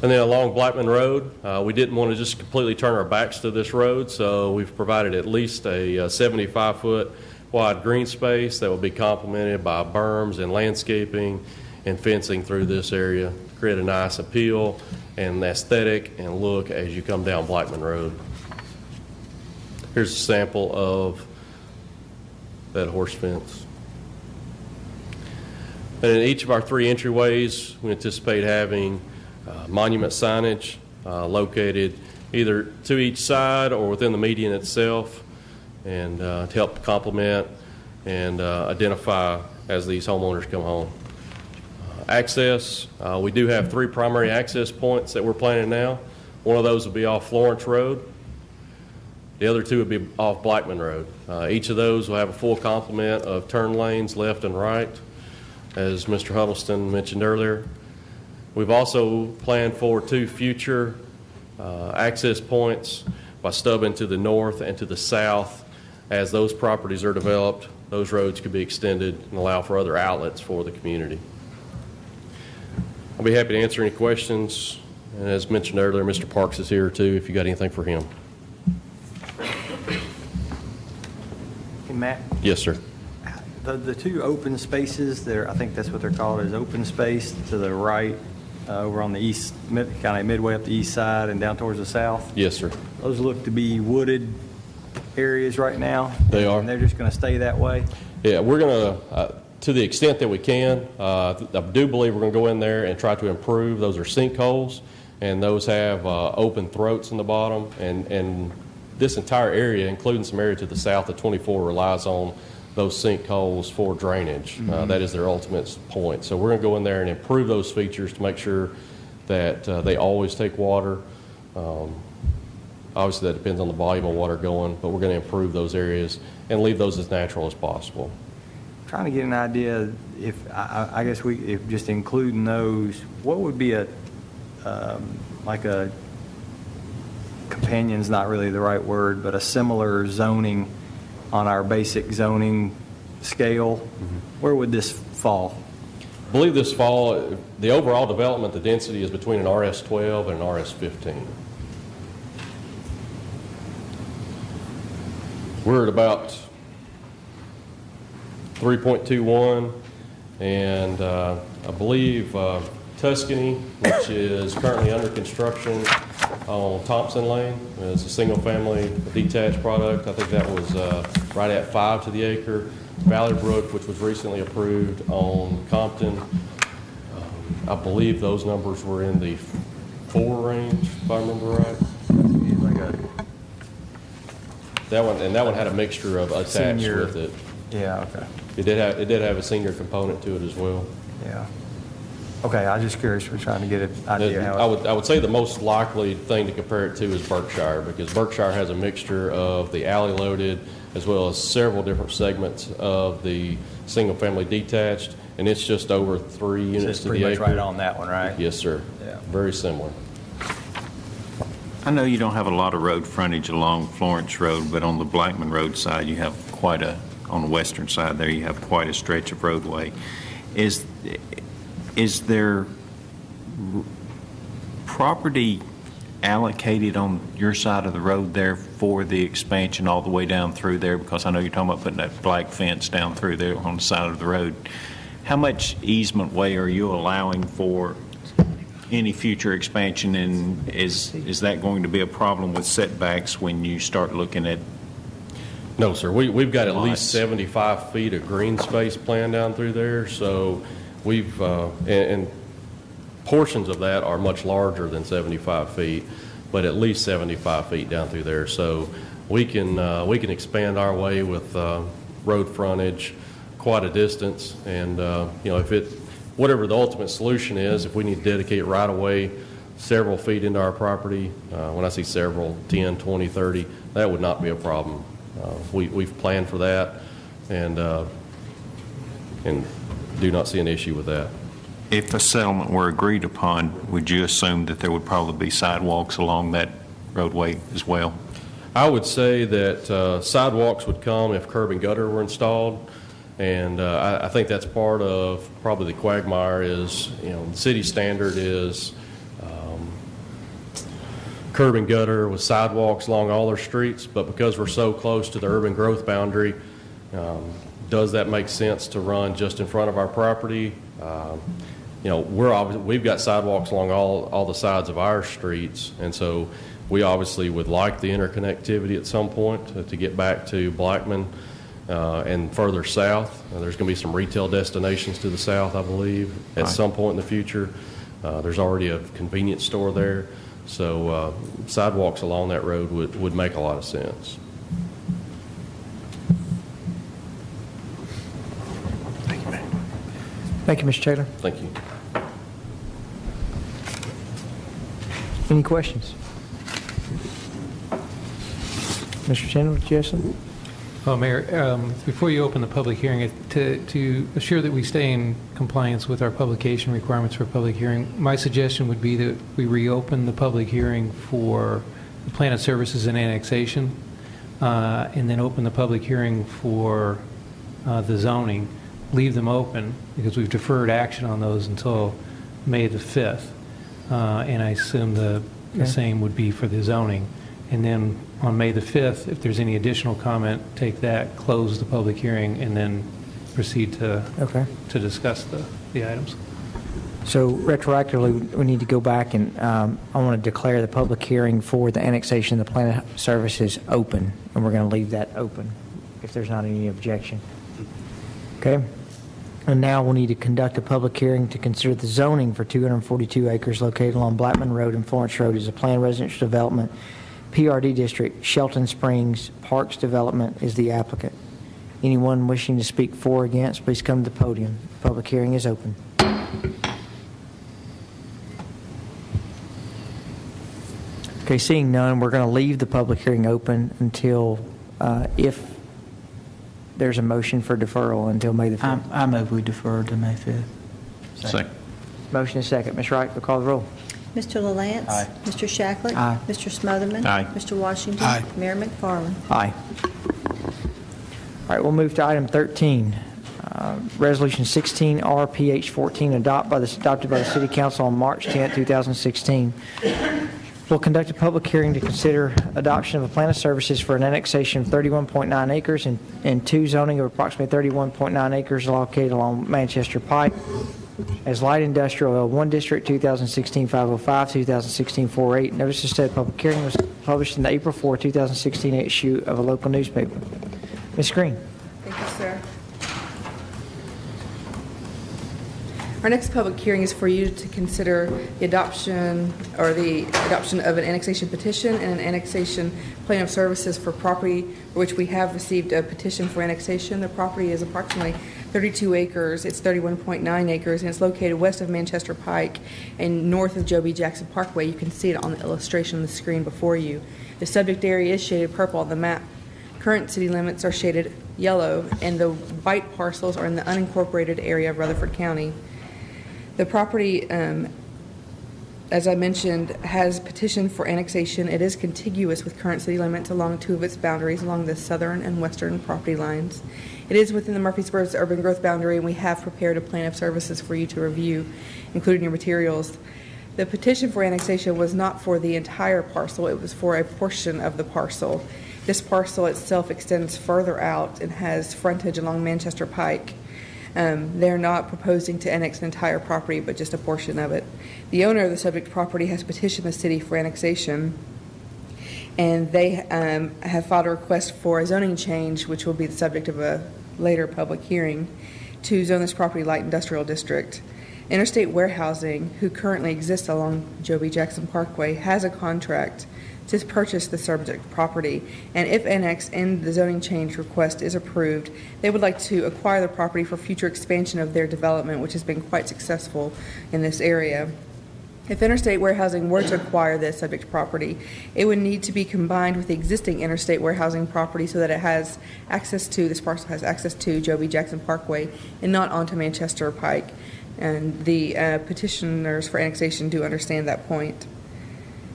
And then along Blackman Road, we didn't want to just completely turn our backs to this road, so we've provided at least a 75-foot wide green space that will be complemented by berms and landscaping and fencing through this area, create a nice appeal and aesthetic and look as you come down Blackman Road. Here's a sample of that horse fence. And in each of our 3 entryways, we anticipate having monument signage located either to each side or within the median itself, and to help complement and identify as these homeowners come home. Access, we do have 3 primary access points that we're planning now. One of those will be off Florence Road. The other 2 would be off Blackman Road. Each of those will have a full complement of turn lanes left and right, as Mr. Huddleston mentioned earlier. We've also planned for 2 future access points by stubbing to the north and to the south. As those properties are developed, those roads could be extended and allow for other outlets for the community. I'll be happy to answer any questions. And as mentioned earlier, Mr. Parks is here too if you got anything for him. Hey, Matt, Yes, sir. the 2 open spaces there, I think that's what they're called, is open space to the right over on the east, kind of midway up the east side and down towards the south. Yes, sir. Those look to be wooded areas right now. They are. And they're just going to stay that way? Yeah, we're going to the extent that we can, I do believe we're going to go in there and try to improve. Those are sinkholes, and those have open throats in the bottom. And this entire area, including some area to the south of 24, relies on those sinkholes for drainage. That is their ultimate point. So we're going to go in there and improve those features to make sure that they always take water. Obviously, that depends on the volume of water going, but we're going to improve those areas and leave those as natural as possible. Trying to get an idea, if I guess if just including those, what would be like a companion's not really the right word, but a similar zoning on our basic zoning scale? Where would this fall? I believe this fall, the overall development, the density is between an RS-12 and an RS-15. We're at about 3.21, and I believe Tuscany, which is currently under construction on Thompson Lane, is a single-family detached product. I think that was right at 5 to the acre. Valley Brook, which was recently approved on Compton, I believe those numbers were in the 4 range, if I remember right. That one had a mixture of attached Senior. with it. Yeah, okay. It did have a senior component to it as well. Yeah. Okay, I was just curious. We're trying to get an idea how I would say the most likely thing to compare it to is Berkshire, because Berkshire has a mixture of the alley loaded as well as several different segments of the single family detached, and it's just over 3 units it's to pretty the much acre. right on that one, right? Yes, sir. Yeah. Very similar. I know you don't have a lot of road frontage along Florence Road, but on the Blackman Road side, you have on the western side there, you have quite a stretch of roadway. Is there property allocated on your side of the road there for the expansion all the way down through there? Because I know you're talking about putting that black fence down through there on the side of the road. How much easement way are you allowing for any future expansion, and is that going to be a problem with setbacks when you start looking at No, sir. We've got at Lots. least 75 feet of green space planned down through there, so we've, and portions of that are much larger than 75 feet, but at least 75 feet down through there. So we can expand our way with road frontage quite a distance, and whatever the ultimate solution is, if we need to dedicate right away several feet into our property, when I say several, 10, 20, 30, that would not be a problem. We've planned for that, and do not see an issue with that. If a settlement were agreed upon, would you assume that there would probably be sidewalks along that roadway as well? I would say that sidewalks would come if curb and gutter were installed, and I think that's part of probably the quagmire is, the city standard is curb and gutter with sidewalks along all our streets, but because we're so close to the urban growth boundary, does that make sense to run just in front of our property? We've got sidewalks along all the sides of our streets, and so we obviously would like the interconnectivity at some point to get back to Blackman and further south. There's going to be some retail destinations to the south, I believe, at some point in the future. There's already a convenience store there. So sidewalks along that road would make a lot of sense. Thank you, ma'am. Thank you, Mr. Taylor. Thank you. Any questions? Mr. Chandler, did you have something? Well, Mayor, before you open the public hearing, to assure that we stay in compliance with our publication requirements for a public hearing, my suggestion would be that we reopen the public hearing for the plan of services and annexation, and then open the public hearing for the zoning. Leave them open because we've deferred action on those until May the 5th, and I assume the same would be for the zoning. And then on May the 5th, if there's any additional comment, take that, close the public hearing, and then proceed to discuss the items. So retroactively, we need to go back and I want to declare the public hearing for the annexation of the plan of services open, and we're going to leave that open if there's not any objection. Okay? And now we'll need to conduct a public hearing to consider the zoning for 242 acres located along Blackman Road and Florence Road as a planned residential development. PRD District, Shelton Springs Parks Development is the applicant. Anyone wishing to speak for or against, please come to the podium. The public hearing is open. Okay, seeing none, we're going to leave the public hearing open until, if there's a motion for deferral until May the 5th. I move we defer to May 5th. Second. Motion is second. Ms. Wright, we'll call the roll. Mr. LaLance? Aye. Mr. Shacklet? Aye. Mr. Smotherman? Aye. Mr. Washington? Aye. Mayor McFarland? Aye. All right, we'll move to item 13. Resolution 16 RPH 14 adopted by the City Council on March 10, 2016. We'll conduct a public hearing to consider adoption of a plan of services for an annexation of 31.9 acres and two zoning of approximately 31.9 acres located along Manchester Pike as light industrial L1 district, 2016-505, 2016-48. Notice of said public hearing was published in the April 4, 2016 issue of a local newspaper. Ms. Green. Thank you, sir. Our next public hearing is for you to consider the adoption of an annexation petition and an annexation plan of services for property for which we have received a petition for annexation. The property is approximately 32 acres. It's 31.9 acres, and it's located west of Manchester Pike and north of Joe B. Jackson Parkway. You can see it on the illustration on the screen before you. The subject area is shaded purple on the map. Current city limits are shaded yellow, and the white parcels are in the unincorporated area of Rutherford County. The property, as I mentioned, has petitioned for annexation. It is contiguous with current city limits along two of its boundaries along the southern and western property lines. It is within the Murfreesboro urban growth boundary, and we have prepared a plan of services for you to review, including your materials. The petition for annexation was not for the entire parcel. It was for a portion of the parcel. This parcel itself extends further out and has frontage along Manchester Pike. They're not proposing to annex an entire property, but just a portion of it. The owner of the subject property has petitioned the city for annexation. and they have filed a request for a zoning change, which will be the subject of a later public hearing, to zone this property light industrial district. Interstate Warehousing, who currently exists along Joe B. Jackson Parkway, has a contract to purchase the subject property, and if annexed and the zoning change request is approved, they would like to acquire the property for future expansion of their development, which has been quite successful in this area. If Interstate Warehousing were to acquire this subject property, it would need to be combined with the existing Interstate Warehousing property so that it has access to, this parcel has access to Joe B. Jackson Parkway and not onto Manchester Pike. And the petitioners for annexation do understand that point.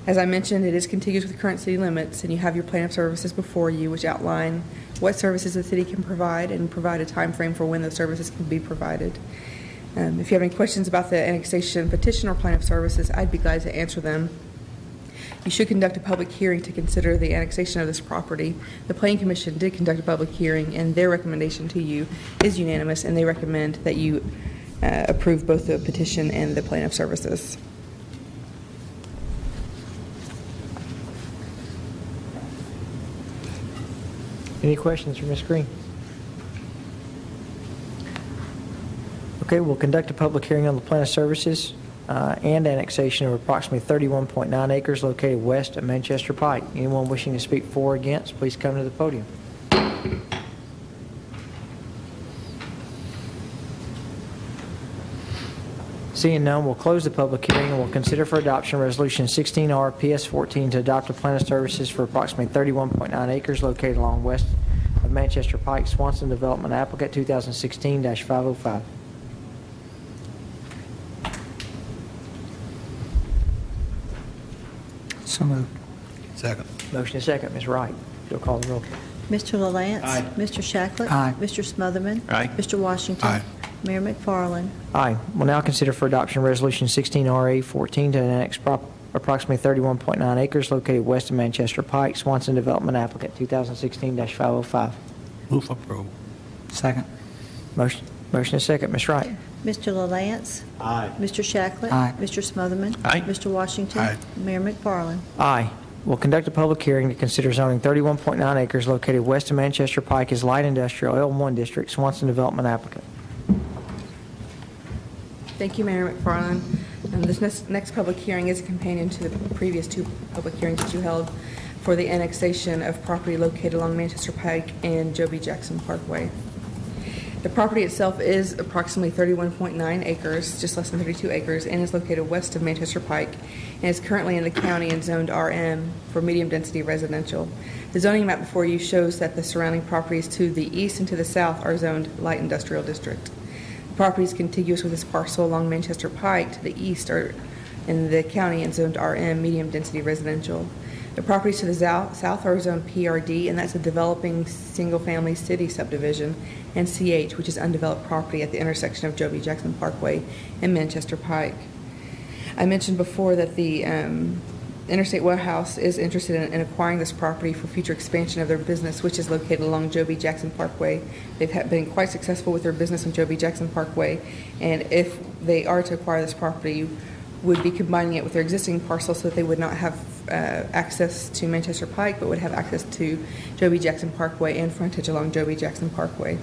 As I mentioned, it is contiguous with current city limits, and you have your plan of services before you, which outline what services the city can provide and provide a time frame for when those services can be provided. If you have any questions about the annexation petition or plan of services, I'd be glad to answer them. You should conduct a public hearing to consider the annexation of this property. The Planning Commission did conduct a public hearing, and their recommendation to you is unanimous, and they recommend that you approve both the petition and the plan of services. Any questions for Ms. Green? Okay, we'll conduct a public hearing on the plan of services and annexation of approximately 31.9 acres located west of Manchester Pike. Anyone wishing to speak for or against, please come to the podium. Seeing none, we'll close the public hearing and we'll consider for adoption Resolution 16R PS 14 to adopt a plan of services for approximately 31.9 acres located along west of Manchester Pike, Swanson Development applicant 2016-505. So moved. Second. Motion is second. Ms. Wright, you'll call the roll. Mr. LaLance? Aye. Mr. Shacklet? Aye. Mr. Smotherman? Aye. Mr. Washington? Aye. Mayor McFarland? Aye. We'll now consider for adoption Resolution 16RA 14 to annex approximately 31.9 acres located west of Manchester Pike, Swanson Development applicant 2016-505. Move for approval. Second. Motion is second. Ms. Wright. Mr. LaLance? Aye. Mr. Shacklet? Aye. Mr. Smotherman? Aye. Mr. Washington? Aye. Mayor McFarland? Aye. We'll conduct a public hearing to consider zoning 31.9 acres located west of Manchester Pike as light industrial L1 district, Swanson Development applicant. Thank you, Mayor McFarland. This next public hearing is a companion to the previous two public hearings that you held for the annexation of property located along Manchester Pike and Joe B. Jackson Parkway. The property itself is approximately 31.9 acres, just less than 32 acres, and is located west of Manchester Pike and is currently in the county and zoned RM for medium-density residential. The zoning map before you shows that the surrounding properties to the east and to the south are zoned light industrial district. The property is contiguous with this parcel along Manchester Pike to the east are in the county and zoned RM medium-density residential. The properties to the south are zoned PRD, and that's a developing single-family city subdivision, and CH, which is undeveloped property at the intersection of Joe B. Jackson Parkway and Manchester Pike. I mentioned before that the Interstate Warehouse is interested in acquiring this property for future expansion of their business, which is located along Joe B. Jackson Parkway. They've been quite successful with their business on Joe B. Jackson Parkway, and if they are to acquire this property, would be combining it with their existing parcel so that they would not have access to Manchester Pike, but would have access to Joe B. Jackson Parkway and frontage along Joe B. Jackson Parkway.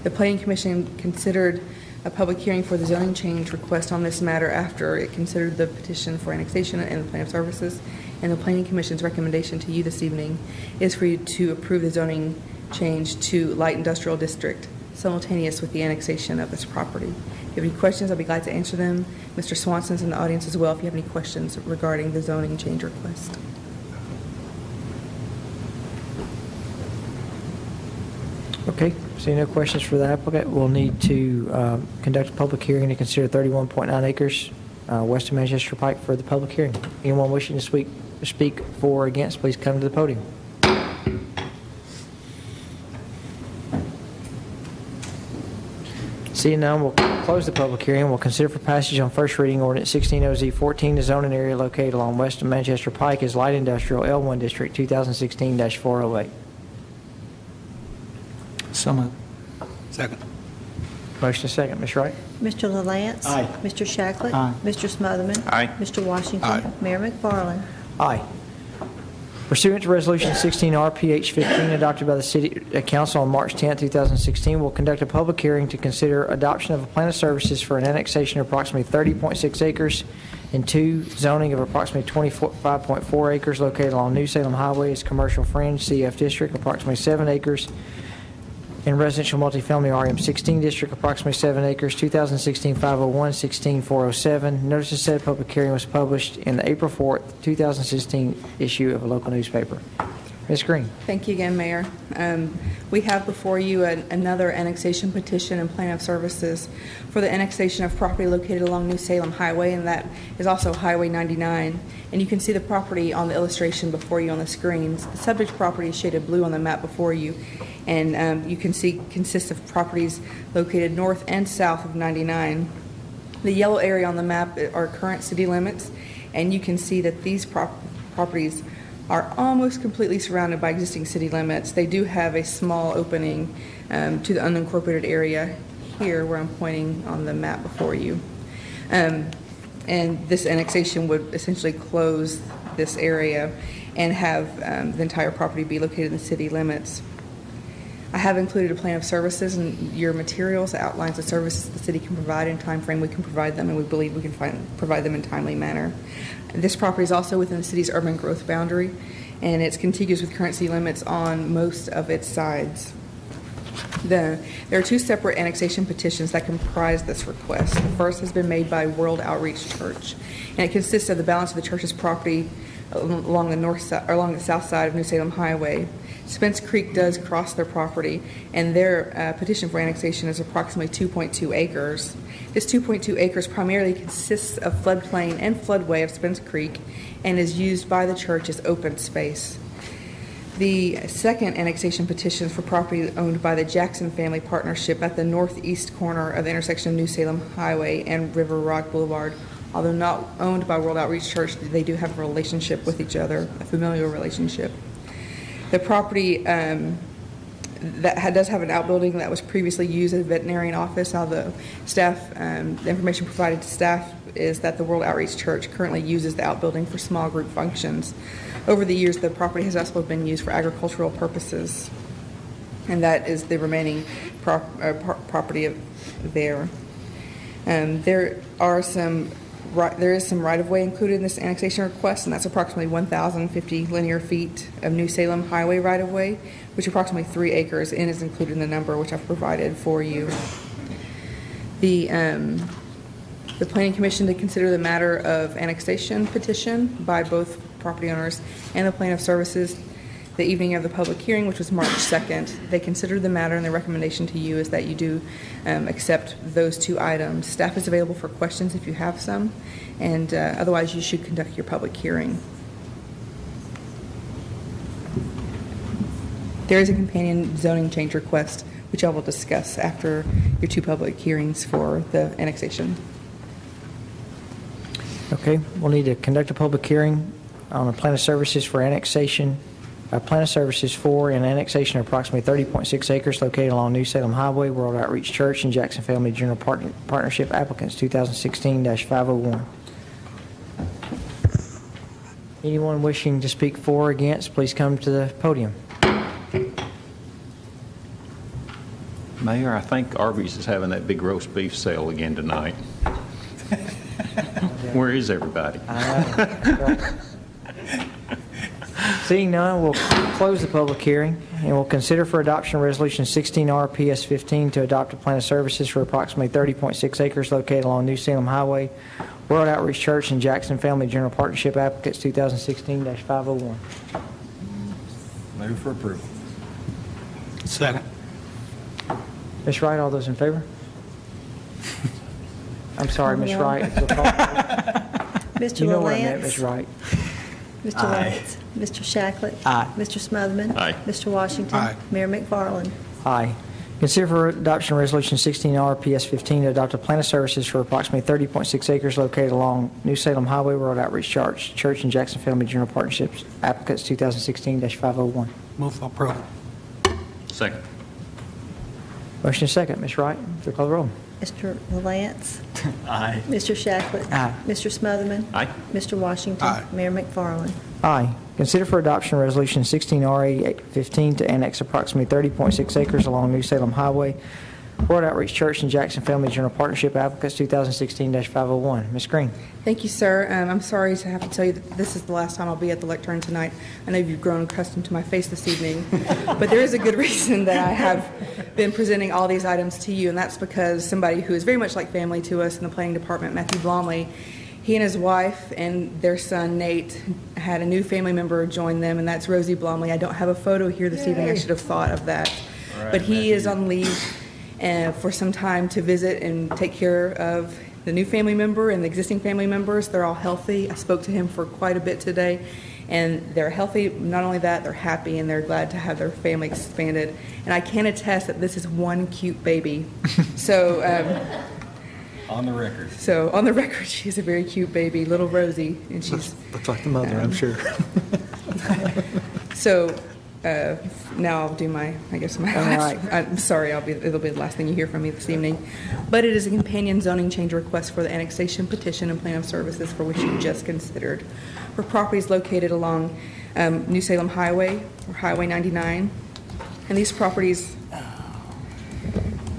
The Planning Commission considered a public hearing for the zoning change request on this matter after it considered the petition for annexation and the plan of services, and the Planning Commission's recommendation to you this evening is for you to approve the zoning change to light industrial district simultaneous with the annexation of this property. If you have any questions, I'll be glad to answer them. Mr. Swanson's in the audience as well if you have any questions regarding the zoning change request. Okay, seeing no questions for the applicant, we'll need to conduct a public hearing to consider 31.9 acres west of Manchester Pike for the public hearing. Anyone wishing to speak for or against, please come to the podium. Seeing none, we'll close the public hearing. We'll consider for passage on first reading ordinance 16OZ14 to zone an area located along west of Manchester Pike as light industrial L1 district 2016-408. So moved. Second. Motion is second. Ms. Wright. Mr. LaLance? Aye. Mr. Shacklet? Aye. Mr. Smotherman? Aye. Mr. Washington? Aye. Mayor McFarland? Aye. Pursuant to Resolution 16-RPH-15 adopted by the City Council on March 10, 2016, we'll conduct a public hearing to consider adoption of a plan of services for an annexation of approximately 30.6 acres and 2 zoning of approximately 25.4 acres located along New Salem Highway as commercial fringe CF district, approximately 7 acres in residential multifamily RM16 district, approximately 7 acres, 2016 501, 16 407. Notice of said public hearing was published in the April 4th, 2016 issue of a local newspaper. Ms. Green. Thank you again, Mayor. We have before you another annexation petition and plan of services for the annexation of property located along New Salem Highway, and that is also Highway 99. And you can see the property on the illustration before you on the screens. The subject property is shaded blue on the map before you, and you can see consists of properties located north and south of 99. The yellow area on the map are current city limits, and you can see that these properties are almost completely surrounded by existing city limits. They do have a small opening to the unincorporated area here where I'm pointing on the map before you. And this annexation would essentially close this area and have the entire property be located in the city limits. I have included a plan of services in your materials that outlines the services the city can provide and time frame we can provide them, and we believe we can provide them in a timely manner. This property is also within the city's urban growth boundary, and it's contiguous with current city limits on most of its sides. There are 2 separate annexation petitions that comprise this request. The first has been made by World Outreach Church, and it consists of the balance of the church's property along the south side of New Salem Highway. Spence Creek does cross their property, and their petition for annexation is approximately 2.2 acres. This 2.2 acres primarily consists of floodplain and floodway of Spence Creek and is used by the church as open space. The second annexation petition is for property owned by the Jackson Family Partnership at the northeast corner of the intersection of New Salem Highway and River Rock Boulevard. Although not owned by World Outreach Church, they do have a relationship with each other, a familial relationship. The property does have an outbuilding that was previously used as a veterinarian office. Now the information provided to staff is that the World Outreach Church currently uses the outbuilding for small group functions. Over the years, the property has also been used for agricultural purposes, and that is the remaining property there. There is some right-of-way included in this annexation request, and that's approximately 1,050 linear feet of New Salem Highway right-of-way, which is approximately 3 acres, and is included in the number which I've provided for you. The Planning Commission to consider the matter of annexation petition by both property owners and the plan of services the evening of the public hearing, which was March 2nd. They considered the matter, and the recommendation to you is that you do accept those 2 items. Staff is available for questions if you have some, and otherwise you should conduct your public hearing. There is a companion zoning change request, which I will discuss after your 2 public hearings for the annexation. Okay, we'll need to conduct a public hearing on a plan of services for annexation. A plan of services for an annexation of approximately 30.6 acres located along New Salem Highway, World Outreach Church, and Jackson Family General Partnership applicants 2016-501. Anyone wishing to speak for or against, please come to the podium. Mayor, I think Arby's is having that big roast beef sale again tonight. Where is everybody? Seeing none, we'll close the public hearing, and we'll consider for adoption Resolution 16-RPS-15 to adopt a plan of services for approximately 30.6 acres located along New Salem Highway, World Outreach Church, and Jackson Family General Partnership applicants 2016-501. Move for approval. Second. Ms. Wright, all those in favor? I'm sorry, Ms. Wright. Mr. You know what I meant, Lance? Ms. Wright. Mr. Lance? Mr. Shacklett? Aye. Mr. Smotherman? Aye. Mr. Washington? Aye. Mayor McFarland? Aye. Consider for adoption Resolution 16-RPS-15 to adopt a plan of services for approximately 30.6 acres located along New Salem Highway, World Outreach Church, and Jackson Family General Partnerships applicants 2016-501. Move for approval. Second. Motion is second. Ms. Wright, if you call the roll. Mr. LaLance? Aye. Mr. Shacklet? Aye. Mr. Smotherman? Aye. Mr. Washington? Aye. Mayor McFarland? Aye. Consider for adoption Resolution 16RA-15 to annex approximately 30.6 acres along New Salem Highway. World Outreach Church and Jackson Family General Partnership applicants 2016-501. Ms. Green. Thank you, sir. I'm sorry to have to tell you that this is the last time I'll be at the lectern tonight. I know you've grown accustomed to my face this evening, but there is a good reason that I have been presenting all these items to you, and that's because somebody who is very much like family to us in the planning department, Matthew Blomley, he and his wife and their son, Nate, had a new family member join them, and that's Rosie Blomley. I don't have a photo here this evening. I should have thought of that. But he is on leave for some time to visit and take care of the new family member and the existing family members. They're all healthy. I spoke to him for quite a bit today, and they're healthy. Not only that, they're happy, and they're glad to have their family expanded. And I can attest that this is one cute baby. So, On the record. so on the record, she's a very cute baby, little Rosie, and she's Looks like the mother, I'm sure. so. Now I'll do my, I guess my last, I'm sorry, it'll be the last thing you hear from me this evening. But it is a companion zoning change request for the annexation petition and plan of services for which you just considered. For properties located along New Salem Highway, or Highway 99. And these properties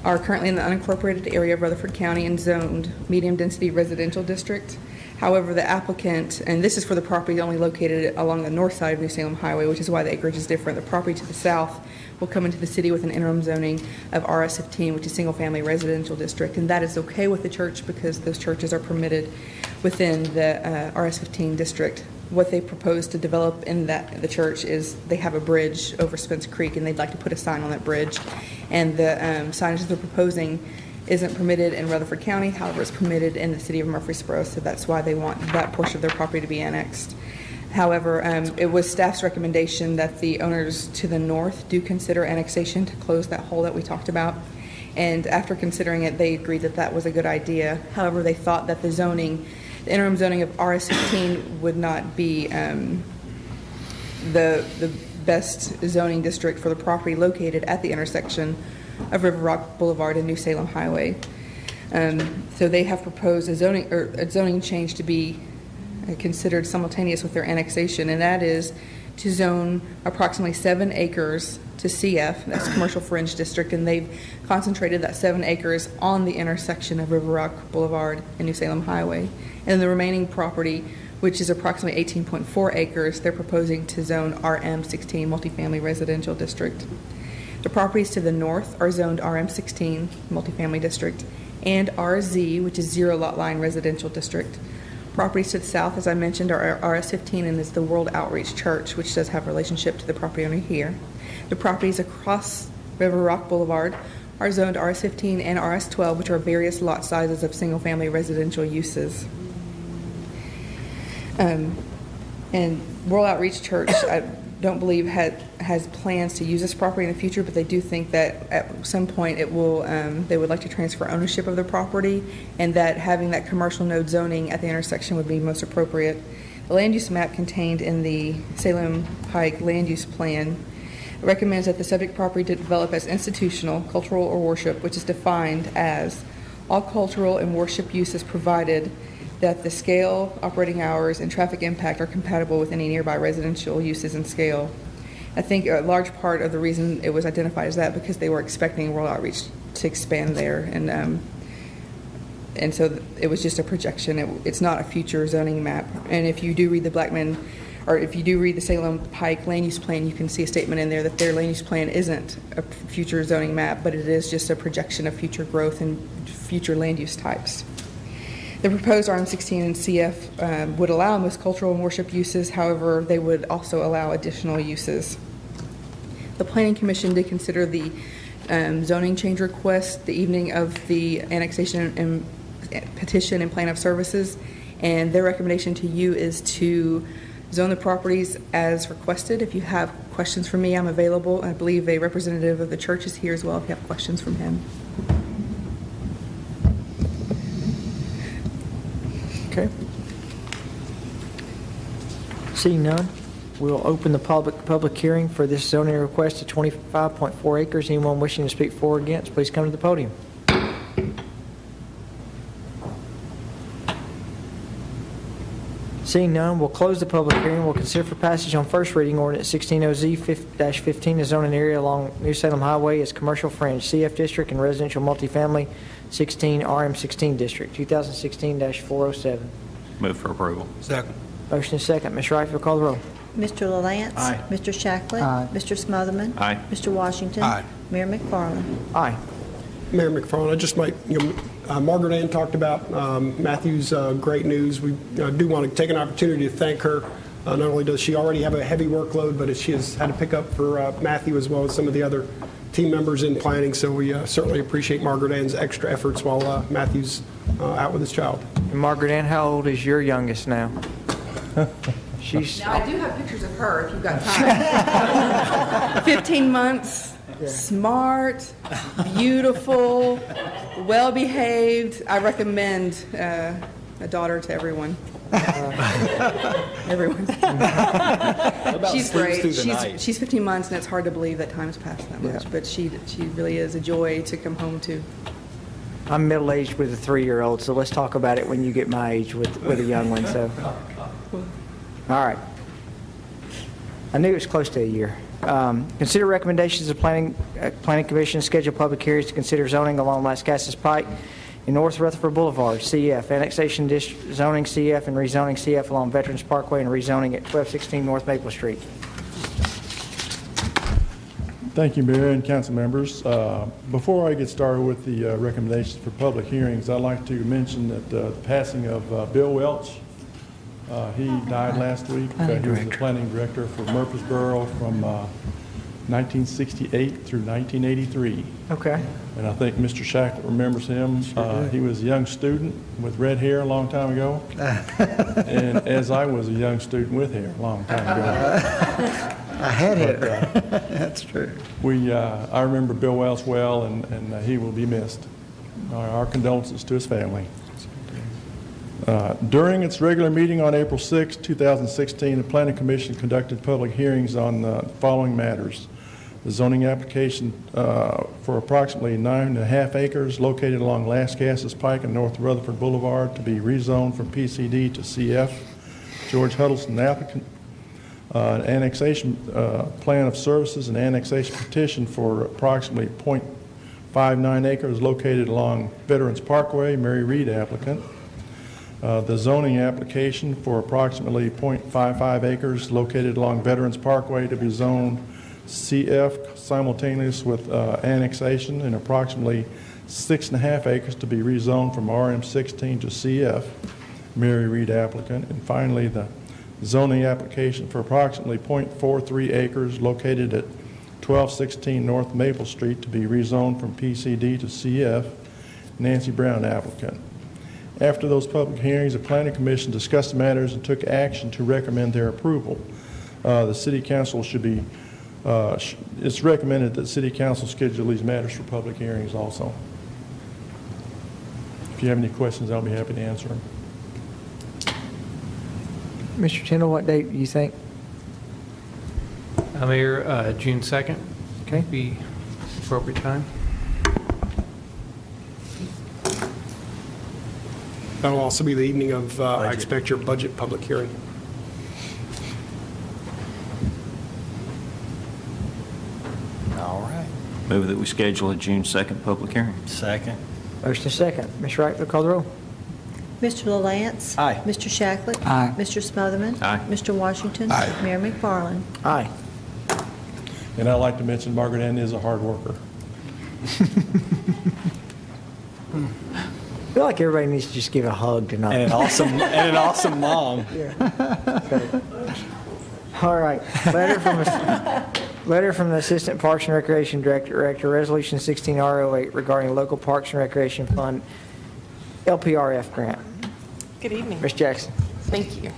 are currently in the unincorporated area of Rutherford County and zoned medium-density residential district. However, the applicant, and this is for the property only located along the north side of New Salem Highway, which is why the acreage is different. The property to the south will come into the city with an interim zoning of RS-15, which is single-family residential district, and that is okay with the church because those churches are permitted within the RS-15 district. What they propose to develop in the church is they have a bridge over Spence Creek, and they'd like to put a sign on that bridge. And the signage they're proposing isn't permitted in Rutherford County, however, it's permitted in the city of Murfreesboro, so that's why they want that portion of their property to be annexed. However, it was staff's recommendation that the owners to the north do consider annexation to close that hole that we talked about. And after considering it, they agreed that that was a good idea. However, they thought that the interim zoning of RS-15 would not be the best zoning district for the property located at the intersection of River Rock Boulevard and New Salem Highway. So they have proposed a zoning change to be considered simultaneous with their annexation, and that is to zone approximately 7 acres to CF, that's Commercial Fringe District, and they've concentrated that 7 acres on the intersection of River Rock Boulevard and New Salem Highway. And the remaining property, which is approximately 18.4 acres, they're proposing to zone RM16 Multifamily Residential District. The properties to the north are zoned RM16 Multifamily District and RZ, which is Zero Lot Line Residential District. Properties to the south, as I mentioned, are RS-15 and is the World Outreach Church, which does have a relationship to the property owner here. The properties across River Rock Boulevard are zoned RS-15 and RS-12, which are various lot sizes of single-family residential uses. And World Outreach Church, I don't believe has plans to use this property in the future, but they do think that at some point it will. They would like to transfer ownership of the property, and that having that commercial node zoning at the intersection would be most appropriate. The land use map contained in the Salem Pike Land Use Plan recommends that the subject property to develop as institutional, cultural, or worship, which is defined as all cultural and worship uses provided that the scale, operating hours, and traffic impact are compatible with any nearby residential uses and scale. I think a large part of the reason it was identified as that because they were expecting World Outreach to expand there, and so it was just a projection. It's not a future zoning map. And if you do read the if you do read the Salem Pike Land Use Plan, you can see a statement in there that their land use plan isn't a future zoning map, but it is just a projection of future growth and future land use types. The proposed RM16 and CF would allow most cultural and worship uses. However, they would also allow additional uses. The Planning Commission did consider the zoning change request the evening of the annexation and petition and plan of services, and their recommendation to you is to zone the properties as requested. If you have questions for me, I'm available. I believe a representative of the church is here as well if you have questions from him. Okay. Seeing none, We'll open the public hearing for this zoning request of 25.4 acres. Anyone wishing to speak for or against, please come to the podium. Seeing none, we'll close the public hearing. We'll consider for passage on first reading ordinance 16OZ-15, the zoning area along New Salem Highway as commercial fringe, CF district and residential multifamily 16 RM16 district, 2016-407. Move for approval. Second. Motion is second. Ms. Wright, if you'll call the roll. Mr. LaLance. Aye. Mr. Shacklet. Aye. Mr. Smotherman. Aye. Mr. Washington. Aye. Mayor McFarland. Aye. Mayor McFarland, I just might, Margaret Ann talked about Matthew's great news. We do want to take an opportunity to thank her. Not only does she already have a heavy workload, but she has had to pick up for Matthew as well as some of the other team members in planning. So we certainly appreciate Margaret Ann's extra efforts while Matthew's out with his child. And Margaret Ann, how old is your youngest now? She's Now, I do have pictures of her if you've got time. 15 months, smart, beautiful, well-behaved. I recommend a daughter to everyone. Everyone. She's great. She's 15 months, and it's hard to believe that time's passed that much. But she really is a joy to come home to. I'm middle-aged with a 3-year-old, so let's talk about it when you get my age with a young one. So, all right. I knew it was close to a year. Consider recommendations of planning commission schedule public hearings to consider zoning along Lascassas Pike in North Rutherford Boulevard, CF, annexation zoning CF and rezoning CF along Veterans Parkway and rezoning at 1216 North Maple Street. Thank you, Mayor and council members. Before I get started with the recommendations for public hearings, I'd like to mention that the passing of Bill Welch. He died last week. He was the planning director for Murfreesboro from 1968 through 1983. Okay. And I think Mr. Shacklet remembers him. He was a young student with red hair a long time ago. And as I was a young student with hair a long time ago. I had it. That's true. I remember Bill Welch well, and he will be missed. Our condolences to his family. During its regular meeting on April 6, 2016, the Planning Commission conducted public hearings on the following matters. The zoning application for approximately 9.5 acres located along Lascassas Pike and North Rutherford Boulevard to be rezoned from PCD to CF. George Huddleston, applicant. An annexation plan of services and annexation petition for approximately 0.59 acres located along Veterans Parkway, Mary Reed, applicant. The zoning application for approximately 0.55 acres located along Veterans Parkway to be zoned CF simultaneous with annexation, and approximately 6.5 acres to be rezoned from RM16 to CF, Mary Reed, applicant. And finally, the zoning application for approximately 0.43 acres located at 1216 North Maple Street to be rezoned from PCD to CF, Nancy Brown, applicant. After those public hearings, the Planning Commission discussed the matters and took action to recommend their approval. The City Council should be, it's recommended that City Council schedule these matters for public hearings also. If you have any questions, I'll be happy to answer them. Mr. Tindall, what date do you think? Mayor, June 2nd. Okay. Be appropriate time. That'll also be the evening of, I expect, your budget public hearing. All right. Move that we schedule a June 2nd public hearing. Second. Motion is second. Ms. Wright, will call the roll. Mr. LaLance. Aye. Mr. Shacklet. Aye. Mr. Smotherman. Aye. Mr. Washington. Aye. Mayor McFarland. Aye. And I'd like to mention Margaret Ann is a hard worker. I feel like everybody needs to just give a hug tonight. And an awesome mom. All right. Letter from the Assistant Parks and Recreation Director, Resolution 16R08 regarding local Parks and Recreation Fund LPRF grant. Good evening. Ms. Jackson. Thank you.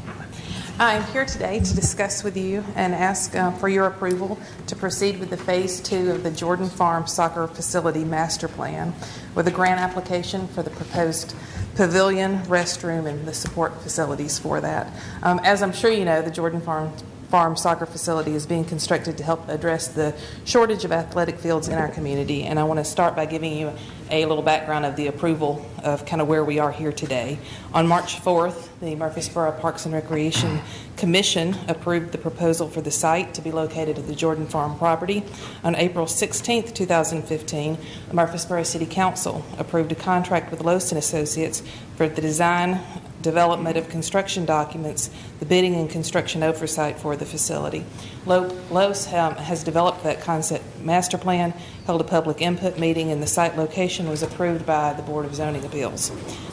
I'm here today to discuss with you and ask for your approval to proceed with the Phase 2 of the Jordan Farm Soccer Facility Master Plan with a grant application for the proposed pavilion, restroom, and the support facilities for that. As I'm sure you know, the Jordan Farm Farm soccer facility is being constructed to help address the shortage of athletic fields in our community. And I want to start by giving you a little background of the approval of kind of where we are here today. On March 4th, the Murfreesboro Parks and Recreation Commission approved the proposal for the site to be located at the Jordan Farm property. On April 16th, 2015, the Murfreesboro City Council approved a contract with Lowson Associates for the design, development of construction documents, the bidding and construction oversight for the facility. Lowe's has developed that concept master plan, held a public input meeting, and the site location was approved by the Board of Zoning Appeals.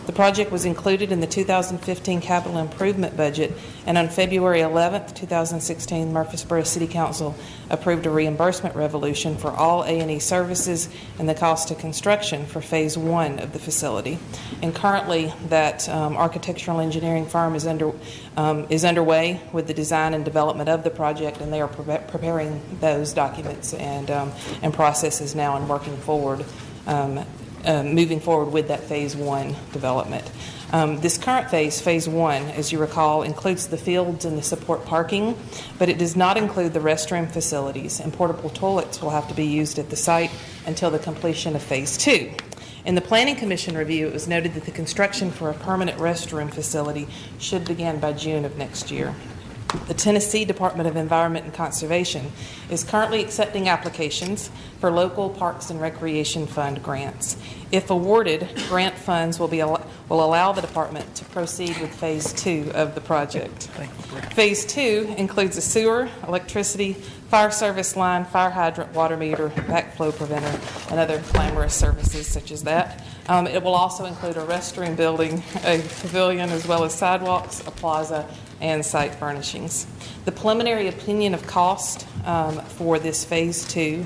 The project was included in the 2015 capital improvement budget, and on February 11th, 2016, Murfreesboro City Council approved a reimbursement resolution for all A&E services and the cost of construction for Phase 1 of the facility. And currently, that architectural engineering firm is underway with the design and development of the project, and they are preparing those documents and processes now and working forward, moving forward with that Phase 1 development. This current Phase 1, as you recall, includes the fields and the support parking, but it does not include the restroom facilities, and portable toilets will have to be used at the site until the completion of Phase 2. In the Planning Commission review, it was noted that the construction for a permanent restroom facility should begin by June of next year. The Tennessee Department of Environment and Conservation is currently accepting applications for local Parks and Recreation Fund grants. If awarded, grant funds will allow the department to proceed with Phase 2 of the project. Phase 2 includes a sewer, electricity, fire service line, fire hydrant, water meter, backflow preventer, and other glamorous services such as that. It will also include a restroom building, a pavilion, as well as sidewalks, a plaza, and site furnishings. The preliminary opinion of cost for this Phase 2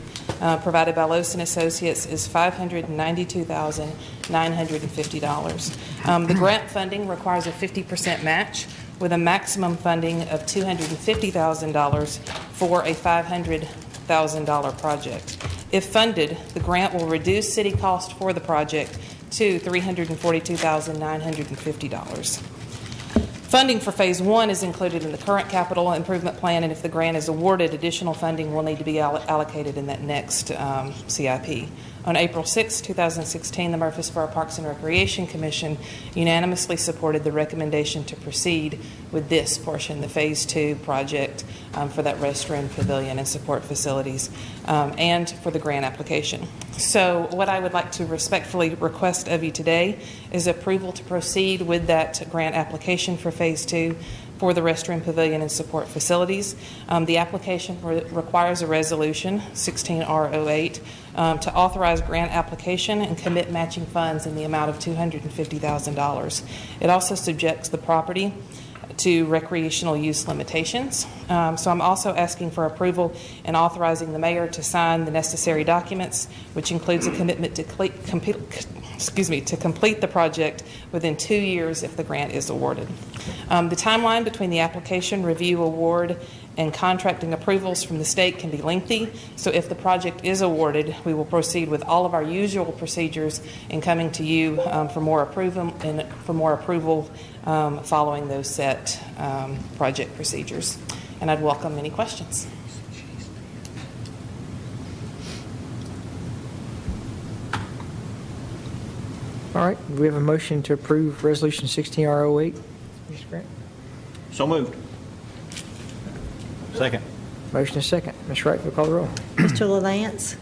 provided by Lowson Associates is $592,950. The grant funding requires a 50% match with a maximum funding of $250,000 for a $500,000 project. If funded, the grant will reduce city cost for the project to $342,950. Funding for Phase 1 is included in the current capital improvement plan, and if the grant is awarded, additional funding will need to be allocated in that next CIP. On April 6, 2016, the Murfreesboro Parks and Recreation Commission unanimously supported the recommendation to proceed with this portion, the Phase 2 project for that restroom, pavilion, and support facilities, and for the grant application. So what I would like to respectfully request of you today is approval to proceed with that grant application for Phase 2 for the restroom, pavilion, and support facilities. The application requires a resolution, 16R08, to authorize grant application and commit matching funds in the amount of $250,000. It also subjects the property to recreational use limitations. So I'm also asking for approval and authorizing the mayor to sign the necessary documents, which includes a commitment to complete the project within 2 years if the grant is awarded. The timeline between the application, review, award, and contracting approvals from the state can be lengthy. So if the project is awarded, we will proceed with all of our usual procedures in coming to you for more approval following those set project procedures. And I'd welcome any questions. All right, we have a motion to approve Resolution 16R08. Mr. Grant? So moved. Second. Motion is second. Ms. Wright, will call the roll. Mr. LaLance?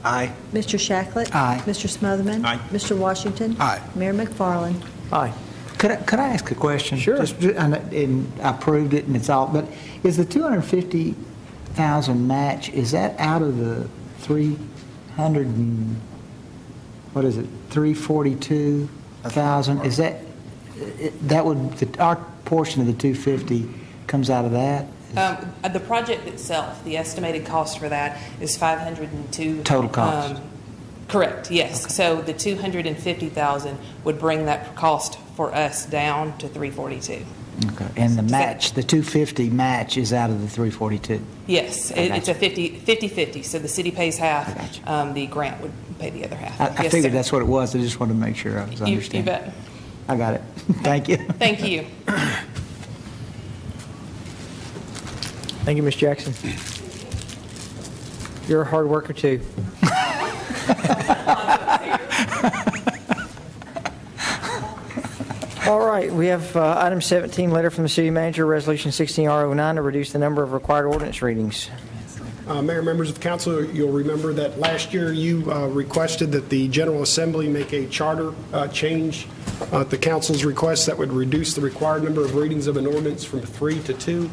Aye. Mr. Shacklet? Aye. Mr. Smotherman? Aye. Mr. Washington? Aye. Mayor McFarland? Aye. Could I ask a question? Sure. And I approved it and it's all, but is the $250,000 match, is that out of the 300 and, what is it, 342,000? Is that would, our portion of the 250 comes out of that? The project itself, the estimated cost for that is $502,000. Total cost? Correct, yes. Okay. So the $250,000 would bring that cost for us down to $342,000. Okay. And the match, the 250 match is out of the 342? Yes, it's a 50-50. So the city pays half, the grant would pay the other half. I Yes, figured sir. that's what it was. I just wanted to make sure I was understanding. You bet. I got it. Thank you. Thank you. Thank you, Ms. Jackson. You're a hard worker, too. All right, we have item 17, letter from the city manager, resolution 16R09, to reduce the number of required ordinance readings. Mayor, members of council, you'll remember that last year you requested that the General Assembly make a charter change at the council's request that would reduce the required number of readings of an ordinance from 3 to 2.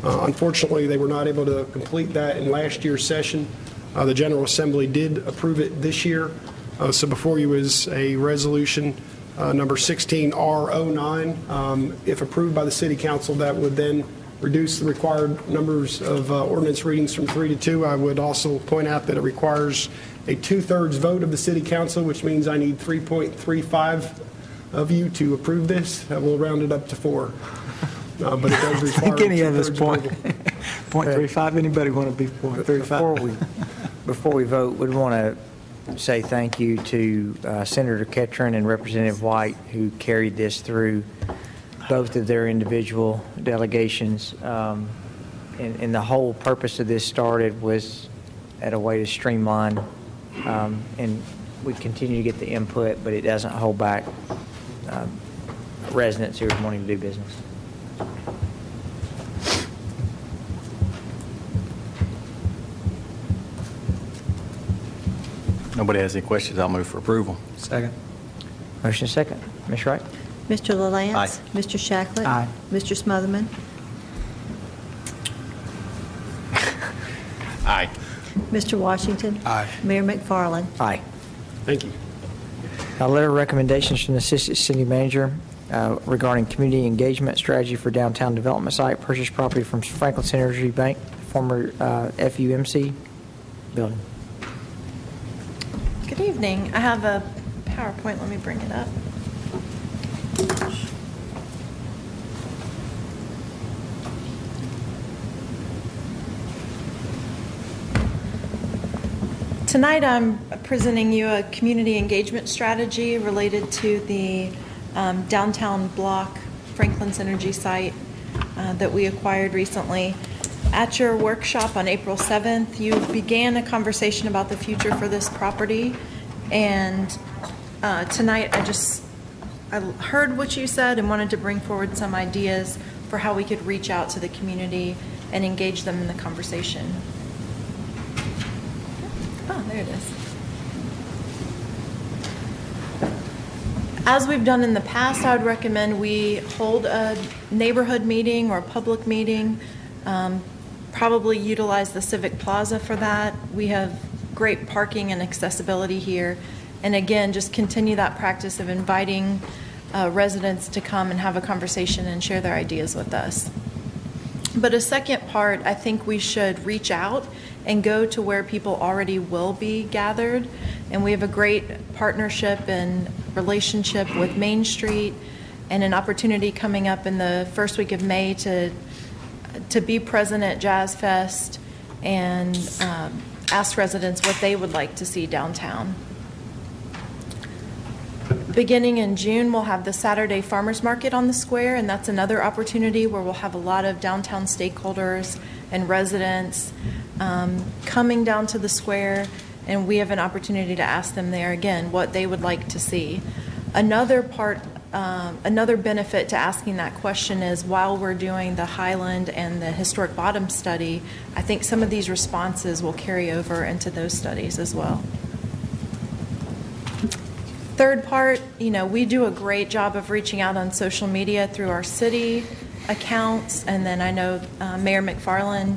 Unfortunately, they were not able to complete that in last year's session. The General Assembly did approve it this year. So before you is a resolution number 16R09. If approved by the City Council, that would then reduce the required numbers of ordinance readings from 3 to 2. I would also point out that it requires a 2/3 vote of the City Council, which means I need 3.35 of you to approve this. We'll round it up to 4. But it does require I think any of us approval. 0.35. Anybody want to be 0.35? Before we vote, we'd want to say thank you to Senator Ketron and Representative White, who carried this through both of their individual delegations. And the whole purpose of this started was at a way to streamline, and we continue to get the input, but it doesn't hold back residents who are wanting to do business. Nobody has any questions, I'll move for approval. Second. Motion second. Ms. Wright? Mr. LaLance? Aye. Mr. Shacklet? Aye. Mr. Smotherman? Aye. Mr. Washington? Aye. Mayor McFarland? Aye. Thank you. A letter of recommendations from the Assistant City Manager regarding community engagement strategy for downtown development site, purchase property from Franklin Synergy Bank, former FUMC building. Good evening. I have a PowerPoint. Let me bring it up. Tonight I'm presenting you a community engagement strategy related to the downtown block Franklin Synergy site that we acquired recently. At your workshop on April 7th, you began a conversation about the future for this property, and tonight I heard what you said and wanted to bring forward some ideas for how we could reach out to the community and engage them in the conversation. Oh, there it is. As we've done in the past, I would recommend we hold a neighborhood meeting or a public meeting. Probably utilize the Civic Plaza for that. We have great parking and accessibility here. And again, just continue that practice of inviting residents to come and have a conversation and share their ideas with us. But a second part, I think we should reach out and go to where people already will be gathered. And we have a great partnership and relationship with Main Street, and an opportunity coming up in the first week of May to be present at Jazz Fest and ask residents what they would like to see downtown. Beginning in June, we'll have the Saturday Farmers Market on the square, and that's another opportunity where we'll have a lot of downtown stakeholders and residents coming down to the square, and we have an opportunity to ask them there again what they would like to see. Another benefit to asking that question is while we're doing the Highland and the Historic Bottom study, I think some of these responses will carry over into those studies as well. Third part, we do a great job of reaching out on social media through our city accounts, and then I know Mayor McFarland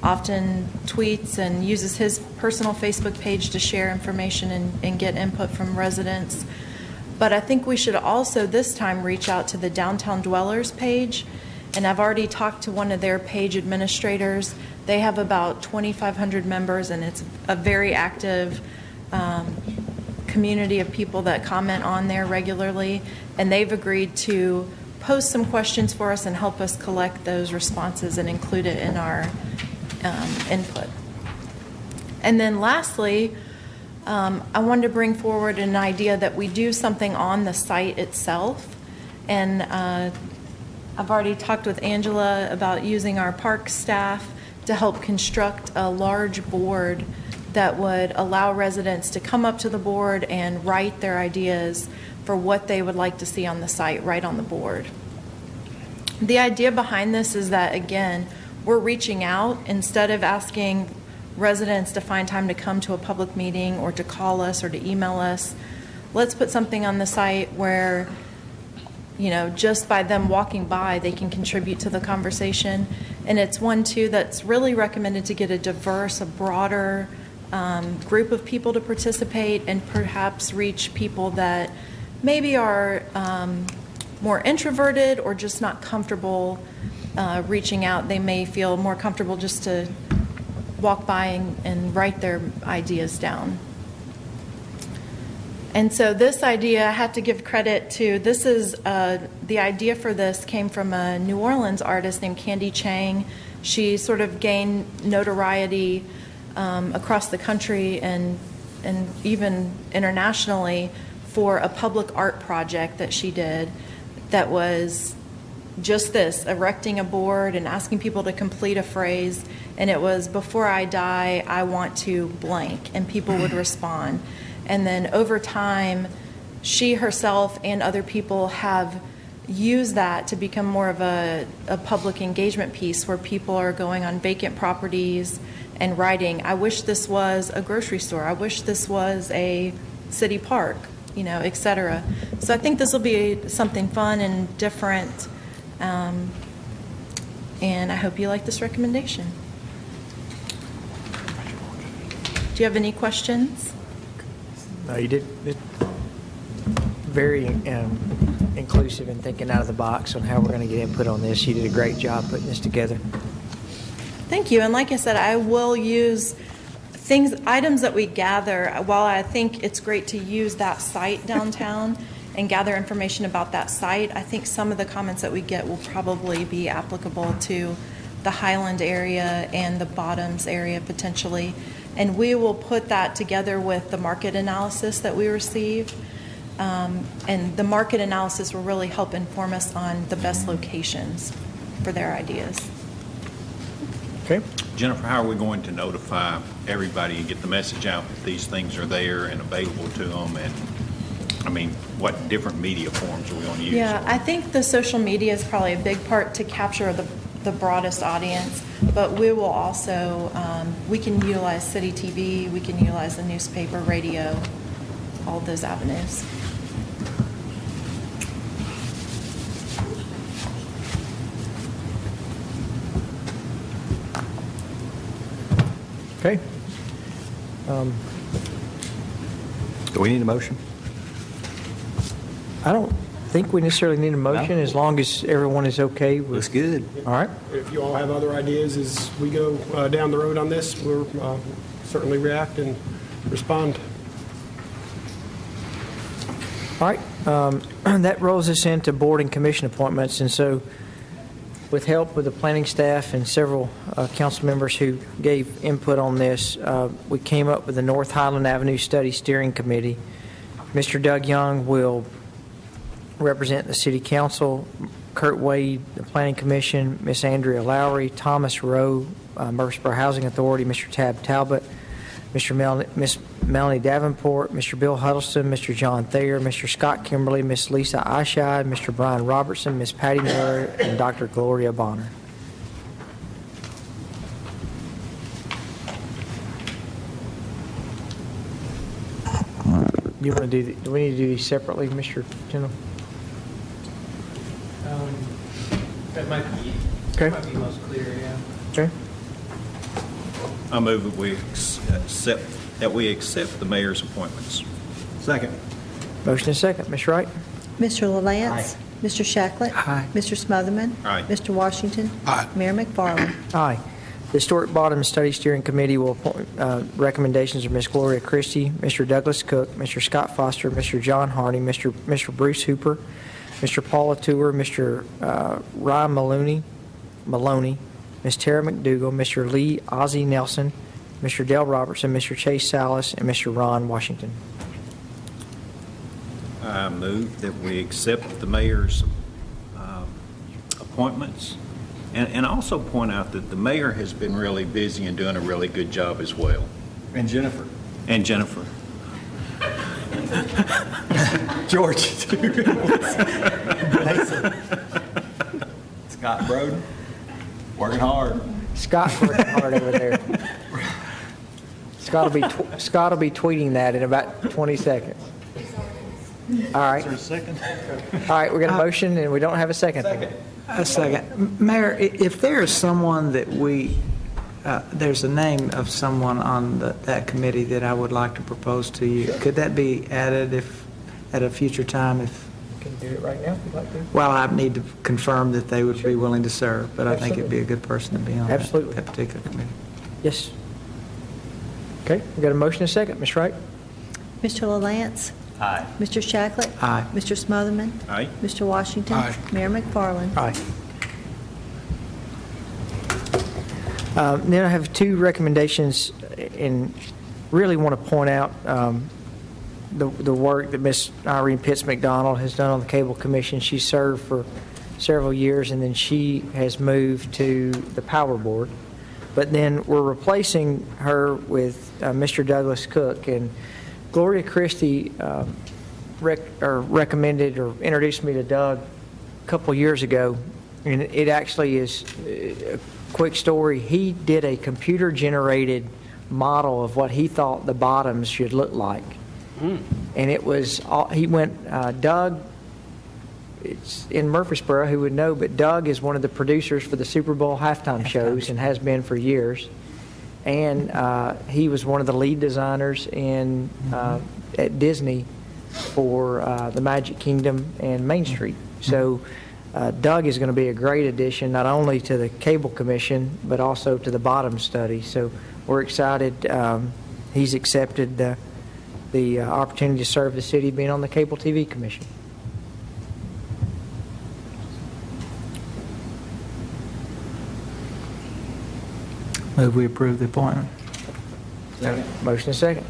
often tweets and uses his personal Facebook page to share information and get input from residents. But I think we should also this time reach out to the Downtown Dwellers page, and I've already talked to one of their page administrators. They have about 2,500 members, and it's a very active community of people that comment on there regularly, and they've agreed to post some questions for us and help us collect those responses and include it in our input. And then lastly, I wanted to bring forward an idea that we do something on the site itself, and I've already talked with Angela about using our park staff to help construct a large board that would allow residents to come up to the board and write their ideas for what they would like to see on the site right on the board. The idea behind this is that, again, we're reaching out instead of asking residents to find time to come to a public meeting or to call us or to email us. Let's put something on the site where, you know, just by them walking by, they can contribute to the conversation. And it's one, too, that's really recommended to get a diverse, a broader group of people to participate and perhaps reach people that maybe are more introverted or just not comfortable reaching out. They may feel more comfortable just to walk by and write their ideas down. And so this idea, I have to give credit to, this is, the idea for this came from a New Orleans artist named Candy Chang. She sort of gained notoriety across the country and even internationally for a public art project that she did that was just this, erecting a board and asking people to complete a phrase. And it was, before I die, I want to blank, and people would respond. And then over time, she herself and other people have used that to become more of a public engagement piece where people are going on vacant properties and writing, I wish this was a grocery store, I wish this was a city park, you know, et cetera. So I think this will be something fun and different, and I hope you like this recommendation. Do you have any questions? No, you did very inclusive and thinking out of the box on how we're going to get input on this. You did a great job putting this together. Thank you. And like I said, I will use items that we gather. While I think it's great to use that site downtown and gather information about that site, I think some of the comments that we get will probably be applicable to the Highland area and the Bottoms area potentially. And we will put that together with the market analysis that we receive. And the market analysis will really help inform us on the best locations for their ideas. Okay. Jennifer, how are we going to notify everybody and get the message out that these things are there and available to them? And I mean, what different media forms are we going to use? Yeah, I think the social media is probably a big part to capture the broadest audience, but we will also, we can utilize city TV, we can utilize the newspaper, radio, all those avenues. Okay. Do we need a motion? I don't think we necessarily need a motion as long as everyone is okay with. Looks good. All right. If you all have other ideas as we go down the road on this, we'll certainly react and respond. All right. That rolls us into board and commission appointments. And so with help with the planning staff and several council members who gave input on this, we came up with the North Highland Avenue Study Steering Committee. Mr. Doug Young will represent the City Council, Kurt Wade, the Planning Commission, Miss Andrea Lowry, Thomas Rowe, Murfreesboro Housing Authority, Mr. Tab Talbot, Miss Melanie Davenport, Mr. Bill Huddleston, Mr. John Thayer, Mr. Scott Kimberly, Miss Lisa Eyeshide, Mr. Brian Robertson, Miss Patty Miller, and Dr. Gloria Bonner. You want to do we need to do these separately, Mr. Tindall? That might be, Okay. might be most clear, yeah. Okay. I move that we accept the mayor's appointments. Second. Motion is second. Ms. Wright? Mr. LaLance? Mr. Shacklet? Aye. Mr. Smotherman? Aye. Mr. Washington? Aye. Mayor McFarland? Aye. The Historic Bottom Study Steering Committee will appoint recommendations of Ms. Gloria Christie, Mr. Douglas Cook, Mr. Scott Foster, Mr. John Hardy, Mr. Bruce Hooper, Mr. Paula Tour, Mr. Ryan Maloney, Ms. Tara McDougall, Mr. Lee Ozzie Nelson, Mr. Dale Robertson, Mr. Chase Salas, and Mr. Ron Washington. I move that we accept the mayor's appointments And also point out that the mayor has been really busy and doing a really good job as well. And Jennifer. And Jennifer. George. Scott Broden, working hard. Scott's working hard over there. Scott will be tweeting that in about 20 seconds. All right. Is there a second? All right, we got a motion and we don't have a second. A second. Mayor, if there is someone that there's a name of someone on that committee that I would like to propose to you, could that be added at a future time? If You can do it right now if you'd like to. Well, I need to confirm that they would be willing to serve, but I think it'd be a good person to be on Absolutely. that particular committee. Yes. Okay, we got a motion and a second. Ms. Wright? Mr. LaLance? Aye. Mr. Shacklet? Aye. Mr. Smotherman? Aye. Mr. Washington? Aye. Mayor McFarland? Aye. Then I have two recommendations and really want to point out the work that Ms. Irene Pitts McDonald has done on the Cable Commission. She served for several years and then she has moved to the Power Board. But then we're replacing her with Mr. Douglas Cook. And Gloria Christie recommended or introduced me to Doug a couple years ago. And it actually is a quick story. He did a computer-generated model of what he thought the bottoms should look like. And it was, Doug, it's in Murfreesboro, who would know, but Doug is one of the producers for the Super Bowl halftime shows and has been for years. And he was one of the lead designers at Disney for the Magic Kingdom and Main Street. So Doug is going to be a great addition not only to the Cable Commission but also to the bottom study. So we're excited. He's accepted the opportunity to serve the city being on the Cable TV Commission. Move we approve the appointment. Motion and second.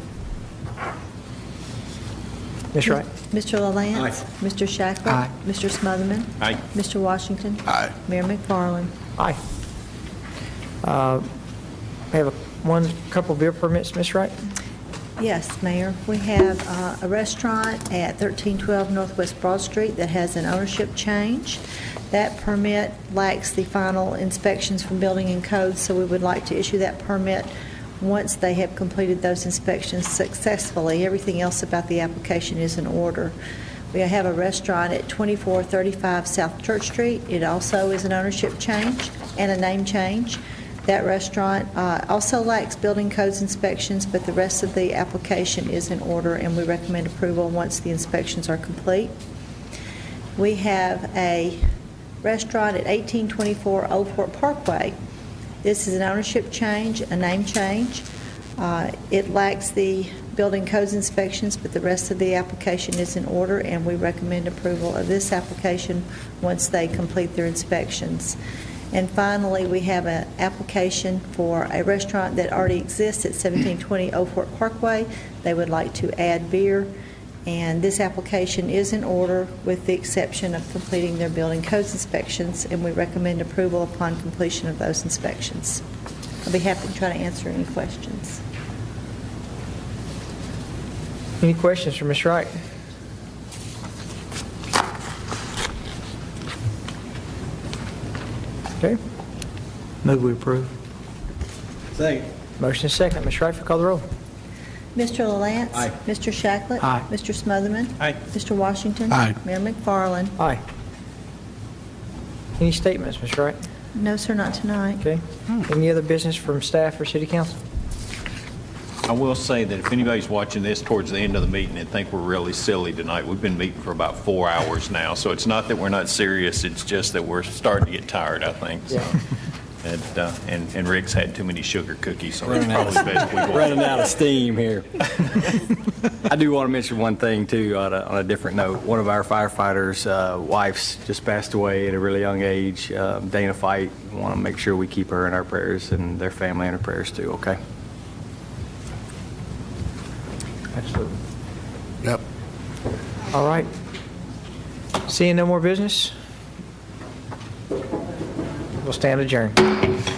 Ms. Wright? Mr. LaLance? Aye. Mr. Shacklet? Aye. Mr. Smotherman? Aye. Mr. Washington? Aye. Mayor McFarland? Aye. We have one couple beer permits, Ms. Wright? Yes, Mayor. We have a restaurant at 1312 Northwest Broad Street that has an ownership change. That permit lacks the final inspections from Building and Code, so we would like to issue that permit once they have completed those inspections successfully. Everything else about the application is in order. We have a restaurant at 2435 South Church Street. It also is an ownership change and a name change. That restaurant also lacks building codes inspections, but the rest of the application is in order, and we recommend approval once the inspections are complete. We have a restaurant at 1824 Old Fort Parkway. This is an ownership change, a name change. It lacks the building codes inspections, but the rest of the application is in order, and we recommend approval of this application once they complete their inspections. And finally, we have an application for a restaurant that already exists at 1720 Old Fort Parkway. They would like to add beer, and this application is in order with the exception of completing their building codes inspections, and we recommend approval upon completion of those inspections. I'll be happy to try to answer any questions. Any questions for Ms. Wright? Okay. Move we approve. Second. Motion is second. Ms. Wright, call the roll. Mr. LaLance? Aye. Mr. Shacklet? Aye. Mr. Smotherman? Aye. Mr. Washington? Aye. Mayor McFarland? Aye. Any statements, Ms. Wright? No, sir, not tonight. Okay. Any other business from staff or city council? I will say that if anybody's watching this towards the end of the meeting and think we're really silly tonight, we've been meeting for about 4 hours now. So it's not that we're not serious, it's just that we're starting to get tired, I think. So. And Rick's had too many sugar cookies, so it's probably best we go. Running out of steam here. I do want to mention one thing, too, on a different note. One of our firefighters' wives just passed away at a really young age, Dana Fight. We want to make sure we keep her in our prayers and their family in our prayers, too, okay? Absolutely. Yep. All right. Seeing no more business? We'll stand adjourned.